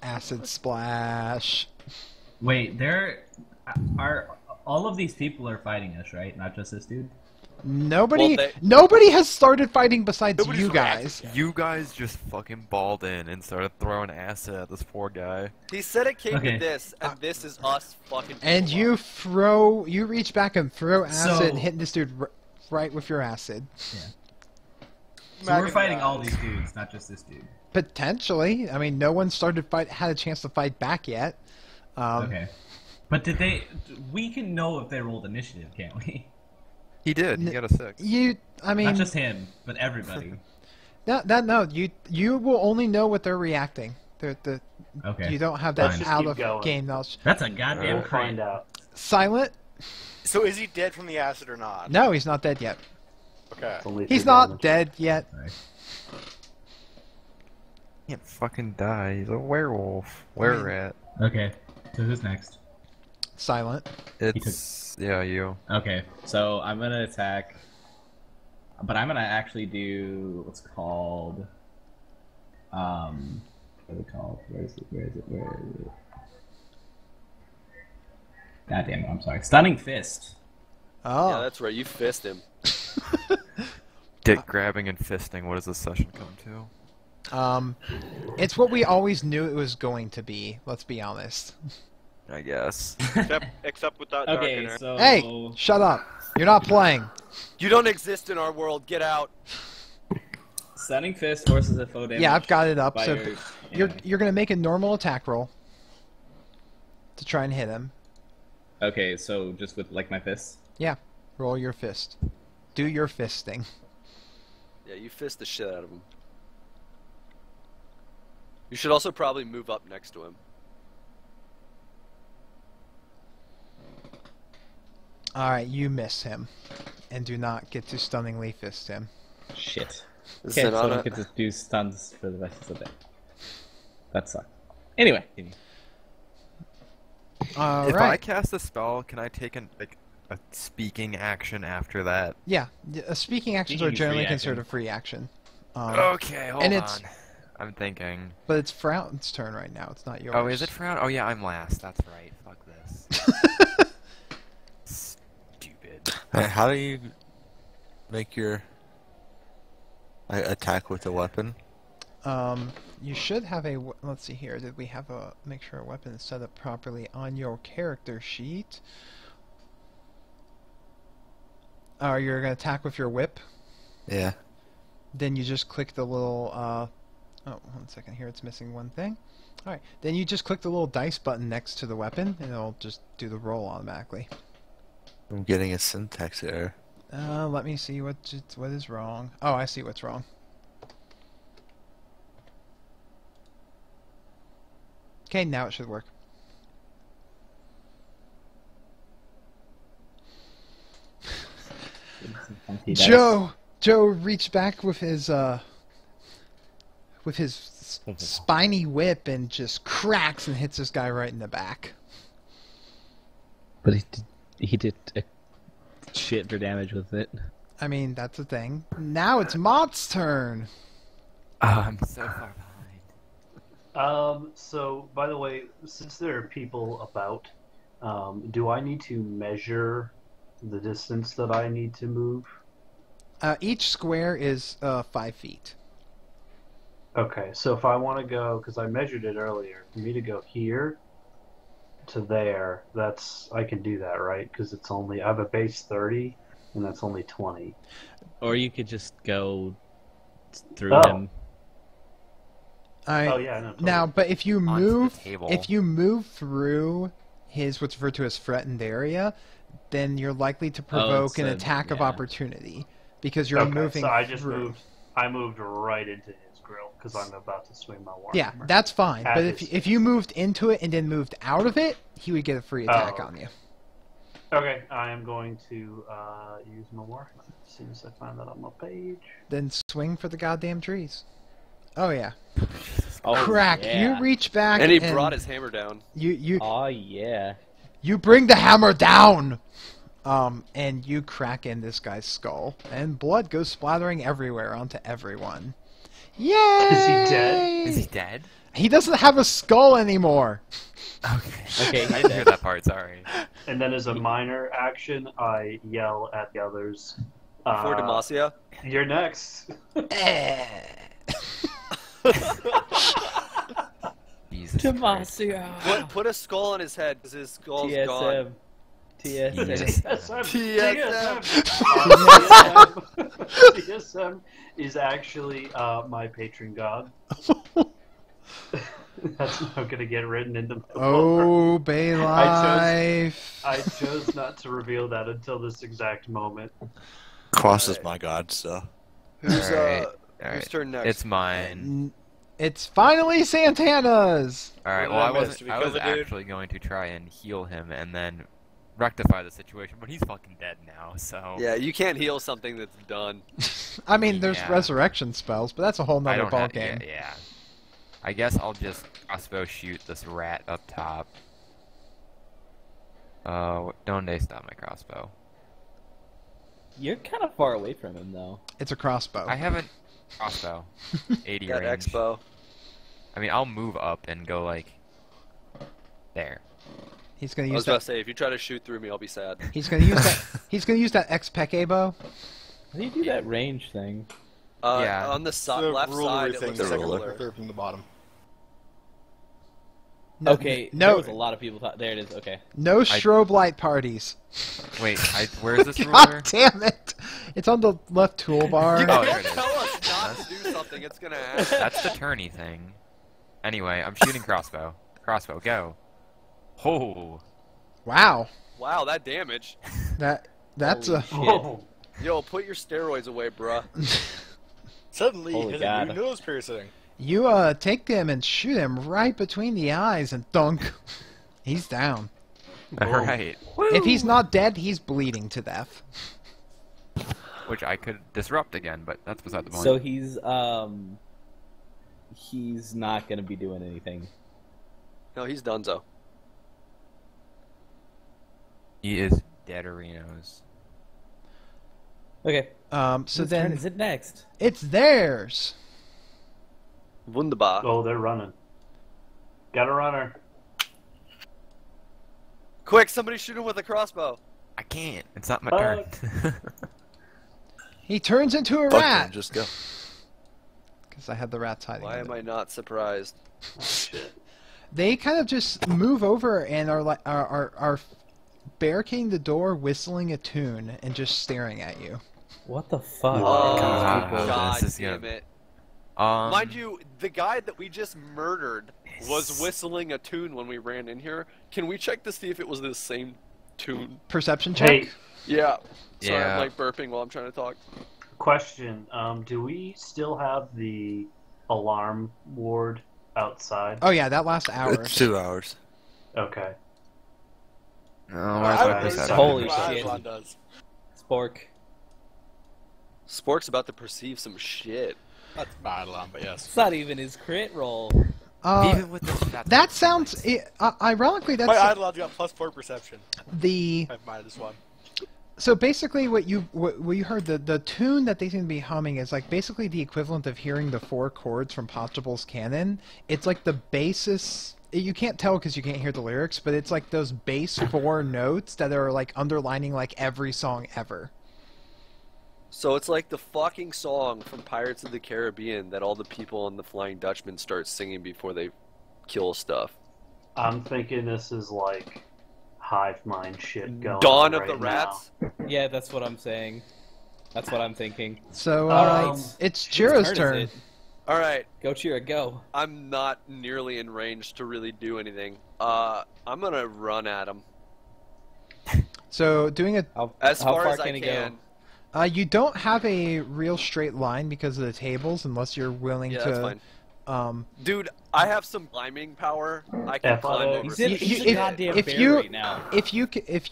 [SPEAKER 2] Acid splash.
[SPEAKER 1] Wait, there are all of these people are fighting us, right? Not just this dude.
[SPEAKER 2] Nobody,
[SPEAKER 4] Well,
[SPEAKER 2] nobody has started fighting besides
[SPEAKER 5] Nobody's
[SPEAKER 2] you guys.
[SPEAKER 6] You guys just fucking balled in and started throwing acid at this poor guy.
[SPEAKER 4] He said it came
[SPEAKER 1] Okay.
[SPEAKER 4] to this, and this is us fucking.
[SPEAKER 2] And
[SPEAKER 4] people
[SPEAKER 2] you reach back and throw acid,
[SPEAKER 1] So-
[SPEAKER 2] and hitting this dude right with your acid.
[SPEAKER 1] So we're fighting all these dudes, not just this dude.
[SPEAKER 2] Potentially. I mean, no one had a chance to fight back yet.
[SPEAKER 1] Okay. But did they? We can know if they rolled initiative, can't we?
[SPEAKER 6] He did. He got a 6.
[SPEAKER 2] I mean,
[SPEAKER 1] Not just him, but everybody.
[SPEAKER 2] no. You will only know what they're reacting.
[SPEAKER 1] Okay.
[SPEAKER 2] You don't have
[SPEAKER 1] Fine.
[SPEAKER 2] that
[SPEAKER 1] Just
[SPEAKER 2] out
[SPEAKER 9] keep
[SPEAKER 2] of
[SPEAKER 9] going.
[SPEAKER 2] game knowledge.
[SPEAKER 1] That's a goddamn
[SPEAKER 9] We'll
[SPEAKER 1] crit.
[SPEAKER 9] find out.
[SPEAKER 2] Silent?
[SPEAKER 5] So is he dead from the acid or not?
[SPEAKER 2] No, he's not dead yet.
[SPEAKER 5] Okay.
[SPEAKER 9] It's only
[SPEAKER 2] He's
[SPEAKER 9] 3
[SPEAKER 2] not
[SPEAKER 9] damage.
[SPEAKER 2] dead yet.
[SPEAKER 1] Right.
[SPEAKER 6] He can't fucking die. He's a werewolf. Were-rat.
[SPEAKER 1] Okay. So who's next?
[SPEAKER 2] Silent.
[SPEAKER 6] It's yeah, you.
[SPEAKER 1] Okay. So I'm gonna attack, but I'm gonna actually do what's called. What is it called? Where is it? God damn it! I'm sorry. Stunning fist.
[SPEAKER 2] Oh.
[SPEAKER 4] Yeah, that's right. You fist him.
[SPEAKER 6] Dick grabbing and fisting. What does this session come to?
[SPEAKER 2] It's what we always knew it was going to be. Let's be honest.
[SPEAKER 6] I guess.
[SPEAKER 10] Except without
[SPEAKER 1] Okay.
[SPEAKER 10] Darkener.
[SPEAKER 1] So.
[SPEAKER 2] Hey, shut up! You're not playing.
[SPEAKER 4] You don't exist in our world. Get out.
[SPEAKER 1] Stunning fist forces a foe damage.
[SPEAKER 2] Yeah, I've got it up.
[SPEAKER 1] by
[SPEAKER 2] So
[SPEAKER 1] your-
[SPEAKER 2] you're gonna make a normal attack roll to try and hit him.
[SPEAKER 1] Okay, so just with like my fists.
[SPEAKER 2] Yeah, roll your fist. Do your fisting.
[SPEAKER 4] Yeah, you fist the shit out of him. You should also probably move up next to him.
[SPEAKER 2] All right, you miss him, and do not get to stunningly fist him.
[SPEAKER 1] Shit.
[SPEAKER 4] Is
[SPEAKER 1] Okay,
[SPEAKER 4] it
[SPEAKER 1] so I
[SPEAKER 4] on
[SPEAKER 1] don't
[SPEAKER 4] a-
[SPEAKER 1] get to do stuns for the rest of the day. That sucks. Anyway.
[SPEAKER 2] All
[SPEAKER 6] If I
[SPEAKER 2] right.
[SPEAKER 6] cast a spell, can I take a speaking action after that?
[SPEAKER 2] Yeah, speaking actions
[SPEAKER 1] Speaking
[SPEAKER 2] are
[SPEAKER 1] is
[SPEAKER 2] generally
[SPEAKER 1] free
[SPEAKER 2] considered a
[SPEAKER 1] action.
[SPEAKER 2] free action.
[SPEAKER 6] Okay, hold
[SPEAKER 2] and
[SPEAKER 6] on.
[SPEAKER 2] it's-
[SPEAKER 6] I'm thinking.
[SPEAKER 2] But it's Frown's turn right now. It's not yours.
[SPEAKER 6] Oh, is it Frown? Oh yeah, I'm last. That's right. Fuck this. Stupid.
[SPEAKER 7] How do you make your attack with a weapon?
[SPEAKER 2] You should have a. Let's see here. Did we have a? Make sure a weapon is set up properly on your character sheet. You're gonna attack with your whip.
[SPEAKER 7] Yeah.
[SPEAKER 2] Then you just click the little. Oh, 1 second here. It's missing one thing. All right. Then you just click the little dice button next to the weapon, and it'll just do the roll automatically.
[SPEAKER 7] I'm getting a syntax error.
[SPEAKER 2] Let me see what is wrong. Oh, I see what's wrong. Okay, now it should work. Joe reached back with his spiny whip and just cracks and hits this guy right in the back.
[SPEAKER 1] But he did a shit for damage with it.
[SPEAKER 2] I mean, that's the thing. Now it's Mott's turn.
[SPEAKER 6] I'm so far behind.
[SPEAKER 9] So, by the way, since there are people about, do I need to measure the distance that I need to move?
[SPEAKER 2] Each square is 5 feet.
[SPEAKER 9] Okay, so if I want to go, because I measured it earlier, for me to go here to there, I can do that, right? Because I have a base 30, and that's only 20.
[SPEAKER 1] Or you could just go through
[SPEAKER 9] Oh.
[SPEAKER 1] him.
[SPEAKER 9] Oh yeah, no. Totally.
[SPEAKER 2] Now, but if you
[SPEAKER 6] Onto the
[SPEAKER 2] move,
[SPEAKER 6] table.
[SPEAKER 2] if you move through what's referred to as threatened area, then you're likely to provoke an attack of opportunity because you're moving.
[SPEAKER 9] So I just
[SPEAKER 2] through.
[SPEAKER 9] moved. I moved right into his grill because I'm about to swing my warhammer.
[SPEAKER 2] Yeah, that's fine.
[SPEAKER 9] At
[SPEAKER 2] But
[SPEAKER 9] his-
[SPEAKER 2] if you moved into it and then moved out of it, he would get a free attack on you.
[SPEAKER 9] Okay, I am going to use my warhammer as soon as I find that on my page.
[SPEAKER 2] Then swing for the goddamn trees. Oh yeah.
[SPEAKER 6] Jesus
[SPEAKER 2] crack.
[SPEAKER 1] Yeah.
[SPEAKER 2] You reach back
[SPEAKER 4] And he brought his hammer down.
[SPEAKER 1] Oh yeah.
[SPEAKER 2] You bring the hammer down. And you crack in this guy's skull, and blood goes splattering everywhere onto everyone. Yay!
[SPEAKER 9] Is he dead?
[SPEAKER 6] Is he dead?
[SPEAKER 2] He doesn't have a skull anymore.
[SPEAKER 6] Okay, I didn't hear that part, sorry.
[SPEAKER 9] And then as a minor action, I yell at the others.
[SPEAKER 4] For Demacia?
[SPEAKER 9] You're next.
[SPEAKER 6] Jesus
[SPEAKER 1] Demacia.
[SPEAKER 4] Put a skull on his head, because his skull's gone.
[SPEAKER 1] TSM.
[SPEAKER 9] TSM is actually my patron god. That's not going to get written into my lore.
[SPEAKER 2] Oh, Bay Life.
[SPEAKER 9] I chose not to reveal that until this exact moment.
[SPEAKER 7] Cross is my god, so.
[SPEAKER 4] Whose
[SPEAKER 6] Alright.
[SPEAKER 4] turn next?
[SPEAKER 6] It's mine.
[SPEAKER 2] It's finally Santana's.
[SPEAKER 6] Alright,
[SPEAKER 5] What
[SPEAKER 6] well,
[SPEAKER 5] did I miss? Did we
[SPEAKER 6] I
[SPEAKER 5] kill
[SPEAKER 6] was
[SPEAKER 5] the dude?
[SPEAKER 6] actually going to try and heal him and then rectify the situation, but he's fucking dead now, so...
[SPEAKER 4] Yeah, you can't heal something that's done.
[SPEAKER 2] I mean, there's
[SPEAKER 6] Yeah.
[SPEAKER 2] resurrection spells, but that's a whole
[SPEAKER 6] I
[SPEAKER 2] nother
[SPEAKER 6] don't
[SPEAKER 2] ball
[SPEAKER 6] have,
[SPEAKER 2] game.
[SPEAKER 6] yeah. I guess I'll just crossbow shoot this rat up top. Don't they stop my crossbow?
[SPEAKER 1] You're kind of far away from him, though.
[SPEAKER 2] It's a crossbow.
[SPEAKER 6] I haven't... Crossbow. 80
[SPEAKER 4] Got
[SPEAKER 6] range.
[SPEAKER 4] Expo.
[SPEAKER 6] I mean, I'll move up and go, like... There.
[SPEAKER 2] He's gonna
[SPEAKER 4] I
[SPEAKER 2] use
[SPEAKER 4] was about
[SPEAKER 2] that.
[SPEAKER 4] to say, if you try to shoot through me, I'll be sad.
[SPEAKER 2] He's gonna use that. He's gonna use that Expeke bow.
[SPEAKER 1] How do you do that range thing?
[SPEAKER 6] Yeah.
[SPEAKER 4] On the
[SPEAKER 5] The
[SPEAKER 4] left
[SPEAKER 5] ruler
[SPEAKER 4] side, it
[SPEAKER 5] thing,
[SPEAKER 4] looks
[SPEAKER 5] the
[SPEAKER 4] like a
[SPEAKER 5] ruler.
[SPEAKER 4] ruler.
[SPEAKER 5] Third from the bottom.
[SPEAKER 2] No,
[SPEAKER 1] Okay,
[SPEAKER 2] no,
[SPEAKER 1] there was a lot of people. There it is. Okay.
[SPEAKER 2] no strobe light parties.
[SPEAKER 6] Wait, where's this ruler?
[SPEAKER 2] God damn it! It's on the left toolbar.
[SPEAKER 4] You
[SPEAKER 6] Oh,
[SPEAKER 4] can't
[SPEAKER 6] there it is.
[SPEAKER 4] tell us not to do something, it's gonna happen.
[SPEAKER 6] That's the turny thing. Anyway, I'm shooting crossbow. Crossbow, go. Oh.
[SPEAKER 2] Wow,
[SPEAKER 4] Wow, that damage.
[SPEAKER 2] that's
[SPEAKER 1] Holy
[SPEAKER 2] a.
[SPEAKER 1] shit.
[SPEAKER 9] Oh,
[SPEAKER 4] Yo, put your steroids away, bruh.
[SPEAKER 5] Suddenly,
[SPEAKER 1] Holy
[SPEAKER 5] he has
[SPEAKER 1] God.
[SPEAKER 5] a new nose piercing.
[SPEAKER 2] You take him and shoot him right between the eyes and thunk. He's down.
[SPEAKER 6] Alright.
[SPEAKER 2] If he's not dead, he's bleeding to death.
[SPEAKER 6] Which I could disrupt again, but that's beside the point.
[SPEAKER 1] So he's not gonna be doing anything.
[SPEAKER 4] No, he's donezo.
[SPEAKER 6] He is dead arenos.
[SPEAKER 1] Okay.
[SPEAKER 2] So
[SPEAKER 1] Whose turn
[SPEAKER 2] then
[SPEAKER 1] is it next?
[SPEAKER 2] it's theirs.
[SPEAKER 4] Wunderbar.
[SPEAKER 9] oh, they're running. Got a runner.
[SPEAKER 4] Quick, somebody shoot him with a crossbow.
[SPEAKER 6] I can't. It's not my
[SPEAKER 9] Fuck.
[SPEAKER 6] turn.
[SPEAKER 2] He turns into a
[SPEAKER 7] Fuck
[SPEAKER 2] rat.
[SPEAKER 7] him, just go.
[SPEAKER 2] Because I had the rats hiding.
[SPEAKER 4] Why
[SPEAKER 2] in
[SPEAKER 4] am
[SPEAKER 2] it.
[SPEAKER 4] I not surprised?
[SPEAKER 9] Shit.
[SPEAKER 2] They kind of just move over and are like are barricading the door, whistling a tune, and just staring at you.
[SPEAKER 1] What the fuck?
[SPEAKER 4] Oh,
[SPEAKER 6] God.
[SPEAKER 4] God
[SPEAKER 6] This is
[SPEAKER 4] damn
[SPEAKER 6] gonna-
[SPEAKER 4] it.
[SPEAKER 6] Um,
[SPEAKER 4] Mind you, the guy that we just murdered was whistling a tune when we ran in here. Can we check to see if it was the same tune?
[SPEAKER 2] Perception check.
[SPEAKER 9] Hey,
[SPEAKER 4] Yeah. Sorry,
[SPEAKER 6] Yeah.
[SPEAKER 4] I'm like burping while I'm trying to talk.
[SPEAKER 9] question. Do we still have the alarm ward outside?
[SPEAKER 2] Oh yeah, that lasts hours.
[SPEAKER 7] It's 2 hours.
[SPEAKER 9] Okay.
[SPEAKER 6] no,
[SPEAKER 9] I
[SPEAKER 6] I
[SPEAKER 9] don't
[SPEAKER 6] thought
[SPEAKER 9] know.
[SPEAKER 6] we said
[SPEAKER 1] Holy
[SPEAKER 6] 100%.
[SPEAKER 1] shit.
[SPEAKER 5] Eidolon does.
[SPEAKER 1] Spork.
[SPEAKER 4] Spork's about to perceive some shit.
[SPEAKER 5] That's Eidolon, but yes.
[SPEAKER 1] It's not even his crit roll.
[SPEAKER 6] Even with this,
[SPEAKER 2] That sounds ironically
[SPEAKER 5] My
[SPEAKER 2] that's
[SPEAKER 5] Eidolon's got +4 perception.
[SPEAKER 2] the
[SPEAKER 5] I have -1.
[SPEAKER 2] so basically what you heard the tune that they seem to be humming is like basically the equivalent of hearing the 4 chords from Potchable's canon. It's like the basis. You can't tell because you can't hear the lyrics, but it's like those bass 4 notes that are like underlining like every song ever.
[SPEAKER 4] So it's like the fucking song from Pirates of the Caribbean that all the people on the Flying Dutchman start singing before they kill stuff.
[SPEAKER 9] I'm thinking this is like hive mind shit going
[SPEAKER 4] Dawn
[SPEAKER 9] on
[SPEAKER 4] of the
[SPEAKER 9] right
[SPEAKER 4] Rats?
[SPEAKER 1] Yeah, that's what I'm saying. That's what I'm thinking.
[SPEAKER 2] So
[SPEAKER 9] Alright.
[SPEAKER 2] it's
[SPEAKER 1] Whose
[SPEAKER 2] Chira's
[SPEAKER 1] is
[SPEAKER 2] turn.
[SPEAKER 1] it?
[SPEAKER 4] Alright,
[SPEAKER 1] Go Chira, go.
[SPEAKER 4] I'm not nearly in range to really do anything. I'm gonna run at him.
[SPEAKER 2] So doing a
[SPEAKER 1] How,
[SPEAKER 4] As
[SPEAKER 1] how
[SPEAKER 4] far
[SPEAKER 1] far
[SPEAKER 4] as I
[SPEAKER 1] can he
[SPEAKER 4] can.
[SPEAKER 1] go?
[SPEAKER 2] you don't have a real straight line because of the tables unless you're willing
[SPEAKER 4] Yeah, that's
[SPEAKER 2] to
[SPEAKER 4] fine. Dude, I have some climbing power. I can climb over.
[SPEAKER 1] He's in,
[SPEAKER 2] You-
[SPEAKER 1] he's
[SPEAKER 2] you-
[SPEAKER 1] a goddamn
[SPEAKER 2] if
[SPEAKER 1] bear
[SPEAKER 2] you-
[SPEAKER 1] right now.
[SPEAKER 2] if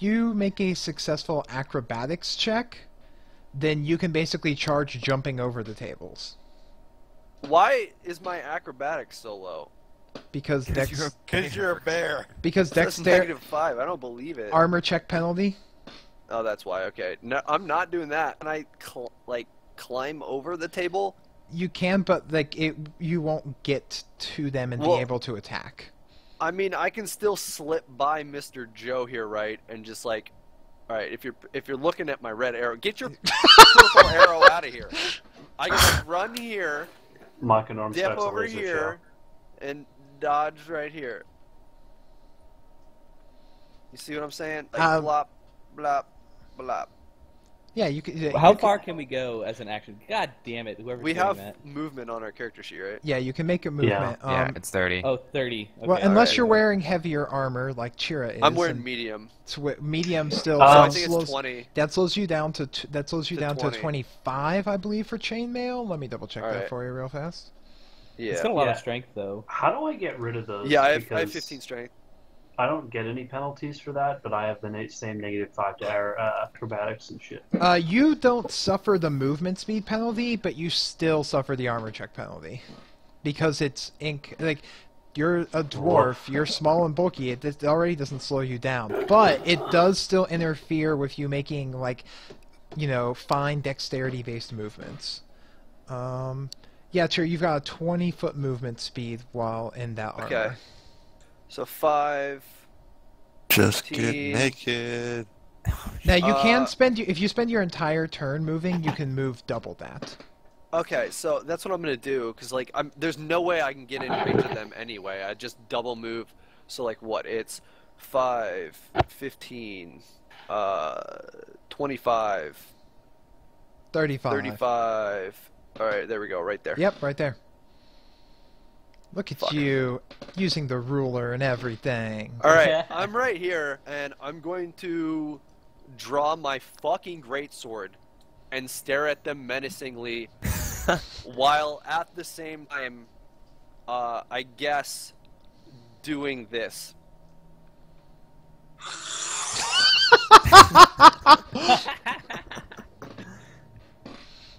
[SPEAKER 2] you make a successful acrobatics check, then you can basically charge jumping over the tables.
[SPEAKER 4] Why is my acrobatics so low?
[SPEAKER 2] Because
[SPEAKER 5] you're a bear.
[SPEAKER 2] Because
[SPEAKER 4] That's
[SPEAKER 2] dexterity.
[SPEAKER 4] -5. I don't believe it.
[SPEAKER 2] Armor check penalty.
[SPEAKER 4] Oh, that's why. Okay. No, I'm not doing that. Can I climb over the table?
[SPEAKER 2] You can, but like you won't get to them and be able to attack.
[SPEAKER 4] I mean, I can still slip by Mr. Joe here, right? And just like, all right, if you're looking at my red arrow, get your purple arrow out of here. I can run here, dip over here, and dodge right here. You see what I'm saying? Like blop, blop, blop.
[SPEAKER 2] Yeah, you can.
[SPEAKER 1] How far can we go as an action? God damn it! Whoever's
[SPEAKER 4] We
[SPEAKER 1] doing
[SPEAKER 4] have
[SPEAKER 1] that.
[SPEAKER 4] movement on our character sheet, right?
[SPEAKER 2] Yeah, you can make a movement.
[SPEAKER 6] Yeah, it's 30.
[SPEAKER 1] Oh, 30. Okay.
[SPEAKER 2] Well, unless you're wearing heavier armor like Chira is.
[SPEAKER 4] I'm wearing medium.
[SPEAKER 2] Medium still.
[SPEAKER 4] So I think it's 20.
[SPEAKER 2] That slows you down to
[SPEAKER 4] 20.
[SPEAKER 2] 25, I believe, for chainmail. Let me double check that
[SPEAKER 4] right.
[SPEAKER 2] for you real fast.
[SPEAKER 4] Yeah.
[SPEAKER 1] It's got a lot of strength, though.
[SPEAKER 9] How do I get rid of those?
[SPEAKER 4] Yeah, I have 15 strength.
[SPEAKER 9] I don't get any penalties for that, but I have the same -5 to acrobatics and shit.
[SPEAKER 2] You don't suffer the movement speed penalty, but you still suffer the armor check penalty because it's like you're a dwarf, you're small and bulky. It already doesn't slow you down, but it does still interfere with you making fine dexterity-based movements. Yeah, sure. You've got a 20-foot movement speed while in that armor.
[SPEAKER 4] Okay. So 5.
[SPEAKER 7] Just
[SPEAKER 4] 15.
[SPEAKER 7] get naked.
[SPEAKER 2] Now you can if you spend your entire turn moving, you can move double that.
[SPEAKER 4] Okay, so that's what I'm gonna do, cause like there's no way I can get in range of them anyway. I just double move. So like what? It's 5, 15, 25,
[SPEAKER 2] 35.
[SPEAKER 4] 35. All right, there we go, right there.
[SPEAKER 2] Yep, right there. Look at you using the ruler and everything.
[SPEAKER 4] All right, I'm right here, and I'm going to draw my fucking greatsword and stare at them menacingly, while at the same time, I guess, doing this.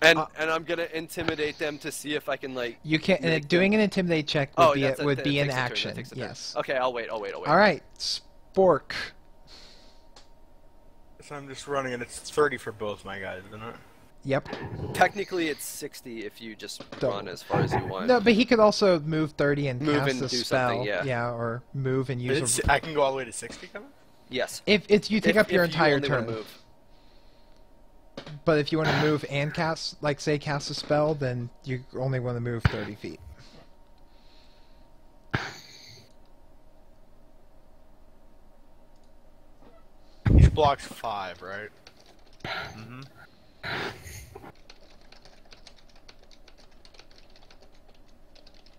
[SPEAKER 4] And I'm gonna intimidate them to see if I can
[SPEAKER 2] You can doing an intimidate check would be an action. Yes.
[SPEAKER 4] Okay, I'll wait.
[SPEAKER 2] All right, Spork.
[SPEAKER 5] So I'm just running, and it's 30 for both my guys, isn't it?
[SPEAKER 2] Yep.
[SPEAKER 4] Technically, it's 60 if you just run as far as you want.
[SPEAKER 2] No, but he could also move 30 and
[SPEAKER 4] move
[SPEAKER 2] cast
[SPEAKER 4] and
[SPEAKER 2] a
[SPEAKER 4] do
[SPEAKER 2] spell.
[SPEAKER 4] something, yeah.
[SPEAKER 2] Or move and use.
[SPEAKER 5] I can go all the way to 60, coming.
[SPEAKER 4] Yes.
[SPEAKER 2] If it's you take up your entire turn.
[SPEAKER 4] Move.
[SPEAKER 2] But if you want to move and cast, say cast a spell, then you only want to move 30 feet.
[SPEAKER 5] Each block's 5, right?
[SPEAKER 6] Mm-hmm.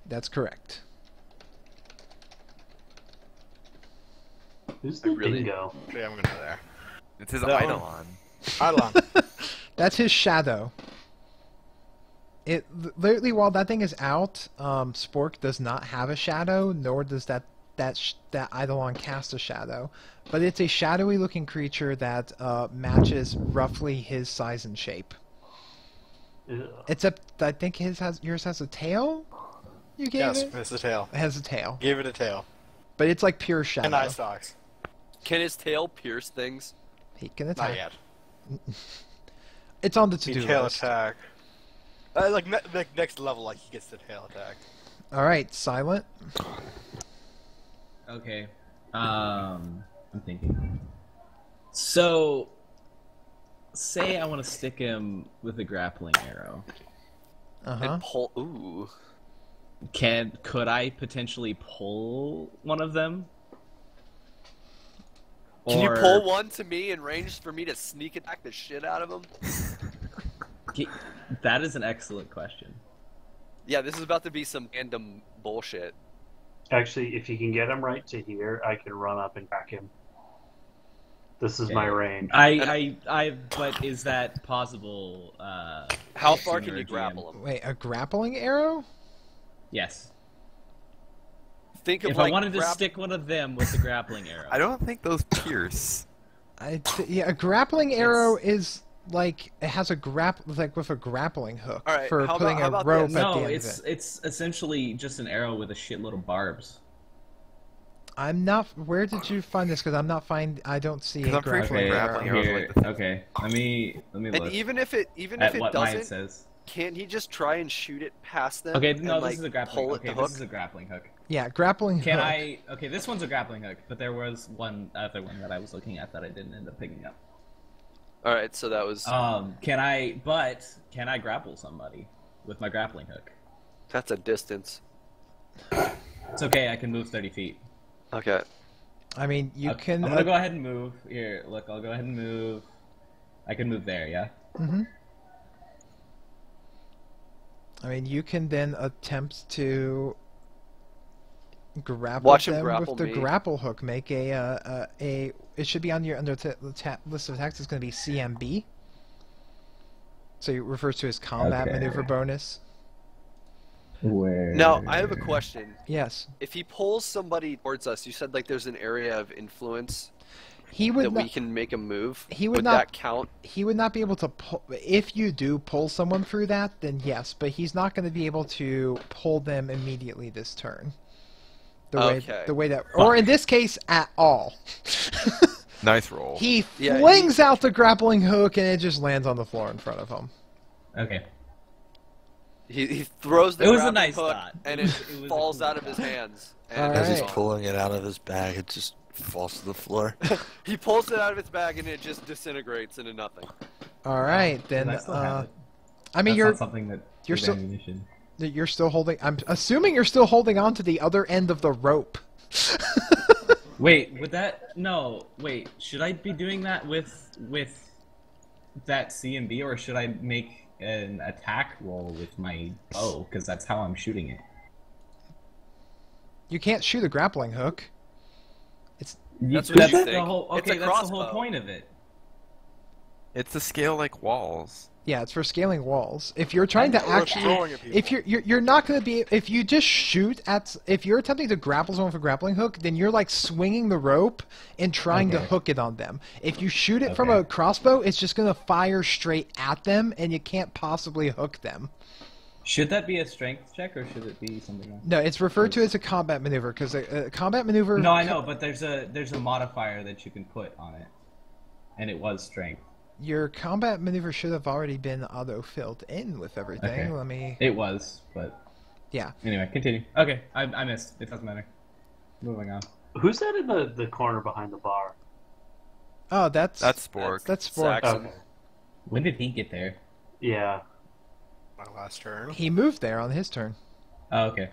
[SPEAKER 2] That's correct.
[SPEAKER 9] Who's the dingo?
[SPEAKER 5] Yeah, I'm gonna go there.
[SPEAKER 6] It's his Eidolon.
[SPEAKER 5] Eidolon.
[SPEAKER 2] That's his shadow. It literally, while that thing is out, Spork does not have a shadow, nor does that Eidolon cast a shadow. But it's a shadowy looking creature that matches roughly his size and shape.
[SPEAKER 9] Ugh.
[SPEAKER 2] Except I think yours has a tail. You gave
[SPEAKER 5] yes,
[SPEAKER 2] it?
[SPEAKER 5] it's a tail.
[SPEAKER 2] It has a tail.
[SPEAKER 5] Gave it a tail.
[SPEAKER 2] But it's like pure shadow.
[SPEAKER 5] And eye stalks.
[SPEAKER 4] Can his tail pierce things?
[SPEAKER 2] He can attack.
[SPEAKER 5] Not yet.
[SPEAKER 2] It's on the to-do
[SPEAKER 5] tail
[SPEAKER 2] list.
[SPEAKER 5] attack. Next level, he gets the tail attack.
[SPEAKER 2] All right, Silent.
[SPEAKER 1] Okay. I'm thinking. So, say I want to stick him with a grappling arrow.
[SPEAKER 2] Uh-huh.
[SPEAKER 4] And pull. Ooh.
[SPEAKER 1] Could I potentially pull one of them?
[SPEAKER 4] Can you pull one to me in range for me to sneak attack the shit out of him?
[SPEAKER 1] That is an excellent question.
[SPEAKER 4] Yeah, this is about to be some random bullshit.
[SPEAKER 9] Actually, if you can get him right to here, I can run up and crack him. This is my range.
[SPEAKER 1] But is that possible?
[SPEAKER 4] How far can you grapple him?
[SPEAKER 2] Wait, a grappling arrow?
[SPEAKER 1] Yes.
[SPEAKER 4] Think of
[SPEAKER 1] if I wanted to stick one of them with the grappling arrow.
[SPEAKER 6] I don't think those pierce.
[SPEAKER 2] Yeah, a grappling arrow is like it has a like with a grappling hook
[SPEAKER 4] All right,
[SPEAKER 2] for
[SPEAKER 4] how
[SPEAKER 2] putting
[SPEAKER 4] about
[SPEAKER 2] a rope
[SPEAKER 4] this?
[SPEAKER 2] at
[SPEAKER 1] No,
[SPEAKER 2] the end of it.
[SPEAKER 1] it's essentially just an arrow with a shitload of barbs.
[SPEAKER 2] I'm not. Where did you find this? Because I'm not I don't see a
[SPEAKER 6] I'm pretty sure
[SPEAKER 2] grappling
[SPEAKER 6] grappling
[SPEAKER 2] arrow.
[SPEAKER 6] arrows are like the
[SPEAKER 1] Okay, let me look.
[SPEAKER 4] And even if it
[SPEAKER 1] at what mine
[SPEAKER 4] doesn't,
[SPEAKER 1] says.
[SPEAKER 4] can't he just try and shoot it past them?
[SPEAKER 1] Okay, no,
[SPEAKER 4] and,
[SPEAKER 1] this
[SPEAKER 4] like,
[SPEAKER 1] is a grappling.
[SPEAKER 4] pull it
[SPEAKER 1] Okay,
[SPEAKER 4] the
[SPEAKER 1] this
[SPEAKER 4] hook?
[SPEAKER 1] is a grappling hook.
[SPEAKER 2] Yeah, grappling
[SPEAKER 1] Can
[SPEAKER 2] hook.
[SPEAKER 1] I? Okay, this one's a grappling hook, but there was one other one that I was looking at that I didn't end up picking up.
[SPEAKER 4] All right, so that was.
[SPEAKER 1] Can I grapple somebody with my grappling hook?
[SPEAKER 4] That's a distance.
[SPEAKER 1] It's okay. I can move 30 feet.
[SPEAKER 4] Okay.
[SPEAKER 2] I mean, you can.
[SPEAKER 1] I'm gonna go ahead and move. Here, look. I'll go ahead and move. I can move there. Yeah.
[SPEAKER 2] Mm-hmm. I mean, you can then attempt to grapple
[SPEAKER 4] Watch him
[SPEAKER 2] them
[SPEAKER 4] grapple
[SPEAKER 2] with the
[SPEAKER 4] me.
[SPEAKER 2] grapple hook. Make a. It should be on your under the list of attacks. It's going to be CMB. So it refers to as combat
[SPEAKER 1] Okay.
[SPEAKER 2] maneuver bonus.
[SPEAKER 1] Where?
[SPEAKER 4] Now, I have a question.
[SPEAKER 2] Yes.
[SPEAKER 4] If he pulls somebody towards us, you said like there's an area of influence
[SPEAKER 2] He would
[SPEAKER 4] that
[SPEAKER 2] not.
[SPEAKER 4] we can make a move.
[SPEAKER 2] He would
[SPEAKER 4] Would
[SPEAKER 2] not-
[SPEAKER 4] that count?
[SPEAKER 2] He would not be able to pull. If you do pull someone through that, then yes. But he's not going to be able to pull them immediately this turn.
[SPEAKER 4] Okay.
[SPEAKER 2] The way that, or in this case, at all.
[SPEAKER 6] Nice roll.
[SPEAKER 2] He
[SPEAKER 4] Yeah,
[SPEAKER 2] flings out the grappling hook and it just lands on the floor in front of him.
[SPEAKER 1] Okay.
[SPEAKER 4] He throws the
[SPEAKER 1] It was a
[SPEAKER 4] grappling
[SPEAKER 1] nice
[SPEAKER 4] hook
[SPEAKER 1] thought.
[SPEAKER 4] and
[SPEAKER 1] It
[SPEAKER 4] it,
[SPEAKER 1] was a
[SPEAKER 4] falls
[SPEAKER 1] cool
[SPEAKER 4] out of his
[SPEAKER 1] thought.
[SPEAKER 4] hands.
[SPEAKER 2] All
[SPEAKER 4] And
[SPEAKER 7] As he's
[SPEAKER 2] right.
[SPEAKER 7] pulling it out of his bag, it just falls to the floor.
[SPEAKER 4] he pulls it out of his bag and it just disintegrates into nothing.
[SPEAKER 2] All right, then.
[SPEAKER 1] I still have it.
[SPEAKER 2] I mean,
[SPEAKER 1] That's
[SPEAKER 2] you're
[SPEAKER 1] not something that
[SPEAKER 2] you're
[SPEAKER 1] is
[SPEAKER 2] still-
[SPEAKER 1] ammunition.
[SPEAKER 2] still holding. I'm assuming you're still holding on to the other end of the rope.
[SPEAKER 1] Wait, would that? No, wait. Should I be doing that with that CMB, or should I make an attack roll with my bow? Because that's how I'm shooting it.
[SPEAKER 2] You can't shoot a grappling hook.
[SPEAKER 4] That's what you
[SPEAKER 1] the
[SPEAKER 4] think.
[SPEAKER 1] whole.
[SPEAKER 4] It's a
[SPEAKER 1] Okay, that's the whole
[SPEAKER 4] crossbow.
[SPEAKER 1] point of it.
[SPEAKER 6] It's to scale like walls.
[SPEAKER 2] Yeah, it's for scaling walls. If you're trying to
[SPEAKER 5] Or
[SPEAKER 2] actually,
[SPEAKER 5] throwing at people.
[SPEAKER 2] if you're not going to be, if you just shoot at, if you're attempting to grapple someone with a grappling hook, then you're like swinging the rope and trying to
[SPEAKER 1] Okay.
[SPEAKER 2] hook it on them. If you shoot it from
[SPEAKER 1] Okay.
[SPEAKER 2] a crossbow, it's just going to fire straight at them, and you can't possibly hook them.
[SPEAKER 1] Should that be a strength check, or should it be something else?
[SPEAKER 2] No, it's referred to as a combat maneuver because a combat maneuver.
[SPEAKER 1] No, I know, but there's a modifier that you can put on it, and it was strength.
[SPEAKER 2] Your combat maneuver should have already been auto-filled in with everything.
[SPEAKER 1] Okay.
[SPEAKER 2] Let me.
[SPEAKER 1] It was, but
[SPEAKER 2] Yeah.
[SPEAKER 1] anyway, continue. Okay, I missed. It doesn't matter. Moving on.
[SPEAKER 9] Who's that in the corner behind the bar?
[SPEAKER 2] Oh, that's
[SPEAKER 6] Spork.
[SPEAKER 2] That's Spork.
[SPEAKER 4] Saxon.
[SPEAKER 9] Okay.
[SPEAKER 1] When did he get there?
[SPEAKER 9] Yeah.
[SPEAKER 5] My last turn.
[SPEAKER 2] He moved there on his turn.
[SPEAKER 1] Oh, okay.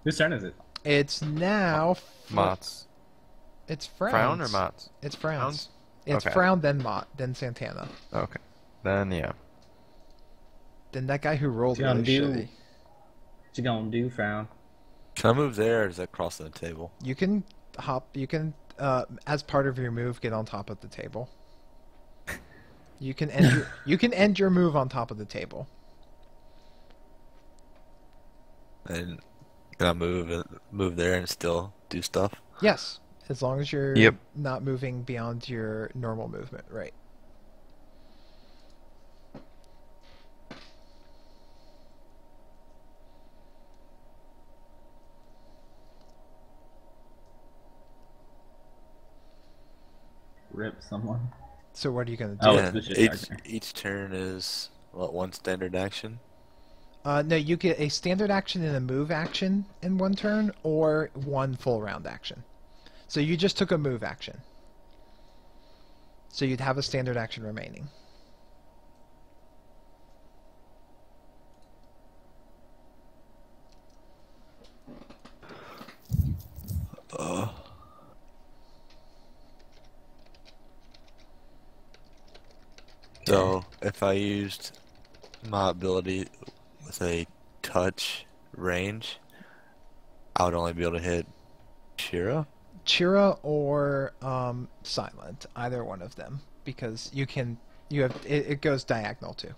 [SPEAKER 1] Whose turn is it?
[SPEAKER 2] It's now.
[SPEAKER 6] Mott's.
[SPEAKER 2] It's Frown's.
[SPEAKER 6] Frown or Mott's?
[SPEAKER 2] It's Frown's.
[SPEAKER 6] Frown's?
[SPEAKER 2] It's
[SPEAKER 6] Okay.
[SPEAKER 2] Frown, then Mott, then Santana.
[SPEAKER 6] Okay. Then, yeah.
[SPEAKER 2] Then that guy who rolled
[SPEAKER 1] What
[SPEAKER 2] really
[SPEAKER 1] you gonna
[SPEAKER 2] shitty.
[SPEAKER 1] do? What you gonna do, Frown?
[SPEAKER 7] Can I move there, or does that cross the table?
[SPEAKER 2] You can hop. You can, as part of your move, get on top of the table. You can end. You can end your move on top of the table.
[SPEAKER 7] And can I move there and still do stuff?
[SPEAKER 2] Yes, as long as you're
[SPEAKER 6] Yep.
[SPEAKER 2] not moving beyond your normal movement, right?
[SPEAKER 1] Rip someone.
[SPEAKER 2] So what are you gonna do?
[SPEAKER 1] Oh,
[SPEAKER 7] yeah.
[SPEAKER 1] it's just
[SPEAKER 7] Each
[SPEAKER 1] Gardner.
[SPEAKER 7] each turn is what, one standard action?
[SPEAKER 2] No, you get a standard action and a move action in one turn, or one full round action. So you just took a move action. So you'd have a standard action remaining.
[SPEAKER 7] So if I used my ability with a touch range, I would only be able to hit Shira.
[SPEAKER 2] Chira or Silent, either one of them, because you have it goes diagonal too.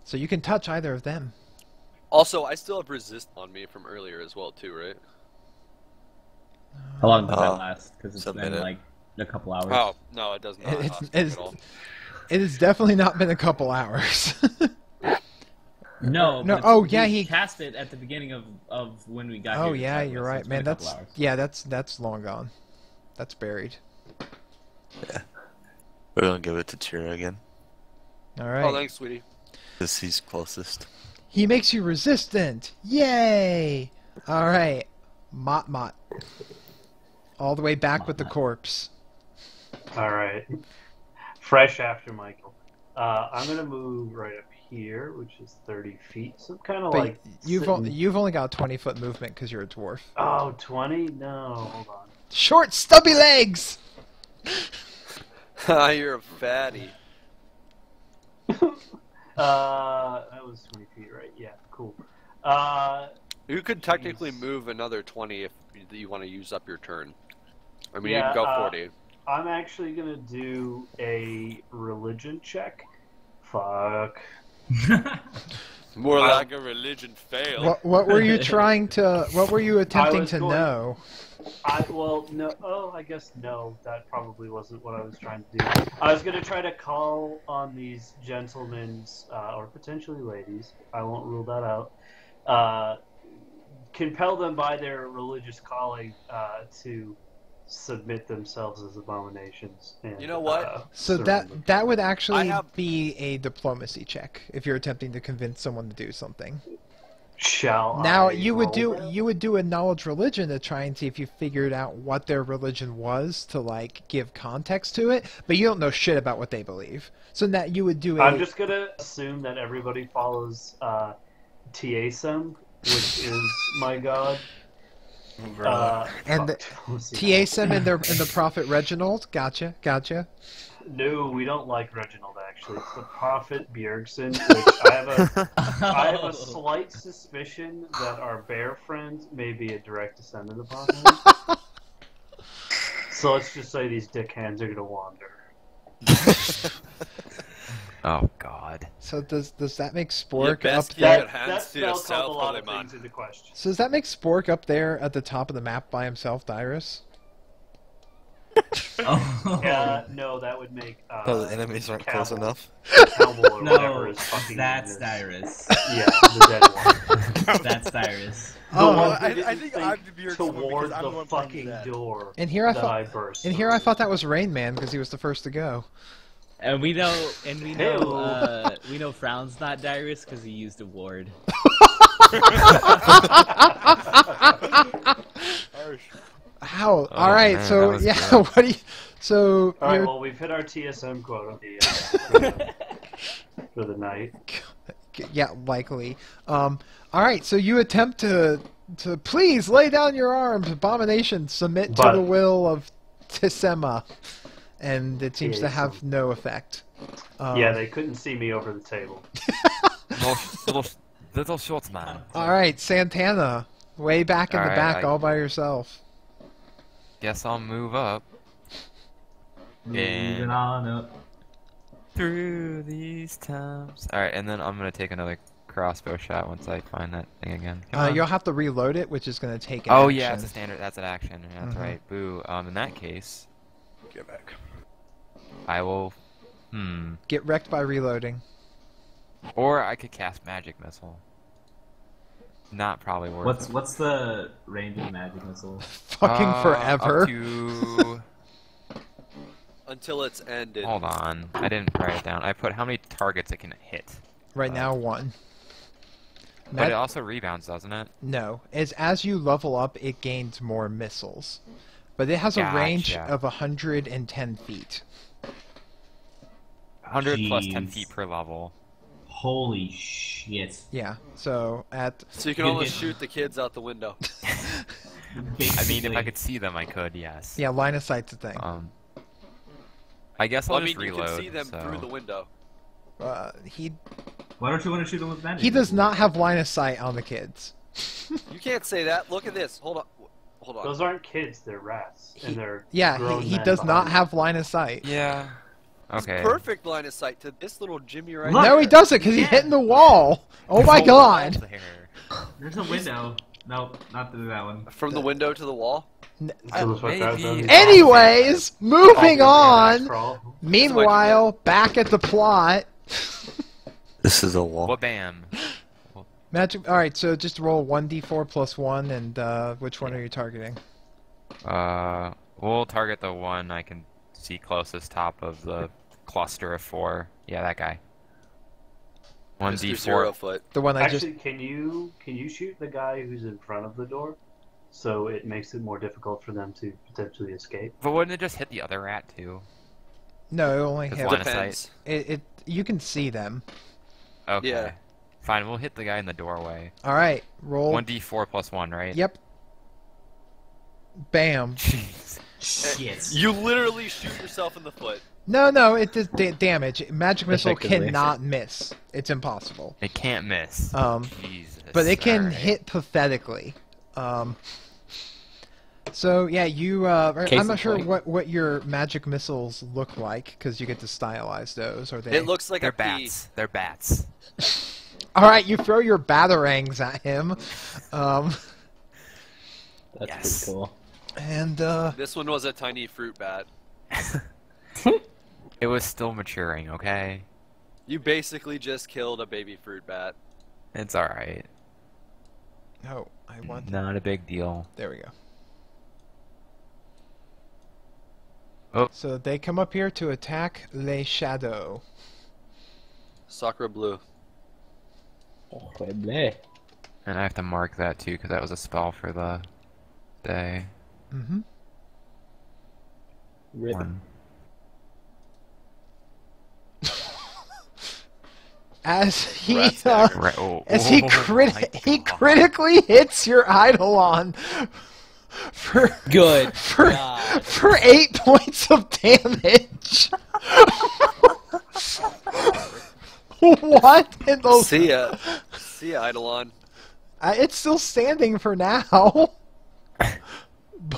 [SPEAKER 2] So you can touch either of them.
[SPEAKER 4] Also, I still have resist on me from earlier as well, too, right?
[SPEAKER 1] How long does that last? Because it's
[SPEAKER 7] it's a
[SPEAKER 1] been
[SPEAKER 7] minute.
[SPEAKER 1] like a couple hours.
[SPEAKER 4] Oh no, it does not.
[SPEAKER 2] It's-
[SPEAKER 4] cost me
[SPEAKER 2] it's-
[SPEAKER 4] at all.
[SPEAKER 2] It has definitely not been a couple hours.
[SPEAKER 1] No.
[SPEAKER 2] No.
[SPEAKER 1] But
[SPEAKER 2] Oh yeah, he
[SPEAKER 1] cast it at the beginning of when we got here.
[SPEAKER 2] Oh yeah,
[SPEAKER 1] so
[SPEAKER 2] you're
[SPEAKER 1] it's
[SPEAKER 2] right,
[SPEAKER 1] been
[SPEAKER 2] man.
[SPEAKER 1] a couple
[SPEAKER 2] That's
[SPEAKER 1] hours.
[SPEAKER 2] that's long gone. That's buried.
[SPEAKER 7] We're gonna give it to Tira again.
[SPEAKER 2] All right.
[SPEAKER 4] Oh, thanks, sweetie.
[SPEAKER 7] Because he's closest.
[SPEAKER 2] He makes you resistant. Yay! All right, Mott. All the way back with the corpse.
[SPEAKER 9] All right. Fresh after Michael. I'm gonna move right up here, which is 30 feet. So I'm kind of
[SPEAKER 2] But
[SPEAKER 9] like
[SPEAKER 2] you've only got 20-foot movement because you're a dwarf.
[SPEAKER 9] Oh, 20? No, hold on.
[SPEAKER 2] Short, stubby legs.
[SPEAKER 4] You're a fatty.
[SPEAKER 9] That was 20 feet, right? Yeah, cool.
[SPEAKER 4] You could technically move another 20 if you want to use up your turn. I mean, you
[SPEAKER 9] Yeah,
[SPEAKER 4] can go 40.
[SPEAKER 9] I'm actually gonna do a religion check. Fuck.
[SPEAKER 4] More like a religion fail.
[SPEAKER 2] What were you trying to? What were you attempting to know?
[SPEAKER 9] I guess no. That probably wasn't what I was trying to do. I was gonna try to call on these gentlemen, or potentially ladies. I won't rule that out. Compel them by their religious calling to submit themselves as abominations. And,
[SPEAKER 4] You know what?
[SPEAKER 2] So
[SPEAKER 9] surrender.
[SPEAKER 2] that would actually
[SPEAKER 4] I have-
[SPEAKER 2] be a diplomacy check if you're attempting to convince someone to do something.
[SPEAKER 9] Shall
[SPEAKER 2] Now
[SPEAKER 9] I
[SPEAKER 2] you would
[SPEAKER 9] roll
[SPEAKER 2] do
[SPEAKER 9] that?
[SPEAKER 2] you would do a knowledge religion to try and see if you figured out what their religion was to like give context to it, but you don't know shit about what they believe. So that you would do a
[SPEAKER 9] I'm just gonna assume that everybody follows TASM, which is my god.
[SPEAKER 2] and the TASM and the prophet Reginald. Gotcha.
[SPEAKER 9] No, we don't like Reginald. Actually, it's the prophet Bjergsen. Which I have a slight suspicion that our bear friend may be a direct descendant upon him. So let's just say these dick hands are gonna wander.
[SPEAKER 6] Oh God.
[SPEAKER 2] So does that make Spork
[SPEAKER 4] best
[SPEAKER 2] up
[SPEAKER 4] keep
[SPEAKER 2] there?
[SPEAKER 4] it hands
[SPEAKER 9] That
[SPEAKER 4] to
[SPEAKER 9] spell called
[SPEAKER 4] yourself,
[SPEAKER 9] a lot
[SPEAKER 4] holy
[SPEAKER 9] of
[SPEAKER 4] man.
[SPEAKER 9] things into question.
[SPEAKER 2] So does that make Spork up there at the top of the map by himself, Dyrus?
[SPEAKER 1] Oh.
[SPEAKER 9] No, that would make.
[SPEAKER 7] Oh, the enemies aren't close
[SPEAKER 9] Camel-
[SPEAKER 7] enough?
[SPEAKER 9] Camel or whatever
[SPEAKER 1] No,
[SPEAKER 9] his fucking
[SPEAKER 1] that's
[SPEAKER 9] name is.
[SPEAKER 1] Dyrus.
[SPEAKER 9] Yeah, the dead one.
[SPEAKER 1] That's Dyrus.
[SPEAKER 9] The
[SPEAKER 2] Oh,
[SPEAKER 9] one
[SPEAKER 5] I
[SPEAKER 9] who didn't
[SPEAKER 5] think
[SPEAKER 9] think
[SPEAKER 5] I'm the Bjergsen one
[SPEAKER 9] toward
[SPEAKER 5] because I'm the
[SPEAKER 9] the
[SPEAKER 5] one playing
[SPEAKER 9] fucking
[SPEAKER 5] that.
[SPEAKER 9] door
[SPEAKER 2] And here I
[SPEAKER 9] that
[SPEAKER 2] thought,
[SPEAKER 9] I burst.
[SPEAKER 2] and here I thought that was Rain Man because he was the first to go.
[SPEAKER 1] And we know
[SPEAKER 9] Hey-o.
[SPEAKER 1] we know Frown's not Dyrus because he used a ward.
[SPEAKER 2] How?
[SPEAKER 6] Oh,
[SPEAKER 2] All right,
[SPEAKER 6] man,
[SPEAKER 2] so
[SPEAKER 6] that was
[SPEAKER 2] yeah,
[SPEAKER 6] good.
[SPEAKER 2] what do you? So
[SPEAKER 9] All right,
[SPEAKER 2] you're-
[SPEAKER 9] well, we've hit our TSM quota for the night.
[SPEAKER 2] yeah, likely. All right, so you attempt to please lay down your arms, abomination, submit to
[SPEAKER 9] But-
[SPEAKER 2] the will of Tissema, and it seems to
[SPEAKER 9] Yes.
[SPEAKER 2] have no effect.
[SPEAKER 9] Yeah, they couldn't see me over the table.
[SPEAKER 6] Little short man.
[SPEAKER 2] All right, Santana, way back in
[SPEAKER 6] All
[SPEAKER 2] the
[SPEAKER 6] right,
[SPEAKER 2] back,
[SPEAKER 6] I-
[SPEAKER 2] all by yourself.
[SPEAKER 6] Guess I'll move up.
[SPEAKER 1] Moving
[SPEAKER 6] And
[SPEAKER 1] on up.
[SPEAKER 6] through these times. All right, and then I'm gonna take another crossbow shot once I find that thing again. Come on.
[SPEAKER 2] You'll have to reload it, which is going to take an
[SPEAKER 6] Oh
[SPEAKER 2] action.
[SPEAKER 6] yeah, it's a standard. That's an action. Yeah, that's
[SPEAKER 2] Mhm.
[SPEAKER 6] right. Boo. In that case,
[SPEAKER 5] Get back.
[SPEAKER 6] I will.
[SPEAKER 2] Get wrecked by reloading.
[SPEAKER 6] Or I could cast magic missile. Not probably worth it.
[SPEAKER 1] What's the range of magic missile?
[SPEAKER 2] Fucking forever.
[SPEAKER 6] Up to...
[SPEAKER 4] Until it's ended.
[SPEAKER 6] Hold on. I didn't write it down. I put how many targets it can hit.
[SPEAKER 2] Right now, 1.
[SPEAKER 6] But it also rebounds, doesn't it?
[SPEAKER 2] No, as you level up, it gains more missiles, but it has a range
[SPEAKER 6] Gotcha.
[SPEAKER 2] of 110 feet.
[SPEAKER 6] 100 plus 10
[SPEAKER 1] Jeez.
[SPEAKER 6] feet per level.
[SPEAKER 1] Holy shit.
[SPEAKER 2] Yeah, so at
[SPEAKER 4] So you can
[SPEAKER 1] Good
[SPEAKER 4] only
[SPEAKER 1] hit.
[SPEAKER 4] shoot the kids out the window.
[SPEAKER 6] I mean, if I could see them, I could, yes.
[SPEAKER 2] yeah, line of sight's a thing.
[SPEAKER 6] I guess I'll
[SPEAKER 4] Well, I
[SPEAKER 6] just
[SPEAKER 4] mean, you
[SPEAKER 6] reload.
[SPEAKER 4] can see them
[SPEAKER 6] so.
[SPEAKER 4] through the window.
[SPEAKER 2] He
[SPEAKER 1] Why don't you want to shoot him with magic?
[SPEAKER 2] he does
[SPEAKER 1] missile?
[SPEAKER 2] not have line of sight on the kids.
[SPEAKER 4] You can't say that. Look at this. Hold on. Hold on.
[SPEAKER 9] Those aren't kids; they're rats, and they're grown
[SPEAKER 2] He
[SPEAKER 9] men
[SPEAKER 2] does not
[SPEAKER 9] behind
[SPEAKER 2] have line of sight.
[SPEAKER 6] Yeah. Okay.
[SPEAKER 4] Perfect line of sight to this little Jimmy right
[SPEAKER 1] Look.
[SPEAKER 4] there.
[SPEAKER 2] No, he doesn't, because he's hitting the wall. Oh my god!
[SPEAKER 6] There.
[SPEAKER 1] There's a window. Nope, not through that one.
[SPEAKER 4] From the window to the wall.
[SPEAKER 9] Until the fuck out of them.
[SPEAKER 2] Anyways, moving on.
[SPEAKER 9] Crawl.
[SPEAKER 2] Meanwhile, back at the plot.
[SPEAKER 7] This is a wall.
[SPEAKER 6] Bam.
[SPEAKER 2] Magic. All right, so just roll 1d4 plus 1, and which one are you targeting?
[SPEAKER 6] We'll target the one I can see closest top of the cluster of 4. Yeah, that guy.
[SPEAKER 4] Mr.
[SPEAKER 6] 1d4.
[SPEAKER 4] Foot.
[SPEAKER 2] The one I
[SPEAKER 9] Actually, can you shoot the guy who's in front of the door, so it makes it more difficult for them to potentially escape?
[SPEAKER 6] But wouldn't it just hit the other rat too?
[SPEAKER 2] No, it only
[SPEAKER 6] It's
[SPEAKER 2] hit.
[SPEAKER 6] line of
[SPEAKER 4] Depends.
[SPEAKER 6] sight.
[SPEAKER 2] It. You can see them.
[SPEAKER 6] Okay.
[SPEAKER 4] Yeah.
[SPEAKER 6] Fine, we'll hit the guy in the doorway.
[SPEAKER 2] All right, roll.
[SPEAKER 6] 1d4 plus 1, right?
[SPEAKER 2] Yep. Bam.
[SPEAKER 6] Jeez.
[SPEAKER 1] Shit.
[SPEAKER 4] You literally shoot yourself in the foot.
[SPEAKER 2] No, it does damage. Magic missile
[SPEAKER 1] Effectively.
[SPEAKER 2] cannot miss. It's impossible.
[SPEAKER 6] It can't miss. Jesus.
[SPEAKER 2] But it can
[SPEAKER 6] Alright.
[SPEAKER 2] hit pathetically. So yeah, you. I'm
[SPEAKER 1] Case
[SPEAKER 2] not
[SPEAKER 1] in
[SPEAKER 2] sure
[SPEAKER 1] point.
[SPEAKER 2] what your magic missiles look like because you get to stylize those. Or they?
[SPEAKER 4] It looks like
[SPEAKER 6] They're
[SPEAKER 4] a pea.
[SPEAKER 6] bats. They're bats.
[SPEAKER 2] All right, you throw your batarangs at him,
[SPEAKER 1] That's
[SPEAKER 6] Yes.
[SPEAKER 1] pretty cool.
[SPEAKER 2] and
[SPEAKER 4] This one was a tiny fruit bat.
[SPEAKER 6] It was still maturing, okay?
[SPEAKER 4] You basically just killed a baby fruit bat.
[SPEAKER 6] It's alright.
[SPEAKER 2] oh, I want.
[SPEAKER 6] Not a big deal.
[SPEAKER 2] There we go.
[SPEAKER 6] Oh.
[SPEAKER 2] So they come up here to attack Le Shadow.
[SPEAKER 4] Sakura blue.
[SPEAKER 1] Horrible.
[SPEAKER 6] And I have to mark that too, because that was a spell for the day.
[SPEAKER 2] Mm-hmm.
[SPEAKER 1] Rip.
[SPEAKER 6] 1.
[SPEAKER 2] As he
[SPEAKER 4] Rat's dagger.
[SPEAKER 6] Right. Oh,
[SPEAKER 2] as he
[SPEAKER 6] oh my
[SPEAKER 2] he
[SPEAKER 6] God.
[SPEAKER 2] critically hits your Eidolon for
[SPEAKER 1] Good.
[SPEAKER 2] for
[SPEAKER 1] God.
[SPEAKER 2] for 8 points of damage. What in the?
[SPEAKER 4] See ya. See ya, Eidolon.
[SPEAKER 2] It's still standing for now, but it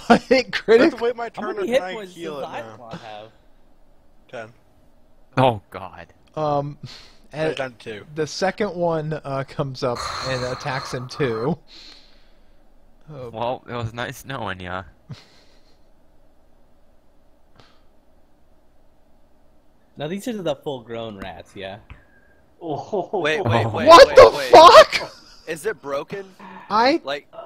[SPEAKER 5] I have to
[SPEAKER 2] critically.
[SPEAKER 5] wait my
[SPEAKER 1] How
[SPEAKER 5] turn
[SPEAKER 1] many
[SPEAKER 5] to
[SPEAKER 1] hit
[SPEAKER 5] try and
[SPEAKER 1] points does
[SPEAKER 5] heal
[SPEAKER 1] the
[SPEAKER 5] it now.
[SPEAKER 1] Declawd have?
[SPEAKER 5] 10.
[SPEAKER 6] Oh God.
[SPEAKER 2] And
[SPEAKER 5] Down to 2.
[SPEAKER 2] the second one comes up and attacks him too. Oh,
[SPEAKER 6] Well, it was nice knowing ya.
[SPEAKER 1] Now these are the full-grown rats, yeah.
[SPEAKER 9] Oh,
[SPEAKER 4] Wait.
[SPEAKER 2] what the fuck?
[SPEAKER 4] Is it broken?
[SPEAKER 2] I
[SPEAKER 4] Like,
[SPEAKER 2] that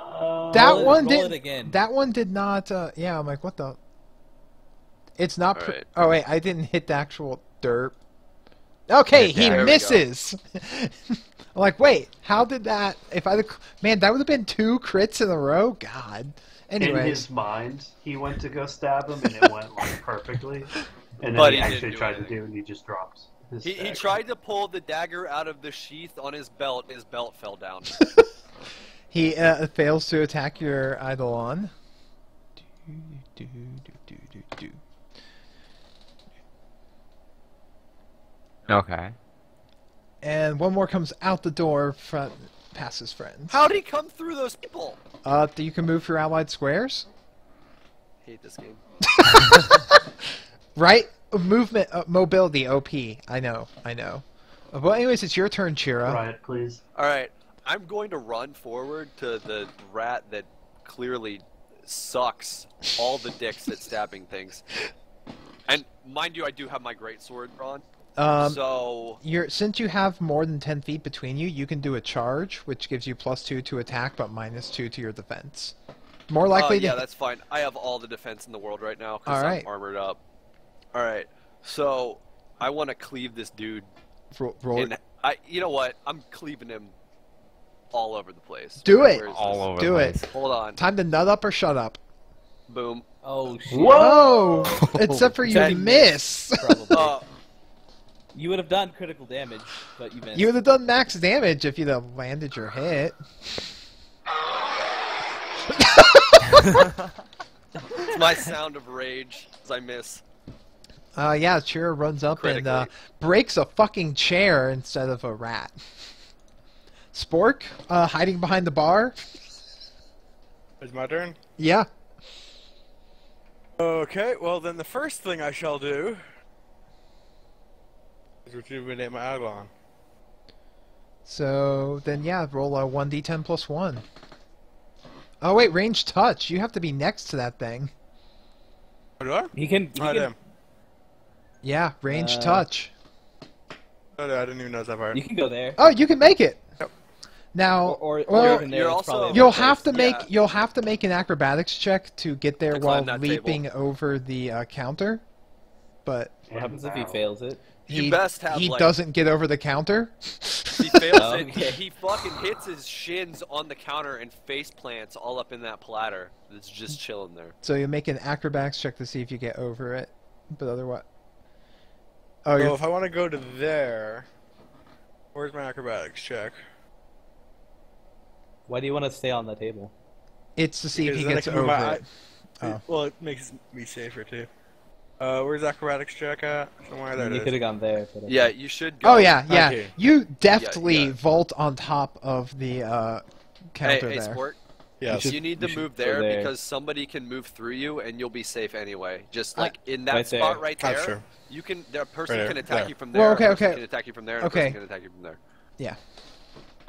[SPEAKER 1] Roll it-
[SPEAKER 2] one
[SPEAKER 1] roll
[SPEAKER 2] did.
[SPEAKER 1] it again.
[SPEAKER 2] That one did not. Yeah, I'm like, what the? It's not.
[SPEAKER 4] Alright.
[SPEAKER 2] Oh wait, I didn't hit the actual dirt. Okay, he
[SPEAKER 4] there we go.
[SPEAKER 2] misses. I'm like, wait, how did that? If I, man, that would have been 2 crits in a row. God.
[SPEAKER 9] in
[SPEAKER 2] Anyways,
[SPEAKER 9] his mind, he went to go stab him, and it went like perfectly. And then
[SPEAKER 4] But
[SPEAKER 9] he
[SPEAKER 4] he didn't
[SPEAKER 9] actually
[SPEAKER 4] do
[SPEAKER 9] tried to
[SPEAKER 4] anything.
[SPEAKER 9] do it, and he just dropped. His
[SPEAKER 4] he
[SPEAKER 9] dagger.
[SPEAKER 4] tried to pull the dagger out of the sheath on his belt. His belt fell down.
[SPEAKER 2] he fails to attack your Eidolon. Do.
[SPEAKER 6] Okay.
[SPEAKER 2] And one more comes out the door, front past his friends.
[SPEAKER 4] How'd he come through those people?
[SPEAKER 2] You can move your allied squares.
[SPEAKER 4] Hate this game.
[SPEAKER 2] Right? Movement, mobility, OP. I know. Well, anyways, it's your turn, Chira.
[SPEAKER 9] Riot, please.
[SPEAKER 4] All right, I'm going to run forward to the rat that clearly sucks all the dicks at stabbing things. And mind you, I do have my greatsword drawn. So
[SPEAKER 2] Since you have more than 10 feet between you, you can do a charge, which gives you +2 to attack, but -2 to your defense. More likely
[SPEAKER 4] yeah,
[SPEAKER 2] to.
[SPEAKER 4] that's fine. I have all the defense in the world right now
[SPEAKER 2] All
[SPEAKER 4] because
[SPEAKER 2] right.
[SPEAKER 4] I'm armored up. All right, so I want to cleave this dude.
[SPEAKER 2] Roll.
[SPEAKER 4] And you know what? I'm cleaving him all over the place.
[SPEAKER 2] Do it.
[SPEAKER 4] Where is
[SPEAKER 6] All
[SPEAKER 4] this?
[SPEAKER 6] over
[SPEAKER 2] Do
[SPEAKER 6] the
[SPEAKER 2] it.
[SPEAKER 6] place.
[SPEAKER 4] Hold on.
[SPEAKER 2] Time to nut up or shut up.
[SPEAKER 4] Boom.
[SPEAKER 1] Oh shit.
[SPEAKER 2] Whoa! Except for you
[SPEAKER 4] That
[SPEAKER 2] miss.
[SPEAKER 1] Probably. You would have done critical damage, but you missed.
[SPEAKER 2] You would have done max damage if you'd have landed your hit.
[SPEAKER 4] It's my sound of rage as I miss.
[SPEAKER 2] Yeah, Chira runs up and
[SPEAKER 4] Critically.
[SPEAKER 2] breaks a fucking chair instead of a rat. Spork, hiding behind the bar.
[SPEAKER 5] It's my turn.
[SPEAKER 2] Yeah.
[SPEAKER 5] Okay, well then the first thing I shall do is rejuvenate my Eidolon.
[SPEAKER 2] So then, yeah, roll a 1d10 plus 1. Oh wait, range touch. You have to be next to that thing.
[SPEAKER 5] Oh, do I?
[SPEAKER 1] He can.
[SPEAKER 5] Oh, damn.
[SPEAKER 2] Yeah, range touch.
[SPEAKER 5] Oh, I didn't even know that part.
[SPEAKER 1] You can go there.
[SPEAKER 2] Oh, you can make it.
[SPEAKER 5] Yep.
[SPEAKER 2] Now,
[SPEAKER 1] Or
[SPEAKER 2] well,
[SPEAKER 1] even there,
[SPEAKER 4] you're
[SPEAKER 1] it's
[SPEAKER 4] also-
[SPEAKER 1] probably
[SPEAKER 2] you'll
[SPEAKER 1] okay.
[SPEAKER 2] have to make
[SPEAKER 4] Yeah.
[SPEAKER 2] you'll have to make an acrobatics check to get there
[SPEAKER 4] To
[SPEAKER 2] while
[SPEAKER 4] climb that
[SPEAKER 2] leaping
[SPEAKER 4] table.
[SPEAKER 2] over the counter. But
[SPEAKER 1] What happens if he fails it?
[SPEAKER 4] You best have,
[SPEAKER 2] he
[SPEAKER 4] like-
[SPEAKER 2] doesn't get over the counter.
[SPEAKER 4] He fails
[SPEAKER 1] Oh,
[SPEAKER 4] it.
[SPEAKER 1] okay.
[SPEAKER 4] He fucking hits his shins on the counter and face plants all up in that platter. That's just chilling there.
[SPEAKER 2] So you make an acrobatics check to see if you get over it. But otherwise, oh,
[SPEAKER 5] So
[SPEAKER 2] you're
[SPEAKER 5] if I want to go to there, where's my acrobatics check?
[SPEAKER 1] Why do you want to stay on the table?
[SPEAKER 2] it's to see if
[SPEAKER 5] Because
[SPEAKER 2] he
[SPEAKER 5] then I
[SPEAKER 2] gets
[SPEAKER 5] can move
[SPEAKER 2] over
[SPEAKER 5] my-
[SPEAKER 2] it. Oh.
[SPEAKER 5] Well, it makes me safer too. Where's acrobatics check at? Somewhere there.
[SPEAKER 1] You
[SPEAKER 5] It
[SPEAKER 1] could
[SPEAKER 5] is.
[SPEAKER 1] have gone there. But
[SPEAKER 4] Yeah, you should go.
[SPEAKER 2] Oh yeah, yeah.
[SPEAKER 5] Okay.
[SPEAKER 2] You deftly
[SPEAKER 4] yeah.
[SPEAKER 2] vault on top of the
[SPEAKER 4] Hey,
[SPEAKER 2] counter
[SPEAKER 4] hey,
[SPEAKER 2] there.
[SPEAKER 4] sport.
[SPEAKER 5] Yes.
[SPEAKER 4] You need to
[SPEAKER 1] should
[SPEAKER 4] move
[SPEAKER 1] go
[SPEAKER 4] there,
[SPEAKER 1] there.
[SPEAKER 4] because somebody can move through you and you'll be safe anyway. Just
[SPEAKER 2] I-
[SPEAKER 4] like in that
[SPEAKER 1] Right there.
[SPEAKER 4] spot right
[SPEAKER 5] That's
[SPEAKER 4] there,
[SPEAKER 5] true.
[SPEAKER 4] you can. The person
[SPEAKER 5] Right
[SPEAKER 4] can
[SPEAKER 5] there.
[SPEAKER 4] attack
[SPEAKER 5] There.
[SPEAKER 4] you from there.
[SPEAKER 2] Well, okay,
[SPEAKER 4] a person
[SPEAKER 2] okay.
[SPEAKER 4] Can attack you from there. And
[SPEAKER 2] Okay.
[SPEAKER 4] A person can attack you from there.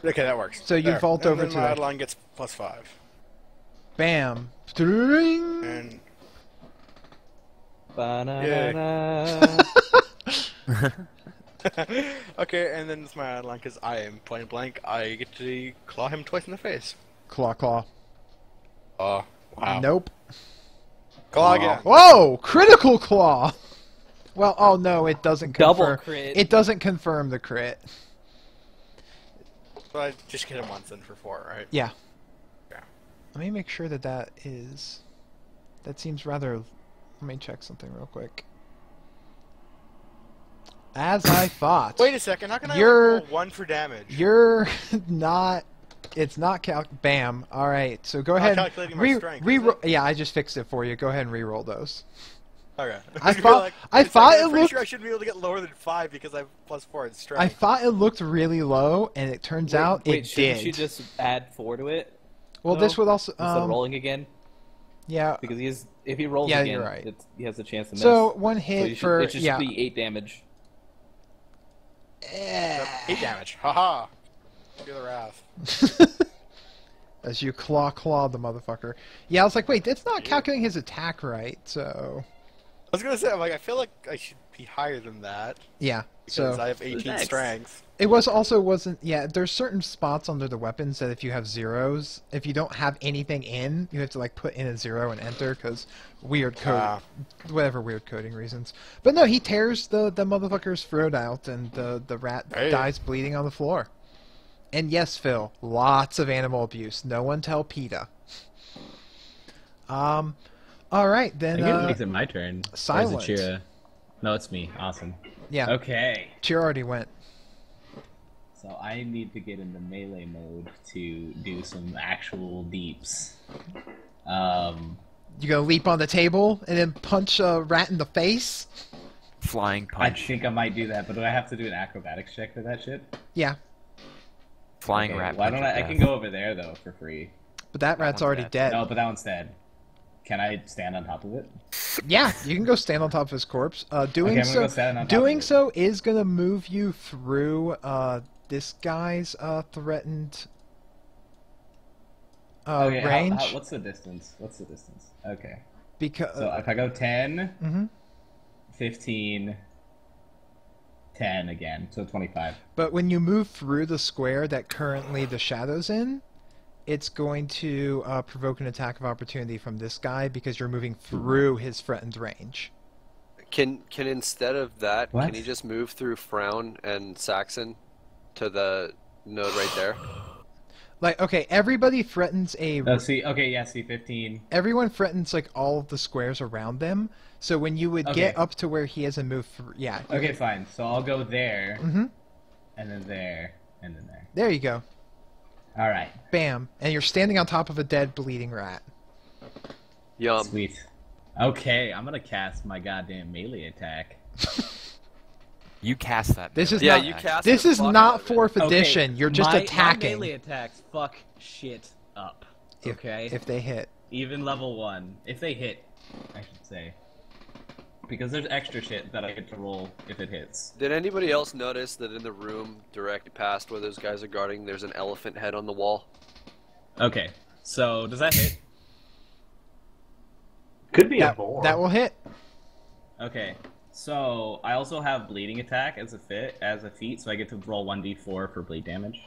[SPEAKER 5] Okay, that works.
[SPEAKER 2] So you
[SPEAKER 5] There.
[SPEAKER 2] vault
[SPEAKER 5] and
[SPEAKER 2] over
[SPEAKER 5] then
[SPEAKER 2] to
[SPEAKER 5] my
[SPEAKER 2] there.
[SPEAKER 5] Adeline gets +5.
[SPEAKER 2] Bam. Ding.
[SPEAKER 5] And
[SPEAKER 1] Ba-na-na-na.
[SPEAKER 5] okay, and then it's my Adeline because I am point blank. I get to claw him twice in the face.
[SPEAKER 2] Claw, claw.
[SPEAKER 5] Oh, wow.
[SPEAKER 2] Nope.
[SPEAKER 5] Claw again.
[SPEAKER 2] Whoa! Critical claw. Well, oh no, it doesn't
[SPEAKER 1] Double
[SPEAKER 2] confirm.
[SPEAKER 1] crit.
[SPEAKER 2] It doesn't confirm the crit.
[SPEAKER 5] So I just get him once then for 4, right?
[SPEAKER 2] Yeah.
[SPEAKER 5] Yeah.
[SPEAKER 2] Let me make sure that that is. That seems rather. Let me check something real quick. As I thought.
[SPEAKER 5] Wait a second. How can I
[SPEAKER 2] You're-
[SPEAKER 5] roll 1 for damage?
[SPEAKER 2] You're not. It's not Bam. All right. So go
[SPEAKER 5] Not
[SPEAKER 2] ahead.
[SPEAKER 5] calculating my strength, is
[SPEAKER 2] Reroll.
[SPEAKER 5] it?
[SPEAKER 2] Yeah, I just fixed it for you. Go ahead and re-roll those.
[SPEAKER 5] Okay.
[SPEAKER 2] I
[SPEAKER 5] was gonna be
[SPEAKER 2] thought- I
[SPEAKER 5] wait a
[SPEAKER 2] thought
[SPEAKER 5] second,
[SPEAKER 2] it
[SPEAKER 5] I'm pretty
[SPEAKER 2] looked-
[SPEAKER 5] sure I should be able to get lower than 5 because I have +4 in strength.
[SPEAKER 2] I thought it looked really low, and it turns out
[SPEAKER 1] Wait,
[SPEAKER 2] it
[SPEAKER 1] shouldn't
[SPEAKER 2] did.
[SPEAKER 1] you just add 4 to it?
[SPEAKER 2] Well,
[SPEAKER 1] though,
[SPEAKER 2] this would also.
[SPEAKER 1] instead of rolling again,
[SPEAKER 2] Yeah.
[SPEAKER 1] because if he rolls
[SPEAKER 2] Yeah,
[SPEAKER 1] again,
[SPEAKER 2] you're right.
[SPEAKER 1] he has a chance to miss.
[SPEAKER 2] So one
[SPEAKER 1] So
[SPEAKER 2] hit
[SPEAKER 1] you should,
[SPEAKER 2] for
[SPEAKER 1] it should
[SPEAKER 2] yeah.
[SPEAKER 1] be 8 damage.
[SPEAKER 5] 8 damage. Haha. Feel the wrath.
[SPEAKER 2] As you claw the motherfucker. Yeah, I was like, wait, it's not calculating his attack right. So
[SPEAKER 5] I was gonna say, I'm like, I feel like I should be higher than that
[SPEAKER 2] yeah.
[SPEAKER 5] because
[SPEAKER 2] So
[SPEAKER 5] I have 18
[SPEAKER 1] Next.
[SPEAKER 5] strength.
[SPEAKER 2] it wasn't. Yeah, there's certain spots under the weapons that if you have zeros, if you don't have anything in, you have to like put in a 0 and enter because weird code, whatever weird coding reasons. But no, he tears the motherfucker's throat out, and the rat
[SPEAKER 5] Hey.
[SPEAKER 2] dies bleeding on the floor. And yes, Phil, lots of animal abuse. No one tell PETA. All right
[SPEAKER 1] I
[SPEAKER 2] then.
[SPEAKER 1] think it makes it my turn. Or is it
[SPEAKER 2] Silent.
[SPEAKER 1] Chira? No, it's me. Awesome.
[SPEAKER 2] Yeah,
[SPEAKER 1] Okay.
[SPEAKER 2] Cheer already went.
[SPEAKER 1] So I need to get into melee mode to do some actual deeps.
[SPEAKER 2] You gonna leap on the table and then punch a rat in the face?
[SPEAKER 6] Flying
[SPEAKER 1] I
[SPEAKER 6] punch.
[SPEAKER 1] think I might do that, but do I have to do an acrobatics check for that shit?
[SPEAKER 2] Yeah,
[SPEAKER 6] Flying
[SPEAKER 1] Okay,
[SPEAKER 6] rat
[SPEAKER 1] why
[SPEAKER 6] punch.
[SPEAKER 1] don't
[SPEAKER 6] of
[SPEAKER 1] I can
[SPEAKER 6] death.
[SPEAKER 1] go over there though for free.
[SPEAKER 2] but that rat's
[SPEAKER 6] one's
[SPEAKER 2] already
[SPEAKER 6] dead.
[SPEAKER 2] dead.
[SPEAKER 1] No, but that one's dead. Can I stand on top of it?
[SPEAKER 2] Yeah, you can go stand on top of his corpse. Doing
[SPEAKER 1] Okay, I'm gonna
[SPEAKER 2] so,
[SPEAKER 1] go stand on top
[SPEAKER 2] doing
[SPEAKER 1] of it.
[SPEAKER 2] so is gonna move you through this guy's threatened
[SPEAKER 1] Okay,
[SPEAKER 2] range.
[SPEAKER 1] what's the distance? What's the distance? Okay.
[SPEAKER 2] Because
[SPEAKER 1] So if I go 10,
[SPEAKER 2] mhm.
[SPEAKER 1] 15, 10 again, so 25.
[SPEAKER 2] But when you move through the square that currently the shadow's in, it's going to provoke an attack of opportunity from this guy because you're moving through his threatened range.
[SPEAKER 4] Can instead of that,
[SPEAKER 1] What?
[SPEAKER 4] can you just move through Frown and Saxon to the node right there?
[SPEAKER 2] Like, okay, everybody threatens a.
[SPEAKER 1] Oh, see, okay, yeah, see, 15.
[SPEAKER 2] Everyone threatens like all of the squares around them. So when you would get
[SPEAKER 1] Okay.
[SPEAKER 2] up to where he hasn't moved through, yeah. you
[SPEAKER 1] Okay,
[SPEAKER 2] could-
[SPEAKER 1] fine. So I'll go there,
[SPEAKER 2] Mhm.
[SPEAKER 1] and then there, and then there.
[SPEAKER 2] There you go.
[SPEAKER 1] All right,
[SPEAKER 2] Bam, and you're standing on top of a dead, bleeding rat.
[SPEAKER 4] Yum.
[SPEAKER 1] sweet. Okay, I'm gonna cast my goddamn melee attack.
[SPEAKER 6] You cast that.
[SPEAKER 2] This is
[SPEAKER 6] melee
[SPEAKER 4] Yeah,
[SPEAKER 2] not-
[SPEAKER 4] you
[SPEAKER 6] attack.
[SPEAKER 4] cast
[SPEAKER 2] This
[SPEAKER 4] the
[SPEAKER 2] is
[SPEAKER 4] fuck out
[SPEAKER 2] not
[SPEAKER 4] of it.
[SPEAKER 2] fourth edition. You're just
[SPEAKER 1] my
[SPEAKER 2] attacking.
[SPEAKER 1] melee attacks fuck shit up.
[SPEAKER 2] If-
[SPEAKER 1] Okay,
[SPEAKER 2] If they hit.
[SPEAKER 1] even level 1, if they hit, I should say, because there's extra shit that I get to roll if it hits.
[SPEAKER 4] Did anybody else notice that in the room directly past where those guys are guarding, there's an elephant head on the wall?
[SPEAKER 1] Okay, So does that hit?
[SPEAKER 9] Could be a boar.
[SPEAKER 2] That will hit.
[SPEAKER 1] Okay. So I also have bleeding attack as a feat, so I get to roll 1d4 for bleed damage.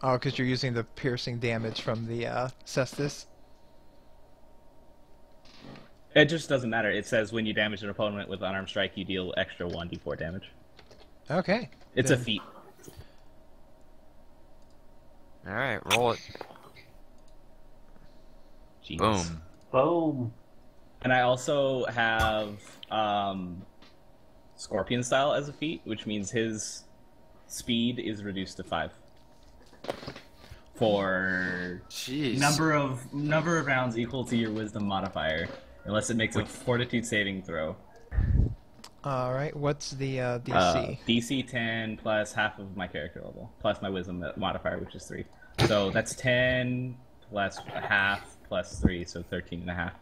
[SPEAKER 2] Oh, because you're using the piercing damage from the cestus.
[SPEAKER 1] It just doesn't matter. It says when you damage an opponent with unarmed strike, you deal extra 1d4 damage.
[SPEAKER 2] Okay.
[SPEAKER 1] It's a feat.
[SPEAKER 6] Alright, roll it.
[SPEAKER 1] Jesus.
[SPEAKER 6] Boom.
[SPEAKER 9] Boom.
[SPEAKER 1] And I also have Scorpion Style as a feat, which means his speed is reduced to 5 for
[SPEAKER 4] Jeez.
[SPEAKER 1] number of rounds equal to your Wisdom modifier, unless it makes a Fortitude saving throw.
[SPEAKER 2] All right. What's the DC?
[SPEAKER 1] DC 10 plus half of my character level, plus my Wisdom modifier, which is 3. So that's 10 plus a half plus 3, so 13 and a half.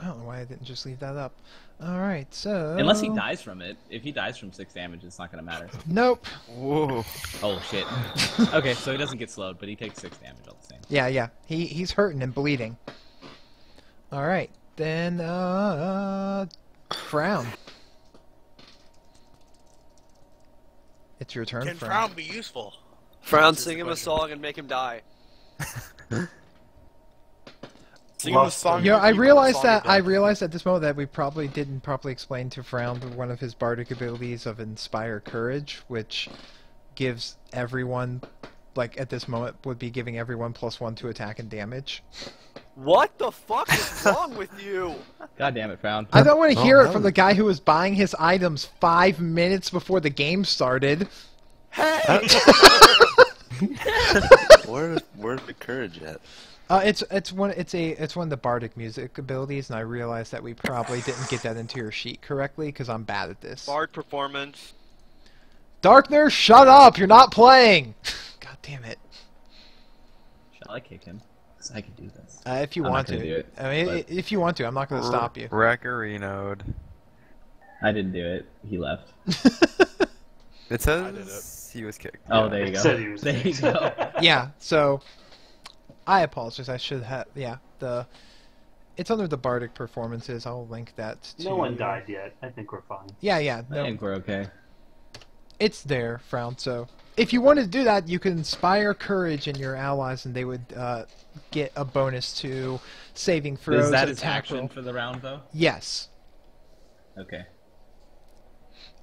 [SPEAKER 2] I don't know why I didn't just leave that up. All right, so
[SPEAKER 1] Unless he dies from it. If he dies from 6 damage, it's not going to matter.
[SPEAKER 2] Nope.
[SPEAKER 6] Whoa.
[SPEAKER 1] Oh, shit. Okay, so he doesn't get slowed, but he takes 6 damage all the same.
[SPEAKER 2] Yeah. He's hurting and bleeding. All right, then Frown. It's your turn.
[SPEAKER 5] Can Frown be useful?
[SPEAKER 4] Frown, sing him a song and make him die.
[SPEAKER 5] Sing him a song.
[SPEAKER 2] You know, I
[SPEAKER 5] and
[SPEAKER 2] realized
[SPEAKER 5] song
[SPEAKER 2] that
[SPEAKER 5] again.
[SPEAKER 2] at this moment that we probably didn't properly explain to Frown one of his bardic abilities of Inspire Courage, which gives everyone, like at this moment, would be giving everyone +1 to attack and damage.
[SPEAKER 4] What the fuck is wrong with you?
[SPEAKER 1] God damn it, Frown.
[SPEAKER 2] I don't want to hear it from the guy who was buying his items 5 minutes before the game started.
[SPEAKER 4] Hey!
[SPEAKER 7] Where's the courage at?
[SPEAKER 2] It's one of the bardic music abilities, and I realized that we probably didn't get that into your sheet correctly because I'm bad at this.
[SPEAKER 10] Bard performance.
[SPEAKER 2] Darkner, shut up! You're not playing. God damn it!
[SPEAKER 1] Shall I kick him? Because I can do this.
[SPEAKER 2] If you
[SPEAKER 1] I'm
[SPEAKER 2] want
[SPEAKER 1] not gonna
[SPEAKER 2] to,
[SPEAKER 1] do it,
[SPEAKER 2] I mean,
[SPEAKER 1] but-
[SPEAKER 2] if you want to, I'm not going to stop you.
[SPEAKER 6] Wreckerinoed.
[SPEAKER 1] I didn't do it. He left.
[SPEAKER 6] It says he was kicked.
[SPEAKER 1] Oh, there you go.
[SPEAKER 9] Said he was
[SPEAKER 1] There you go.
[SPEAKER 2] Yeah. So, I apologize. I should have. Yeah. It's under the bardic performances. I'll link that to.
[SPEAKER 9] No one died yet. I think we're fine.
[SPEAKER 2] Yeah.
[SPEAKER 1] I
[SPEAKER 2] No,
[SPEAKER 1] think we're okay.
[SPEAKER 2] it's there, Frown. So, if you wanted to do that, you can inspire courage in your allies, and they would get a bonus to saving throws.
[SPEAKER 1] Is that
[SPEAKER 2] and
[SPEAKER 1] his
[SPEAKER 2] attack
[SPEAKER 1] action
[SPEAKER 2] roll.
[SPEAKER 1] for the round, though?
[SPEAKER 2] Yes.
[SPEAKER 1] Okay.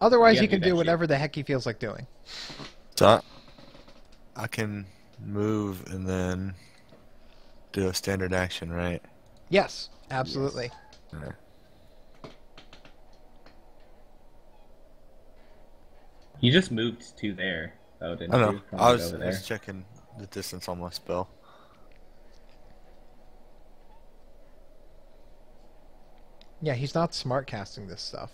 [SPEAKER 2] Otherwise,
[SPEAKER 1] You
[SPEAKER 2] he
[SPEAKER 1] gotta
[SPEAKER 2] can
[SPEAKER 1] do that
[SPEAKER 2] do
[SPEAKER 1] shit.
[SPEAKER 2] whatever the heck he feels like doing.
[SPEAKER 7] So I can move and then do a standard action, right?
[SPEAKER 2] Yes, absolutely.
[SPEAKER 7] Yeah.
[SPEAKER 1] You just moved to there, though, didn't
[SPEAKER 7] I know.
[SPEAKER 1] you? From
[SPEAKER 7] I was
[SPEAKER 1] over there.
[SPEAKER 7] checking the distance on my spell.
[SPEAKER 2] Yeah, he's not smart casting this stuff.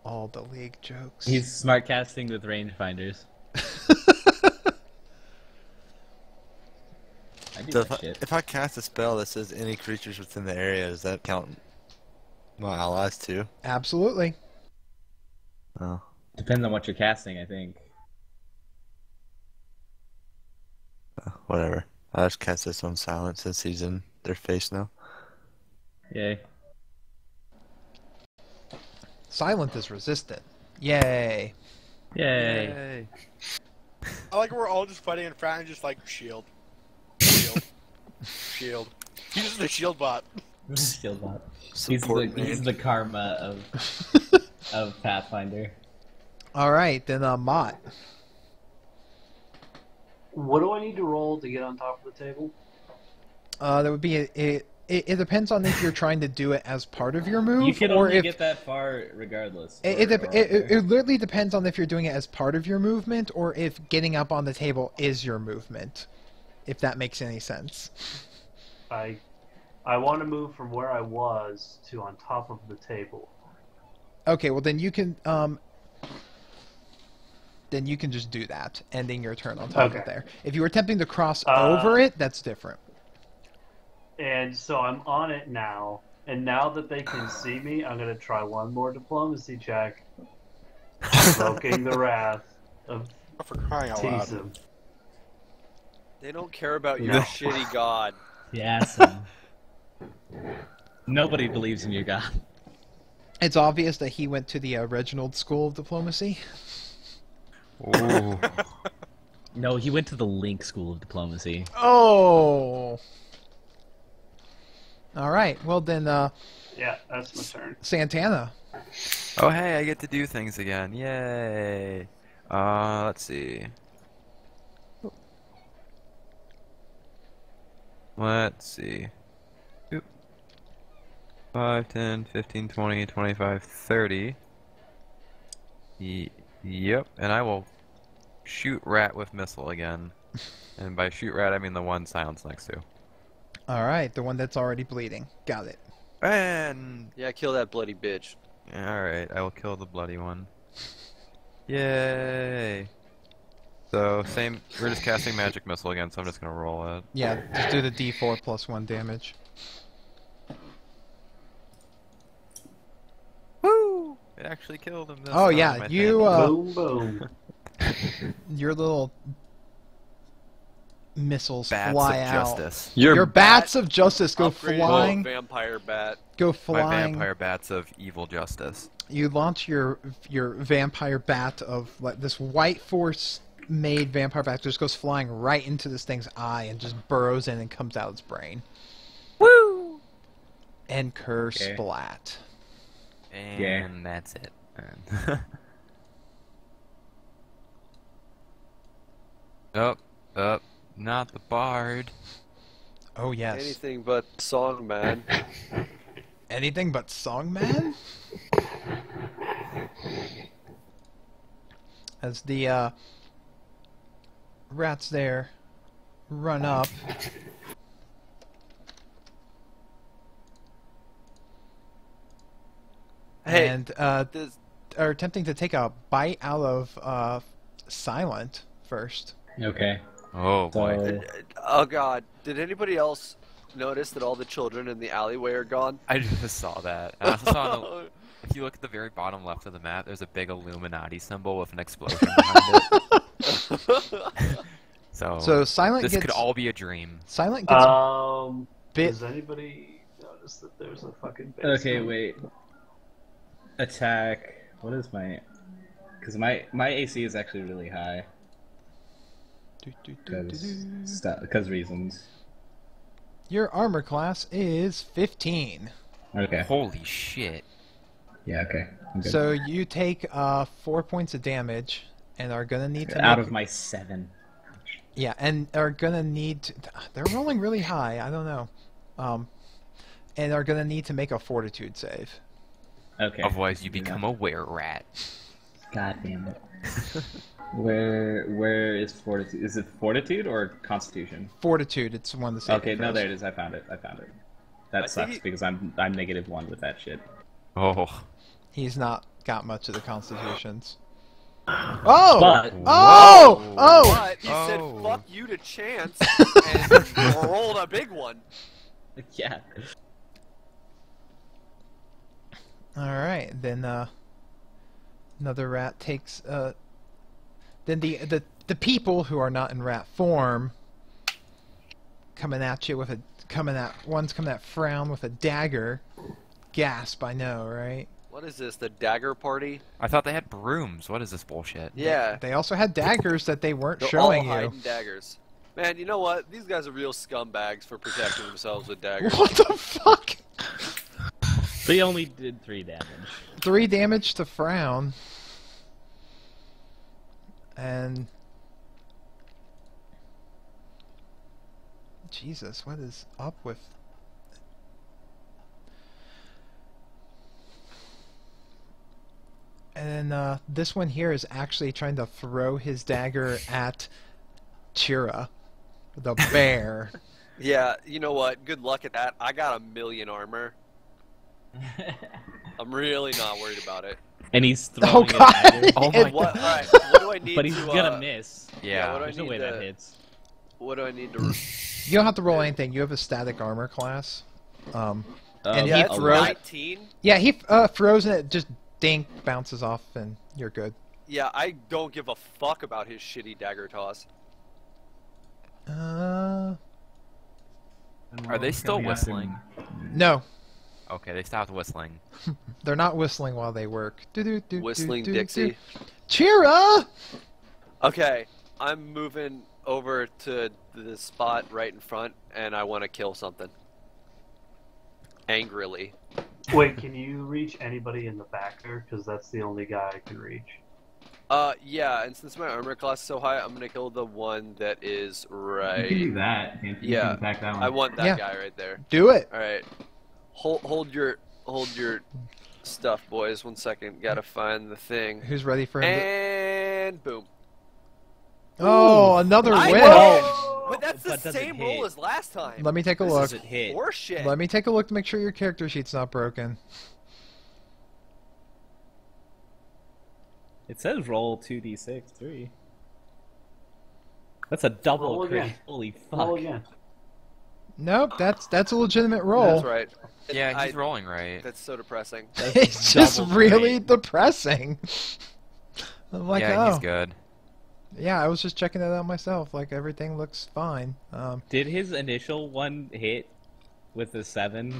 [SPEAKER 2] All the league jokes.
[SPEAKER 1] He's smart casting with rangefinders. I do
[SPEAKER 7] So
[SPEAKER 1] that shit.
[SPEAKER 7] if I cast a spell that says any creatures within the area, does that count my allies too?
[SPEAKER 2] Absolutely.
[SPEAKER 7] Oh.
[SPEAKER 1] Depends on what you're casting, I think.
[SPEAKER 7] Whatever. I just cast this on silent since he's in their face now.
[SPEAKER 1] Yay.
[SPEAKER 2] Silent is resistant. Yay.
[SPEAKER 1] Yay.
[SPEAKER 5] I like we're all just fighting and Frown just like shield. Shield. Shield. He's just a shield bot.
[SPEAKER 1] Shield bot.
[SPEAKER 7] Support
[SPEAKER 1] He's the karma of Pathfinder.
[SPEAKER 2] All right, then Mott.
[SPEAKER 9] What do I need to roll to get on top of the table?
[SPEAKER 2] That would be it depends on if you're trying to do it as part of your move,
[SPEAKER 1] You can
[SPEAKER 2] or
[SPEAKER 1] only
[SPEAKER 2] if
[SPEAKER 1] get that far regardless.
[SPEAKER 2] it literally depends on if you're doing it as part of your movement, or if getting up on the table is your movement. If that makes any sense.
[SPEAKER 9] I want to move from where I was to on top of the table.
[SPEAKER 2] Okay, well then you can just do that, ending your turn on top of there. If you were attempting to cross over it, that's different.
[SPEAKER 9] And so I'm on it now, And now that they can see me, I'm gonna try one more diplomacy check, provoking the wrath of
[SPEAKER 5] For crying out loud.
[SPEAKER 9] Tism.
[SPEAKER 4] They don't care about your
[SPEAKER 9] No.
[SPEAKER 4] shitty god.
[SPEAKER 1] Yes. Nobody believes in your god.
[SPEAKER 2] It's obvious that he went to the Reginald School of Diplomacy.
[SPEAKER 6] Ooh.
[SPEAKER 1] No, he went to the Link School of Diplomacy.
[SPEAKER 2] Oh! Alright, well then,
[SPEAKER 9] Yeah, that's my turn.
[SPEAKER 2] Santana.
[SPEAKER 6] Oh, hey, I get to do things again. Yay. Let's see. Let's see. Oop. 5, 10, 15, 20, 25, 30. Yep, and I will shoot rat with missile again. And by shoot rat, I mean the one Silence next to.
[SPEAKER 2] Alright, the one that's already bleeding. Got it.
[SPEAKER 6] And...
[SPEAKER 4] Yeah, kill that bloody bitch.
[SPEAKER 6] Alright, I will kill the bloody one. Yay! So, same, we're just casting magic missile again, so I'm just gonna roll it.
[SPEAKER 2] Yeah, just do the D4 plus 1 damage.
[SPEAKER 6] Woo! It actually killed him this
[SPEAKER 2] Oh
[SPEAKER 6] time,
[SPEAKER 2] yeah,
[SPEAKER 6] I
[SPEAKER 2] you,
[SPEAKER 6] think.
[SPEAKER 9] Boom, boom.
[SPEAKER 2] your little missiles
[SPEAKER 6] Bats
[SPEAKER 2] fly
[SPEAKER 6] of
[SPEAKER 2] out.
[SPEAKER 6] justice.
[SPEAKER 2] Your bats of justice go
[SPEAKER 4] Upgraded
[SPEAKER 2] flying.
[SPEAKER 4] vampire bat.
[SPEAKER 2] Go
[SPEAKER 6] My
[SPEAKER 2] flying.
[SPEAKER 6] vampire bats of evil justice.
[SPEAKER 2] You launch your vampire bat of like this white force made vampire bat just goes flying right into this thing's eye and just burrows in and comes out its brain.
[SPEAKER 6] Woo!
[SPEAKER 2] And curse
[SPEAKER 1] Okay.
[SPEAKER 2] splat.
[SPEAKER 6] And
[SPEAKER 1] Yeah.
[SPEAKER 6] that's it. Up, not the bard.
[SPEAKER 2] Oh yes.
[SPEAKER 4] Anything but song, man.
[SPEAKER 2] Anything but Songman? As the rats there run up.
[SPEAKER 4] Hey,
[SPEAKER 2] And
[SPEAKER 4] This,
[SPEAKER 2] are attempting to take a bite out of Silent first.
[SPEAKER 1] Okay.
[SPEAKER 6] Oh boy.
[SPEAKER 1] So,
[SPEAKER 4] oh god, did anybody else notice that all the children in the alleyway are gone?
[SPEAKER 6] I just saw that. I also saw on the, if you look at the very bottom left of the map, there's a big Illuminati symbol with an explosion behind it.
[SPEAKER 2] So Silent
[SPEAKER 6] this
[SPEAKER 2] gets
[SPEAKER 6] could all be a dream.
[SPEAKER 2] Silent gets bit.
[SPEAKER 9] Does anybody notice that there's a fucking base
[SPEAKER 1] okay,
[SPEAKER 9] coming?
[SPEAKER 1] wait. Attack. What is my? Because my AC is actually really high. Because reasons.
[SPEAKER 2] Your armor class is 15.
[SPEAKER 1] Okay.
[SPEAKER 6] Holy shit.
[SPEAKER 1] Yeah. Okay. I'm good.
[SPEAKER 2] So you take 4 points of damage and are gonna need to
[SPEAKER 1] out
[SPEAKER 2] make-
[SPEAKER 1] of my 7.
[SPEAKER 2] Yeah, and are gonna need to, they're rolling really high, I don't know. And are gonna need to make a fortitude save.
[SPEAKER 1] Okay.
[SPEAKER 6] Otherwise, you become a were-rat.
[SPEAKER 1] God damn it. Where is fortitude? Is it fortitude or constitution?
[SPEAKER 2] Fortitude, it's one of the saving
[SPEAKER 1] Okay, no,
[SPEAKER 2] throws.
[SPEAKER 1] there it is. I found it. That sucks because I'm -1 with that shit.
[SPEAKER 6] Oh.
[SPEAKER 2] He's not got much of the constitutions. Oh!
[SPEAKER 1] But
[SPEAKER 2] Oh! Oh!
[SPEAKER 4] But he said
[SPEAKER 6] Oh.
[SPEAKER 4] fuck you to Chance and rolled a big one.
[SPEAKER 1] yeah.
[SPEAKER 2] Alright, then another rat takes then the people who are not in rat form coming at you with one's coming at Frown with a dagger. Gasp, I know, right?
[SPEAKER 4] What is this, the dagger party?
[SPEAKER 6] I thought they had brooms. What is this bullshit?
[SPEAKER 4] Yeah.
[SPEAKER 2] They also had daggers that they weren't
[SPEAKER 4] They're
[SPEAKER 2] showing
[SPEAKER 4] all
[SPEAKER 2] you.
[SPEAKER 4] hiding daggers. Man, you know what? These guys are real scumbags for protecting themselves with daggers.
[SPEAKER 2] What the fuck?
[SPEAKER 1] They only did 3 damage.
[SPEAKER 2] 3 damage to Frown. And Jesus, what is up with And then this one here is actually trying to throw his dagger at Chira, the bear.
[SPEAKER 4] Yeah, you know what? Good luck at that. I got 1,000,000 armor. I'm really not worried about it.
[SPEAKER 1] And he's throwing
[SPEAKER 2] Oh
[SPEAKER 1] it
[SPEAKER 2] god!
[SPEAKER 1] at you.
[SPEAKER 6] Oh my
[SPEAKER 4] What?
[SPEAKER 6] god.
[SPEAKER 4] Alright, what do I need
[SPEAKER 1] But he's
[SPEAKER 4] to,
[SPEAKER 1] gonna miss.
[SPEAKER 6] Yeah.
[SPEAKER 4] what do I
[SPEAKER 1] There's no
[SPEAKER 4] need
[SPEAKER 1] way
[SPEAKER 4] to,
[SPEAKER 1] that hits.
[SPEAKER 4] What do I need to...
[SPEAKER 2] You don't have to roll anything. You have a static armor class. And
[SPEAKER 4] Yeah,
[SPEAKER 2] he
[SPEAKER 4] it's
[SPEAKER 2] throws.
[SPEAKER 4] 19.
[SPEAKER 2] Yeah, he froze and it just dink bounces off, and you're good.
[SPEAKER 4] Yeah, I don't give a fuck about his shitty dagger toss.
[SPEAKER 6] Are they still whistling?
[SPEAKER 2] No,
[SPEAKER 6] Okay, they stopped whistling.
[SPEAKER 2] they're not whistling while they work.
[SPEAKER 4] Whistling Dixie.
[SPEAKER 2] Cheera!
[SPEAKER 4] Okay, I'm moving over to the spot right in front, and I want to kill something. Angrily.
[SPEAKER 9] Wait, can you reach anybody in the back there? Because that's the only guy I can reach.
[SPEAKER 4] Yeah, and since my armor class is so high, I'm gonna kill the one that is right.
[SPEAKER 1] You can do that. You
[SPEAKER 4] Yeah,
[SPEAKER 1] can attack that one.
[SPEAKER 4] I want that
[SPEAKER 2] Yeah.
[SPEAKER 4] guy right there.
[SPEAKER 2] Do it.
[SPEAKER 4] All right, hold your stuff, boys. 1 second, gotta find the thing.
[SPEAKER 2] Who's ready for him?
[SPEAKER 4] And boom.
[SPEAKER 2] Oh, another
[SPEAKER 4] I
[SPEAKER 2] win.
[SPEAKER 4] know! But that's the
[SPEAKER 1] That doesn't
[SPEAKER 4] same
[SPEAKER 1] hit.
[SPEAKER 4] roll as last time.
[SPEAKER 2] Let me take a
[SPEAKER 1] This
[SPEAKER 2] look.
[SPEAKER 1] doesn't hit.
[SPEAKER 4] Horseshit.
[SPEAKER 2] Let me take a look to make sure your character sheet's not broken.
[SPEAKER 1] It says roll 2d6, 3. That's a double
[SPEAKER 9] Roll
[SPEAKER 1] crit.
[SPEAKER 9] again.
[SPEAKER 1] Holy fuck.
[SPEAKER 9] Roll again.
[SPEAKER 2] Nope, that's a legitimate roll.
[SPEAKER 4] That's right.
[SPEAKER 6] Yeah, he's rolling right.
[SPEAKER 4] That's so depressing.
[SPEAKER 2] It's just
[SPEAKER 1] double
[SPEAKER 2] really
[SPEAKER 1] great.
[SPEAKER 2] depressing. I'm like,
[SPEAKER 6] Yeah,
[SPEAKER 2] oh.
[SPEAKER 6] he's good.
[SPEAKER 2] Yeah, I was just checking it out myself. Like, everything looks fine.
[SPEAKER 1] Did his initial one hit with the 7?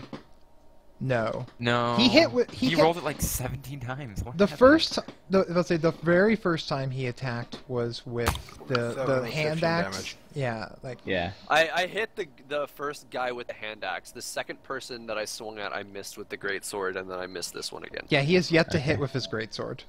[SPEAKER 2] No.
[SPEAKER 6] No.
[SPEAKER 2] He hit with- he hit-
[SPEAKER 6] rolled it like 17 times. What
[SPEAKER 2] The
[SPEAKER 6] happened?
[SPEAKER 2] first, let's say, the very first time he attacked was with the
[SPEAKER 5] 7
[SPEAKER 2] hand
[SPEAKER 5] 15
[SPEAKER 2] axe.
[SPEAKER 5] damage.
[SPEAKER 2] Yeah, like
[SPEAKER 1] Yeah.
[SPEAKER 4] I hit the first guy with the hand axe. The second person that I swung at, I missed with the great sword, and then I missed this one again.
[SPEAKER 2] yeah, he has yet to hit with his greatsword.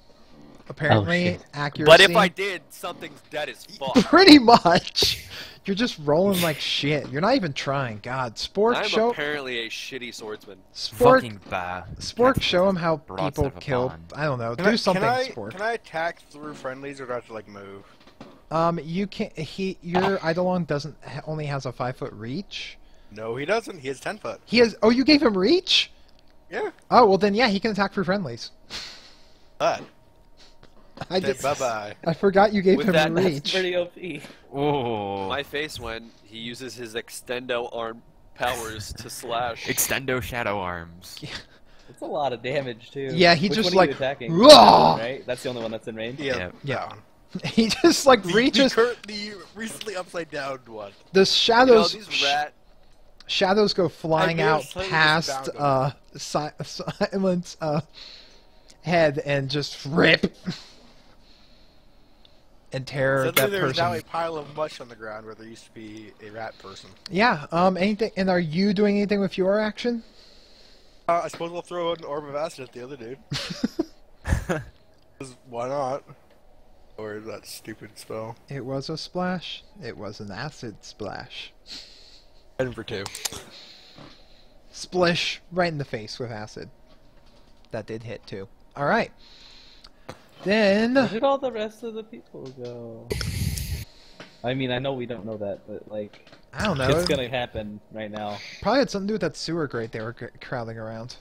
[SPEAKER 2] Apparently,
[SPEAKER 1] shit.
[SPEAKER 2] accuracy.
[SPEAKER 4] But if I did, something's dead as fuck.
[SPEAKER 2] pretty much, you're just rolling like shit. You're not even trying. God, Spork,
[SPEAKER 4] I'm
[SPEAKER 2] show
[SPEAKER 4] apparently a shitty swordsman.
[SPEAKER 6] Fucking bad.
[SPEAKER 2] Spork, show him how
[SPEAKER 6] Broadside
[SPEAKER 2] people
[SPEAKER 6] of a
[SPEAKER 2] kill.
[SPEAKER 6] bond.
[SPEAKER 2] I don't know. Do something, Spork.
[SPEAKER 5] Can I attack through friendlies or do I have to like move?
[SPEAKER 2] You can't. Your Eidolon doesn't only has a 5-foot reach.
[SPEAKER 5] No, he doesn't. He has 10 foot.
[SPEAKER 2] He has. Oh, you gave him reach.
[SPEAKER 5] Yeah.
[SPEAKER 2] Oh well, then yeah, he can attack through friendlies.
[SPEAKER 5] But
[SPEAKER 2] I just.
[SPEAKER 5] bye bye.
[SPEAKER 2] I forgot you gave
[SPEAKER 4] With
[SPEAKER 2] him
[SPEAKER 4] that, that's
[SPEAKER 2] reach.
[SPEAKER 1] Pretty OP.
[SPEAKER 6] Oh.
[SPEAKER 4] My face when he uses his extendo arm powers to slash.
[SPEAKER 6] Extendo shadow arms.
[SPEAKER 1] It's a lot of damage too.
[SPEAKER 2] Yeah, he
[SPEAKER 1] Which
[SPEAKER 2] just,
[SPEAKER 1] one are you
[SPEAKER 2] like,
[SPEAKER 1] attacking?
[SPEAKER 2] "Rah!"
[SPEAKER 1] Right? That's the only one that's in range.
[SPEAKER 5] Yeah.
[SPEAKER 2] Yeah.
[SPEAKER 5] Down.
[SPEAKER 2] He just like reaches
[SPEAKER 5] The recently upside down one.
[SPEAKER 2] the
[SPEAKER 4] You know,
[SPEAKER 2] shadows.
[SPEAKER 4] these rat.
[SPEAKER 2] Shadows go flying
[SPEAKER 5] I
[SPEAKER 2] out
[SPEAKER 5] slightly
[SPEAKER 2] past
[SPEAKER 5] bound
[SPEAKER 2] Silent's head and just rip and tear
[SPEAKER 5] Suddenly
[SPEAKER 2] that
[SPEAKER 5] there's now
[SPEAKER 2] person.
[SPEAKER 5] a pile of mush on the ground where there used to be a rat person.
[SPEAKER 2] Yeah. Anything? And are you doing anything with your action?
[SPEAKER 5] I suppose we'll throw an orb of acid at the other dude. 'Cause why not? Or that stupid spell.
[SPEAKER 2] It was a splash. It was an acid splash.
[SPEAKER 5] Heading for 2.
[SPEAKER 2] Splish right in the face with acid. That did hit too. All right. Then
[SPEAKER 1] Where did all the rest of the people go? I mean, I know we don't know that, but like,
[SPEAKER 2] I don't know.
[SPEAKER 1] it's gonna happen right now.
[SPEAKER 2] Probably had something to do with that sewer grate they were crowding around.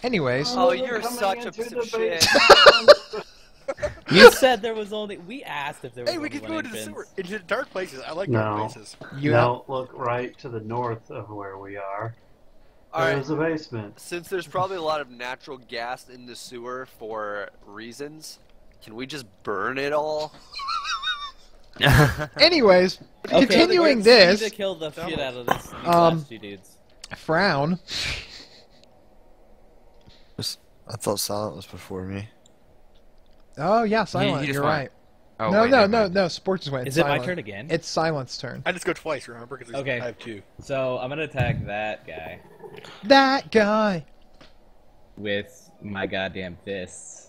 [SPEAKER 2] Anyways,
[SPEAKER 4] Oh,
[SPEAKER 9] they're
[SPEAKER 4] you're
[SPEAKER 9] coming
[SPEAKER 4] such a
[SPEAKER 9] into
[SPEAKER 4] piece
[SPEAKER 9] the
[SPEAKER 4] of shit.
[SPEAKER 9] basement.
[SPEAKER 1] You said there was only. We asked if there was
[SPEAKER 5] Hey, we
[SPEAKER 1] only
[SPEAKER 5] could
[SPEAKER 1] one
[SPEAKER 5] go into the
[SPEAKER 1] entrance.
[SPEAKER 5] sewer, into dark places. I like
[SPEAKER 9] No.
[SPEAKER 5] dark places.
[SPEAKER 2] you
[SPEAKER 9] Now look right to the north of where we are.
[SPEAKER 4] Alright,
[SPEAKER 9] There's a basement.
[SPEAKER 4] since there's probably a lot of natural gas in the sewer for reasons, can we just burn it all?
[SPEAKER 2] Anyways,
[SPEAKER 1] Okay,
[SPEAKER 2] continuing
[SPEAKER 1] we
[SPEAKER 2] this,
[SPEAKER 1] need to kill the shit out of this. These
[SPEAKER 2] Um,
[SPEAKER 1] last two dudes.
[SPEAKER 2] Frown.
[SPEAKER 7] I thought Silent was before me.
[SPEAKER 2] Oh yeah, Silent.
[SPEAKER 6] he just
[SPEAKER 2] You're
[SPEAKER 6] went.
[SPEAKER 2] right.
[SPEAKER 6] Oh,
[SPEAKER 2] no,
[SPEAKER 6] wait,
[SPEAKER 2] no,
[SPEAKER 6] never
[SPEAKER 2] no,
[SPEAKER 6] mind.
[SPEAKER 2] no. Sports just went.
[SPEAKER 1] Is
[SPEAKER 2] It's
[SPEAKER 1] it my
[SPEAKER 2] Silent.
[SPEAKER 1] turn again?
[SPEAKER 2] It's Silent's turn.
[SPEAKER 5] I just go twice, remember? Because
[SPEAKER 1] Okay.
[SPEAKER 5] I have 2.
[SPEAKER 1] So I'm gonna attack that guy
[SPEAKER 2] That guy.
[SPEAKER 1] with my goddamn fists.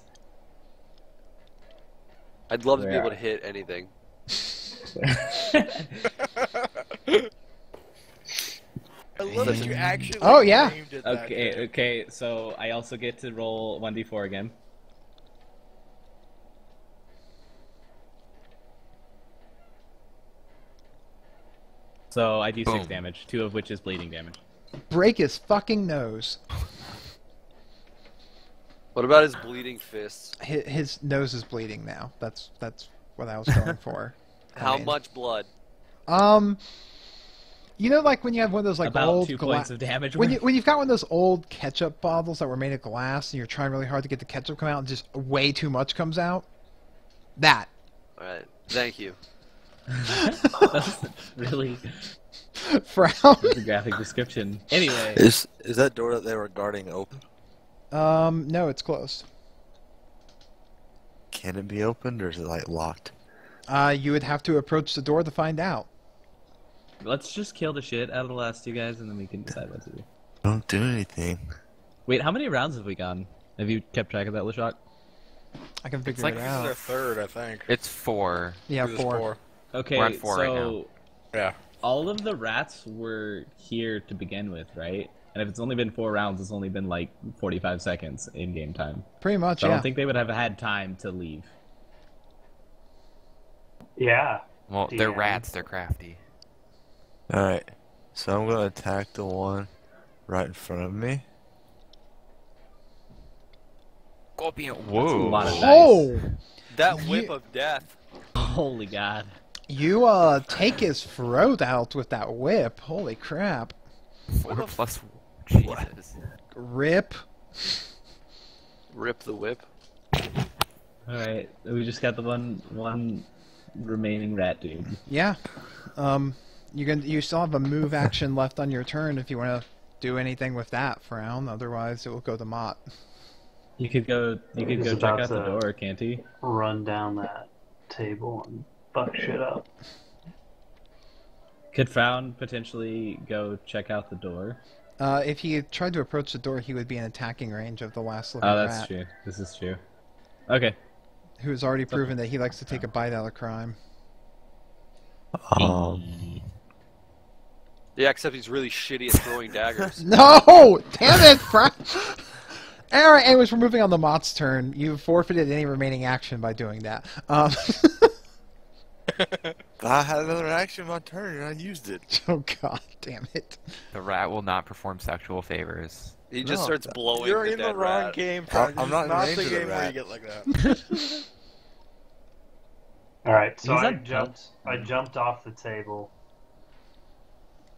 [SPEAKER 4] I'd love to be
[SPEAKER 1] Where
[SPEAKER 4] able
[SPEAKER 1] are-
[SPEAKER 4] to hit anything.
[SPEAKER 5] I love that you actually
[SPEAKER 2] Oh, yeah.
[SPEAKER 5] aimed at that
[SPEAKER 1] Okay,
[SPEAKER 5] guy.
[SPEAKER 1] okay. So I also get to roll 1d4 again. So I do 6
[SPEAKER 6] Boom.
[SPEAKER 1] damage, 2 of which is bleeding damage.
[SPEAKER 2] Break his fucking nose.
[SPEAKER 4] What about his bleeding fists?
[SPEAKER 2] His nose is bleeding now. That's what I was going for. I
[SPEAKER 4] How
[SPEAKER 2] mean,
[SPEAKER 4] much blood?
[SPEAKER 2] You know, like when you have one of those like
[SPEAKER 1] about
[SPEAKER 2] old
[SPEAKER 1] 2 points of damage.
[SPEAKER 2] when you've got one of those old ketchup bottles that were made of glass, and you're trying really hard to get the ketchup come out, and just way too much comes out. That.
[SPEAKER 4] All right. Thank you.
[SPEAKER 1] That's really
[SPEAKER 2] Frown.
[SPEAKER 1] that's a graphic description. Anyway,
[SPEAKER 7] Is that door that they were guarding open?
[SPEAKER 2] No, it's closed.
[SPEAKER 7] Can it be opened, or is it like locked?
[SPEAKER 2] You would have to approach the door to find out.
[SPEAKER 1] let's just kill the shit out of the last two guys, and then we can decide what to do.
[SPEAKER 7] Don't do anything.
[SPEAKER 1] Wait, how many rounds have we gone? Have you kept track of that, Leshok?
[SPEAKER 2] I can figure
[SPEAKER 6] like
[SPEAKER 2] it
[SPEAKER 5] This is
[SPEAKER 2] out.
[SPEAKER 5] their third, I think.
[SPEAKER 6] It's 4.
[SPEAKER 2] Yeah,
[SPEAKER 5] This is
[SPEAKER 2] 4.
[SPEAKER 1] Okay,
[SPEAKER 6] We're at 4 right
[SPEAKER 1] so
[SPEAKER 6] now.
[SPEAKER 5] Yeah.
[SPEAKER 1] all of the rats were here to begin with, right? And if it's only been 4 rounds, it's only been like 45 seconds in game time.
[SPEAKER 2] Pretty much,
[SPEAKER 1] So I
[SPEAKER 2] yeah.
[SPEAKER 1] don't think they would have had time to leave.
[SPEAKER 9] Yeah.
[SPEAKER 6] Well, they're
[SPEAKER 9] DM.
[SPEAKER 6] rats. They're crafty.
[SPEAKER 7] Alright. So I'm gonna attack the one right in front of me.
[SPEAKER 6] Scorpion.
[SPEAKER 1] That's a
[SPEAKER 6] Whoa.
[SPEAKER 1] lot of dice.
[SPEAKER 2] Oh!
[SPEAKER 4] That whip of death.
[SPEAKER 1] Holy God.
[SPEAKER 2] You, take his throat out with that whip. Holy crap.
[SPEAKER 6] 4 plus. Jesus.
[SPEAKER 2] Rip.
[SPEAKER 4] Rip the whip.
[SPEAKER 1] Alright, we just got the one remaining rat dude.
[SPEAKER 2] Yeah. You still have a move action left on your turn if you want to do anything with that, Frown. Otherwise, it will go to Mott.
[SPEAKER 1] You could go
[SPEAKER 9] He's
[SPEAKER 1] check
[SPEAKER 9] about
[SPEAKER 1] out the
[SPEAKER 9] to-
[SPEAKER 1] door, can't he?
[SPEAKER 9] Run down that table and fuck shit up.
[SPEAKER 1] Could Frown potentially go check out the door?
[SPEAKER 2] If he tried to approach the door, he would be in attacking range of the last living
[SPEAKER 1] Oh, that's
[SPEAKER 2] rat,
[SPEAKER 1] true. This is true. Okay.
[SPEAKER 2] who has already proven that he likes to take a bite out of crime.
[SPEAKER 4] Yeah, except he's really shitty at throwing daggers.
[SPEAKER 2] No! Damn it, Frown! Alright, anyways, we're moving on to Mott's turn. You've forfeited any remaining action by doing that.
[SPEAKER 7] I had another action on my turn and I used it.
[SPEAKER 2] Oh god, damn it.
[SPEAKER 6] The rat will not perform sexual favors.
[SPEAKER 4] He just
[SPEAKER 7] No,
[SPEAKER 4] starts blowing
[SPEAKER 5] You're
[SPEAKER 4] the
[SPEAKER 5] in the
[SPEAKER 4] dead
[SPEAKER 5] wrong
[SPEAKER 4] rat.
[SPEAKER 5] game.
[SPEAKER 7] I'm not in
[SPEAKER 5] not
[SPEAKER 7] range
[SPEAKER 5] the
[SPEAKER 7] of the
[SPEAKER 5] game where you
[SPEAKER 7] rat.
[SPEAKER 5] get like that.
[SPEAKER 9] Alright, so
[SPEAKER 1] He's
[SPEAKER 9] I
[SPEAKER 1] on-
[SPEAKER 9] jumped off the table.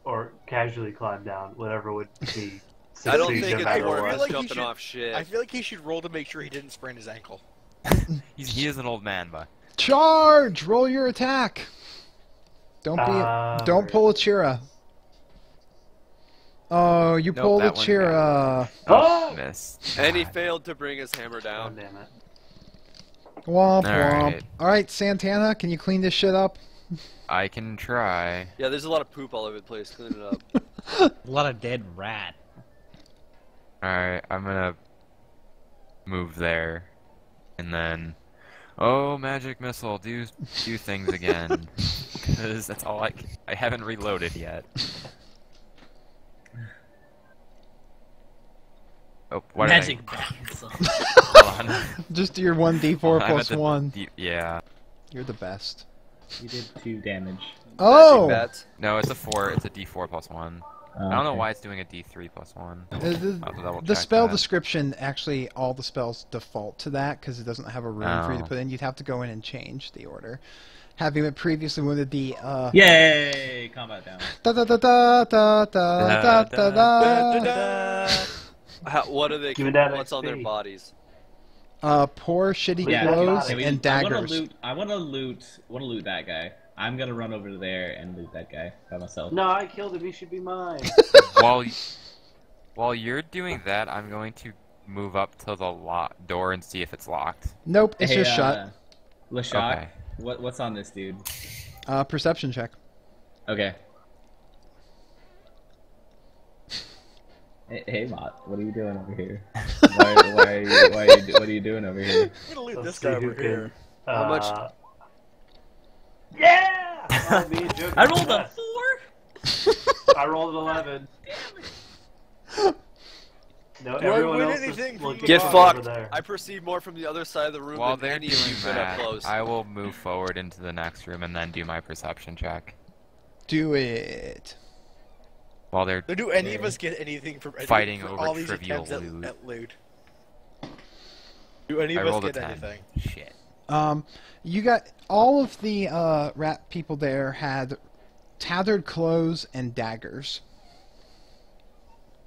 [SPEAKER 9] Or casually climbed down, whatever would be.
[SPEAKER 4] I don't
[SPEAKER 9] succeed
[SPEAKER 4] think
[SPEAKER 9] no
[SPEAKER 4] it's
[SPEAKER 9] matter
[SPEAKER 4] worth
[SPEAKER 9] what.
[SPEAKER 5] feel like he
[SPEAKER 4] jumping
[SPEAKER 5] should-
[SPEAKER 4] off shit.
[SPEAKER 5] I feel like he should roll to make sure he didn't sprain his ankle.
[SPEAKER 6] He is an old man, but
[SPEAKER 2] Charge! Roll your attack! Don't pull a Chira. Oh, you
[SPEAKER 6] Nope,
[SPEAKER 2] pulled a
[SPEAKER 6] that one
[SPEAKER 2] Chira.
[SPEAKER 9] Oh!
[SPEAKER 6] missed.
[SPEAKER 4] And he failed to bring his hammer
[SPEAKER 9] Oh,
[SPEAKER 4] down.
[SPEAKER 9] damn it.
[SPEAKER 2] Womp womp.
[SPEAKER 6] Alright.
[SPEAKER 2] Alright, Santana, can you clean this shit up?
[SPEAKER 6] I can try.
[SPEAKER 4] Yeah, there's a lot of poop all over the place. Clean it up.
[SPEAKER 1] A lot of dead rat.
[SPEAKER 6] Alright, I'm gonna move there. And then... Oh, magic missile, do things again. Because that's all I haven't reloaded yet. Oh, what did I-
[SPEAKER 1] Magic missile.
[SPEAKER 6] Hold on.
[SPEAKER 2] Just do your 1d4
[SPEAKER 6] I'm
[SPEAKER 2] plus
[SPEAKER 6] at the
[SPEAKER 2] 1.
[SPEAKER 6] Yeah.
[SPEAKER 2] You're the best.
[SPEAKER 1] You did 2 damage.
[SPEAKER 2] Oh!
[SPEAKER 4] Magic bats.
[SPEAKER 6] No, it's a 4. It's a D4 plus 1.
[SPEAKER 1] Oh,
[SPEAKER 6] I don't know
[SPEAKER 1] okay.
[SPEAKER 6] why it's doing a D3 plus 1. I'll have to double
[SPEAKER 2] The
[SPEAKER 6] check
[SPEAKER 2] spell
[SPEAKER 6] that.
[SPEAKER 2] description, actually, all the spells default to that because it doesn't have a room for you to
[SPEAKER 6] Oh.
[SPEAKER 2] put in. You'd have to go in and change the order. Having it previously wounded the
[SPEAKER 1] Yay! Combat down.
[SPEAKER 2] da da da da da da da da da.
[SPEAKER 4] What are they?
[SPEAKER 9] Give me that
[SPEAKER 4] What's on their
[SPEAKER 9] XP.
[SPEAKER 4] bodies?
[SPEAKER 2] Poor shitty
[SPEAKER 1] Yeah,
[SPEAKER 2] clothes
[SPEAKER 1] can we
[SPEAKER 2] and
[SPEAKER 1] just-
[SPEAKER 2] daggers.
[SPEAKER 1] I want to loot that guy. I'm gonna run over there and loot that guy by myself.
[SPEAKER 9] No, I killed him. He should be mine.
[SPEAKER 6] While you're doing that, I'm going to move up to the door and see if it's locked.
[SPEAKER 2] Nope, it's
[SPEAKER 1] Hey,
[SPEAKER 2] just shut.
[SPEAKER 1] Leshok,
[SPEAKER 6] Okay.
[SPEAKER 1] what's on this dude?
[SPEAKER 2] Perception check.
[SPEAKER 1] Okay. Hey, Mott, what are you doing over here? What are you doing over here?
[SPEAKER 5] I'm gonna loot
[SPEAKER 9] Let's
[SPEAKER 5] this
[SPEAKER 9] see
[SPEAKER 5] guy
[SPEAKER 9] who
[SPEAKER 5] over here.
[SPEAKER 9] can.
[SPEAKER 4] How much-
[SPEAKER 9] Yeah! Oh, me and Joe
[SPEAKER 1] I
[SPEAKER 9] can
[SPEAKER 1] rolled a
[SPEAKER 9] best.
[SPEAKER 1] 4.
[SPEAKER 9] I rolled an 11. No,
[SPEAKER 5] Do I
[SPEAKER 9] everyone
[SPEAKER 5] win
[SPEAKER 9] else
[SPEAKER 5] anything
[SPEAKER 9] is
[SPEAKER 5] from
[SPEAKER 9] looking
[SPEAKER 4] Get
[SPEAKER 9] over
[SPEAKER 4] fucked!
[SPEAKER 9] there.
[SPEAKER 4] I perceive more from the other side of the room
[SPEAKER 6] While
[SPEAKER 4] than
[SPEAKER 6] they're
[SPEAKER 4] any
[SPEAKER 6] doing
[SPEAKER 4] of you could up
[SPEAKER 6] that,
[SPEAKER 4] close.
[SPEAKER 6] I will move forward into the next room and then do my perception check.
[SPEAKER 2] Do it.
[SPEAKER 6] While they're
[SPEAKER 5] Do any of us get anything from
[SPEAKER 6] Fighting
[SPEAKER 5] for
[SPEAKER 6] over
[SPEAKER 5] all these
[SPEAKER 6] trivial
[SPEAKER 5] attempts
[SPEAKER 6] loot.
[SPEAKER 5] at loot? Do any
[SPEAKER 6] I
[SPEAKER 5] of us
[SPEAKER 6] rolled a
[SPEAKER 5] get
[SPEAKER 6] 10.
[SPEAKER 5] anything?
[SPEAKER 6] Shit.
[SPEAKER 2] You got all of the rat people there had tattered clothes and daggers.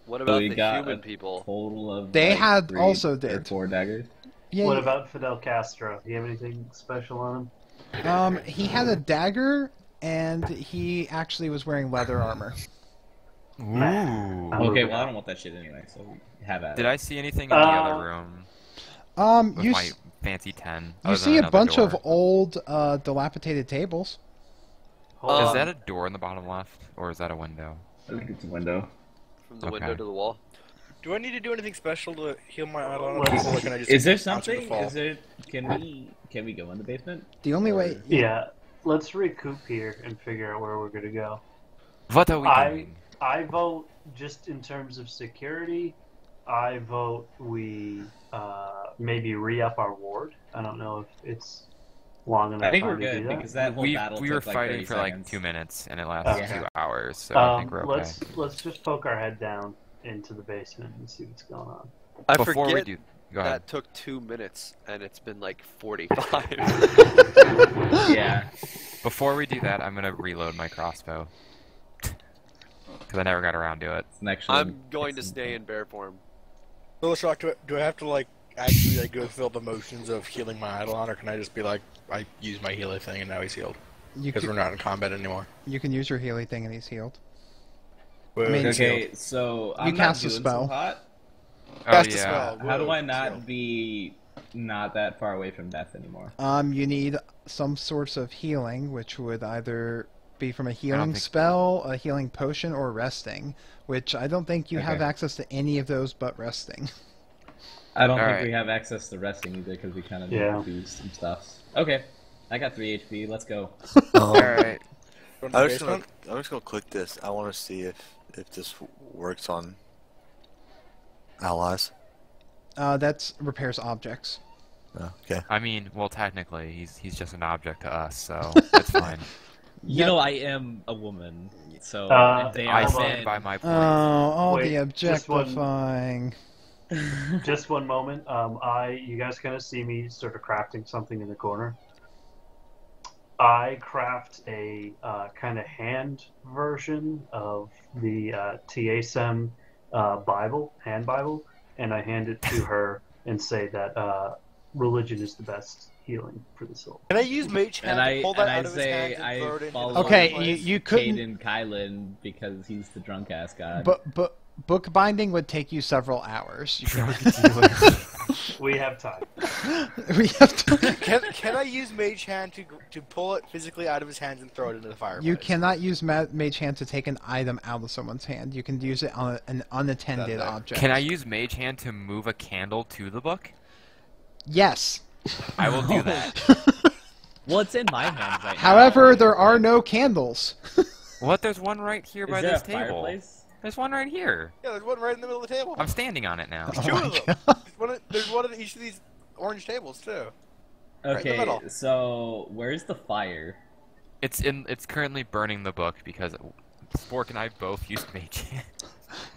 [SPEAKER 4] What
[SPEAKER 1] So
[SPEAKER 4] about
[SPEAKER 1] we
[SPEAKER 4] the
[SPEAKER 1] got
[SPEAKER 4] human
[SPEAKER 1] a
[SPEAKER 4] people?
[SPEAKER 1] total of
[SPEAKER 2] They
[SPEAKER 1] like,
[SPEAKER 2] had
[SPEAKER 1] 3
[SPEAKER 2] also
[SPEAKER 1] or
[SPEAKER 2] did.
[SPEAKER 1] 4 daggers.
[SPEAKER 2] Yeah.
[SPEAKER 9] What about Fidel Castro? Do you have anything special on him?
[SPEAKER 2] He had a dagger, and he actually was wearing leather armor.
[SPEAKER 6] Ooh.
[SPEAKER 9] I'm
[SPEAKER 1] Okay,
[SPEAKER 9] moving
[SPEAKER 1] well I
[SPEAKER 9] on.
[SPEAKER 1] don't want that shit anyway. So have at
[SPEAKER 6] Did
[SPEAKER 1] it.
[SPEAKER 6] I see anything in the other room with
[SPEAKER 2] You
[SPEAKER 6] my fancy 10?
[SPEAKER 2] you
[SPEAKER 6] other
[SPEAKER 2] see
[SPEAKER 6] than
[SPEAKER 2] a
[SPEAKER 6] another
[SPEAKER 2] bunch
[SPEAKER 6] door?
[SPEAKER 2] of old, dilapidated tables.
[SPEAKER 9] Hold
[SPEAKER 6] Is
[SPEAKER 9] on.
[SPEAKER 6] that a door in the bottom left, or is that a window?
[SPEAKER 1] I think it's a window.
[SPEAKER 4] From the
[SPEAKER 6] Okay.
[SPEAKER 4] window to the wall.
[SPEAKER 5] Do I need to do anything special to heal my idol?
[SPEAKER 9] Let's-
[SPEAKER 5] Or can I just
[SPEAKER 1] Is there
[SPEAKER 5] bounce into
[SPEAKER 1] something?
[SPEAKER 5] fall?
[SPEAKER 1] Is there? Can we go in the basement?
[SPEAKER 2] The only way.
[SPEAKER 9] Yeah, let's recoup here and figure out where we're gonna go.
[SPEAKER 6] What are we
[SPEAKER 9] I
[SPEAKER 6] doing?
[SPEAKER 9] I vote just in terms of security. I vote we maybe re-up our ward. I don't know if it's long enough
[SPEAKER 1] I think
[SPEAKER 9] time
[SPEAKER 1] we're
[SPEAKER 9] to do
[SPEAKER 1] good
[SPEAKER 9] that.
[SPEAKER 1] because that whole battle
[SPEAKER 6] We were
[SPEAKER 1] took like
[SPEAKER 6] fighting
[SPEAKER 1] 30
[SPEAKER 6] for
[SPEAKER 1] seconds.
[SPEAKER 6] like 2 minutes, and it lasted
[SPEAKER 9] Okay.
[SPEAKER 6] 2 hours, so I think we're okay.
[SPEAKER 9] Let's just poke our head down into the basement and see what's going on.
[SPEAKER 4] I
[SPEAKER 6] Before
[SPEAKER 4] forget
[SPEAKER 6] we do, go ahead.
[SPEAKER 4] that took 2 minutes, and it's been like 45.
[SPEAKER 1] Yeah.
[SPEAKER 6] Before we do that, I'm gonna reload my crossbow because I never got around to it.
[SPEAKER 1] It's actually,
[SPEAKER 4] I'm going to stay in bear form.
[SPEAKER 5] So, Leshok, do I have to like actually like go through the motions of healing my Eidolon, or can I just be like, I use my healer thing and now he's healed?
[SPEAKER 2] You
[SPEAKER 5] Because we're
[SPEAKER 2] can,
[SPEAKER 5] not in combat anymore.
[SPEAKER 2] you can use your Healy thing and he's healed.
[SPEAKER 5] Wait,
[SPEAKER 2] mean,
[SPEAKER 5] he's healed.
[SPEAKER 1] Okay, so I'm
[SPEAKER 2] You
[SPEAKER 1] not
[SPEAKER 2] cast a
[SPEAKER 1] doing
[SPEAKER 2] spell.
[SPEAKER 1] so hot.
[SPEAKER 6] Oh
[SPEAKER 5] Cast a
[SPEAKER 6] yeah.
[SPEAKER 5] spell.
[SPEAKER 1] How do
[SPEAKER 5] Whoa,
[SPEAKER 1] I
[SPEAKER 5] he's
[SPEAKER 1] not
[SPEAKER 5] healed.
[SPEAKER 1] be not that far away from death anymore?
[SPEAKER 2] You need some sorts of healing, which would either be from a healing
[SPEAKER 6] think-
[SPEAKER 2] spell, a healing potion, or resting, which I don't think you have
[SPEAKER 1] Okay.
[SPEAKER 2] access to any of those but resting.
[SPEAKER 1] I don't think
[SPEAKER 6] Alright.
[SPEAKER 1] we have access to resting either because we kind of
[SPEAKER 9] Yeah.
[SPEAKER 1] need to do some stuff. Okay, I got 3 HP. Let's go.
[SPEAKER 6] All right.
[SPEAKER 5] Go to the
[SPEAKER 7] I'm just gonna
[SPEAKER 5] basement?
[SPEAKER 7] click this. I want to see if this works on allies.
[SPEAKER 2] That's repairs objects.
[SPEAKER 7] Oh, okay.
[SPEAKER 6] I mean, well, technically, he's just an object to us, so it's fine.
[SPEAKER 1] You know, I am a woman, so they
[SPEAKER 6] I
[SPEAKER 1] are
[SPEAKER 9] hold on.
[SPEAKER 6] stand by my
[SPEAKER 2] Oh,
[SPEAKER 6] point.
[SPEAKER 2] all
[SPEAKER 9] Wait,
[SPEAKER 2] the
[SPEAKER 9] just one-
[SPEAKER 2] objectifying.
[SPEAKER 9] Just one moment. You guys kind of see me sort of crafting something in the corner. I craft a kind of hand version of the TSM Bible, hand Bible, and I hand it to her and say that religion is the best healing for the soul.
[SPEAKER 5] Can I use Mage Hand
[SPEAKER 1] And
[SPEAKER 5] to
[SPEAKER 1] I
[SPEAKER 5] pull
[SPEAKER 1] and
[SPEAKER 5] that
[SPEAKER 1] I
[SPEAKER 5] out of his
[SPEAKER 1] say
[SPEAKER 5] hands and throw
[SPEAKER 1] I
[SPEAKER 5] it into
[SPEAKER 1] follow
[SPEAKER 5] the
[SPEAKER 2] Okay,
[SPEAKER 5] fireplace?
[SPEAKER 2] you couldn't.
[SPEAKER 1] Caden Kylan because he's the drunk ass god.
[SPEAKER 2] But bookbinding would take you several hours.
[SPEAKER 9] We have time.
[SPEAKER 2] We have to.
[SPEAKER 5] Can I use Mage Hand to pull it physically out of his hands and throw it into the fireplace?
[SPEAKER 2] You cannot use Mage Hand to take an item out of someone's hand. You can use it on an unattended
[SPEAKER 5] That's it.
[SPEAKER 2] object.
[SPEAKER 6] Can I use Mage Hand to move a candle to the book?
[SPEAKER 2] Yes.
[SPEAKER 6] I will do that.
[SPEAKER 1] Well, it's in my hands right now.
[SPEAKER 2] However, there are no candles.
[SPEAKER 6] What? There's one right here
[SPEAKER 1] Is
[SPEAKER 6] by
[SPEAKER 1] there
[SPEAKER 6] this
[SPEAKER 1] a
[SPEAKER 6] table.
[SPEAKER 1] fireplace?
[SPEAKER 6] There's one right here.
[SPEAKER 5] Yeah, there's one right in the middle of the table.
[SPEAKER 6] I'm standing on it now.
[SPEAKER 5] There's two
[SPEAKER 2] Oh my
[SPEAKER 5] of them.
[SPEAKER 2] God.
[SPEAKER 5] There's one at each of these orange tables too. Right in the
[SPEAKER 1] Okay,
[SPEAKER 5] middle.
[SPEAKER 1] so where's the fire?
[SPEAKER 6] It's currently burning the book because Spork and I both used Mage Hand.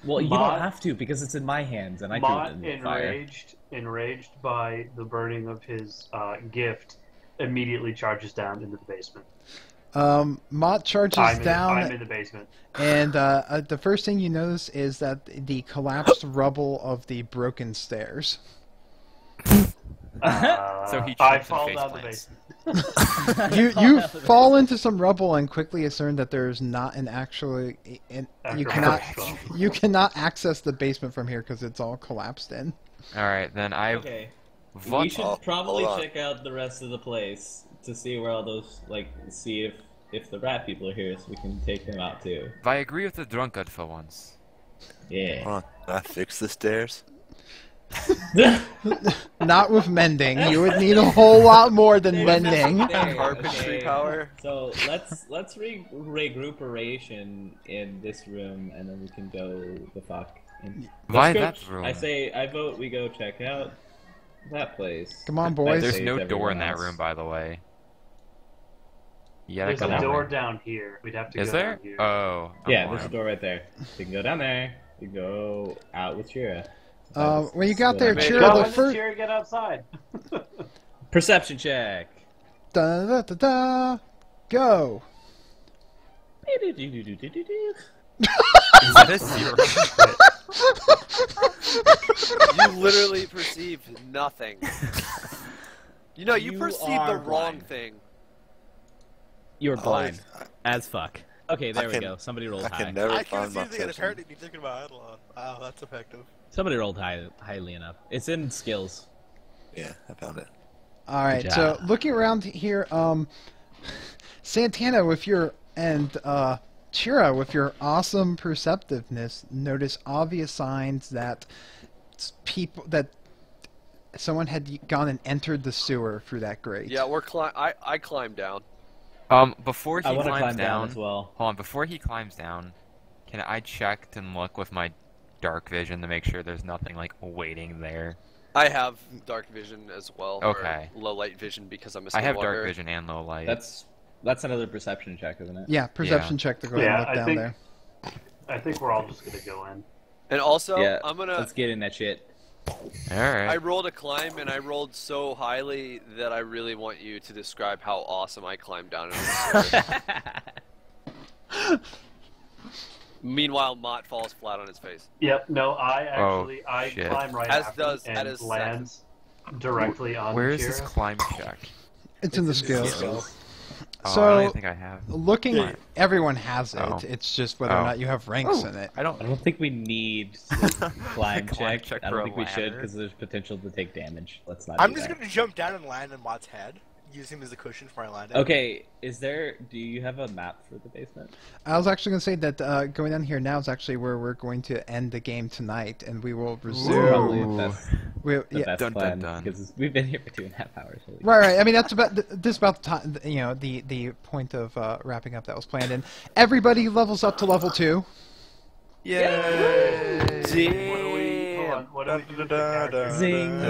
[SPEAKER 1] Well, you
[SPEAKER 9] Mod-
[SPEAKER 1] don't have to because it's in my hands and I
[SPEAKER 9] Mott,
[SPEAKER 1] threw it in the fire.
[SPEAKER 9] enraged by the burning of his gift, immediately charges down into the basement.
[SPEAKER 2] Mott charges
[SPEAKER 9] I'm
[SPEAKER 2] down,
[SPEAKER 9] in the basement.
[SPEAKER 2] and the first thing you notice is that the collapsed rubble of the broken stairs.
[SPEAKER 6] So he
[SPEAKER 9] I
[SPEAKER 6] trips and
[SPEAKER 9] fall
[SPEAKER 6] face
[SPEAKER 9] down the
[SPEAKER 6] plants.
[SPEAKER 9] basement.
[SPEAKER 2] You fall into some rubble and quickly discern that there's not an actually. You cannot access the basement from here because it's all collapsed in.
[SPEAKER 6] All right, then I.
[SPEAKER 1] Okay.
[SPEAKER 6] What?
[SPEAKER 1] We should
[SPEAKER 7] Oh,
[SPEAKER 1] probably
[SPEAKER 7] hold on.
[SPEAKER 1] check out the rest of the place to see where all those, like, see if the rat people are here so we can take them out too.
[SPEAKER 6] I agree with the drunkard for once.
[SPEAKER 1] Yeah.
[SPEAKER 7] Hold on. Can I fix the stairs?
[SPEAKER 2] Not with mending. You would need a whole lot more than mending.
[SPEAKER 1] There,
[SPEAKER 4] Carpentry power.
[SPEAKER 1] So let's recuperation in this room and then we can go the fuck. And
[SPEAKER 6] Why
[SPEAKER 1] let's
[SPEAKER 6] that
[SPEAKER 1] go-
[SPEAKER 6] room?
[SPEAKER 1] I vote we go check out that place.
[SPEAKER 2] Come on,
[SPEAKER 1] That
[SPEAKER 2] boys.
[SPEAKER 6] There's
[SPEAKER 1] saved
[SPEAKER 6] no door
[SPEAKER 1] everyone
[SPEAKER 6] in that
[SPEAKER 1] else.
[SPEAKER 6] room, by the way. You gotta
[SPEAKER 9] There's
[SPEAKER 6] come
[SPEAKER 9] a
[SPEAKER 6] out
[SPEAKER 9] door
[SPEAKER 6] there.
[SPEAKER 9] down here. We'd have to
[SPEAKER 6] Is
[SPEAKER 9] go
[SPEAKER 6] there?
[SPEAKER 9] down here.
[SPEAKER 6] Oh. I'm
[SPEAKER 1] Yeah, there's a
[SPEAKER 6] blind.
[SPEAKER 1] door right there. You can go down there. You go out with Shira.
[SPEAKER 2] When you got there,
[SPEAKER 1] That's-
[SPEAKER 2] Shira,
[SPEAKER 9] Go
[SPEAKER 2] the
[SPEAKER 9] when
[SPEAKER 2] first.
[SPEAKER 9] Shira get outside.
[SPEAKER 1] Perception check.
[SPEAKER 2] Da da da da. Go.
[SPEAKER 6] Is that a 0?
[SPEAKER 4] You literally perceive nothing. You know, you perceive the
[SPEAKER 1] are
[SPEAKER 4] wrong
[SPEAKER 1] blind.
[SPEAKER 4] thing.
[SPEAKER 1] You're blind
[SPEAKER 7] I-
[SPEAKER 1] as fuck. Okay, there we
[SPEAKER 7] can-
[SPEAKER 1] go. Somebody rolled
[SPEAKER 7] I
[SPEAKER 1] high.
[SPEAKER 7] can never
[SPEAKER 5] I
[SPEAKER 7] find
[SPEAKER 5] couldn't see
[SPEAKER 7] my
[SPEAKER 5] anything, and
[SPEAKER 7] person.
[SPEAKER 5] apparently be thinking about Eidolon. Wow, that's effective.
[SPEAKER 1] Somebody rolled highly enough. It's in skills.
[SPEAKER 7] Yeah, I found it.
[SPEAKER 2] All right,
[SPEAKER 1] Good
[SPEAKER 2] so
[SPEAKER 1] job.
[SPEAKER 2] looking around here, Santana with your and Chira with your awesome perceptiveness notice obvious signs that someone had gone and entered the sewer through that grate.
[SPEAKER 4] Yeah, I climbed down.
[SPEAKER 6] Before he
[SPEAKER 1] I want to
[SPEAKER 6] climbs
[SPEAKER 1] climb down
[SPEAKER 6] down,
[SPEAKER 1] as well.
[SPEAKER 6] hold on. Before he climbs down, can I check and look with my dark vision to make sure there's nothing like waiting there?
[SPEAKER 4] I have dark vision as well.
[SPEAKER 6] Okay.
[SPEAKER 4] Or low light vision because I'm a
[SPEAKER 6] I have
[SPEAKER 4] skinwalker.
[SPEAKER 6] dark vision and low light.
[SPEAKER 1] That's another perception check, isn't it?
[SPEAKER 2] Yeah, perception check to go ahead and look down there.
[SPEAKER 9] I think we're all just gonna go in.
[SPEAKER 4] And also,
[SPEAKER 1] Yeah.
[SPEAKER 4] I'm gonna.
[SPEAKER 1] Let's get in that shit.
[SPEAKER 6] All right.
[SPEAKER 4] I rolled a climb, and I rolled so highly that I really want you to describe how awesome I climbed down. Meanwhile, Mott falls flat on his face.
[SPEAKER 9] Yep. No, I
[SPEAKER 6] shit.
[SPEAKER 9] climb right
[SPEAKER 4] As
[SPEAKER 9] after
[SPEAKER 4] does-
[SPEAKER 9] and
[SPEAKER 4] that is
[SPEAKER 9] lands directly on
[SPEAKER 6] Where is
[SPEAKER 9] Shira.
[SPEAKER 6] this climb check?
[SPEAKER 2] It's in the skills.
[SPEAKER 1] Skills.
[SPEAKER 6] Oh,
[SPEAKER 2] So-
[SPEAKER 6] I don't even think I have.
[SPEAKER 2] Looking, everyone has it.
[SPEAKER 6] Oh.
[SPEAKER 2] It's just whether or
[SPEAKER 6] Oh.
[SPEAKER 2] not you have ranks in it.
[SPEAKER 6] I don't.
[SPEAKER 1] I don't think we need to climb
[SPEAKER 6] Climb
[SPEAKER 1] check.
[SPEAKER 6] check
[SPEAKER 1] I
[SPEAKER 6] for
[SPEAKER 1] don't
[SPEAKER 6] a
[SPEAKER 1] think we should
[SPEAKER 6] ladder.
[SPEAKER 1] because there's potential to take damage. Let's not.
[SPEAKER 5] I'm
[SPEAKER 1] do
[SPEAKER 5] just
[SPEAKER 1] that.
[SPEAKER 5] gonna jump down and land on Mott's head, use him as a cushion for my landing.
[SPEAKER 1] Okay, do you have a map for the basement?
[SPEAKER 2] I was actually going to say that going down here now is actually where we're going to end the game tonight, and we will resume.
[SPEAKER 1] Probably
[SPEAKER 6] Ooh.
[SPEAKER 1] the
[SPEAKER 2] Yeah,
[SPEAKER 1] best
[SPEAKER 6] Dun, dun,
[SPEAKER 1] plan
[SPEAKER 6] dun.
[SPEAKER 1] because we've been here for 2.5 hours. Holy
[SPEAKER 2] right. I mean, that's about this is about the time. You know, the point of wrapping up that was planned, and everybody levels up to level 2.
[SPEAKER 7] Yay!
[SPEAKER 9] Hold on, what do we do with the characters?
[SPEAKER 1] Zing.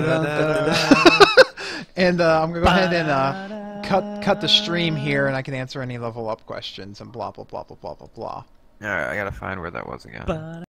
[SPEAKER 2] And I'm gonna go ahead and cut the stream here, and I can answer any level up questions and blah blah blah blah blah blah blah.
[SPEAKER 6] All right, I gotta find where that was again.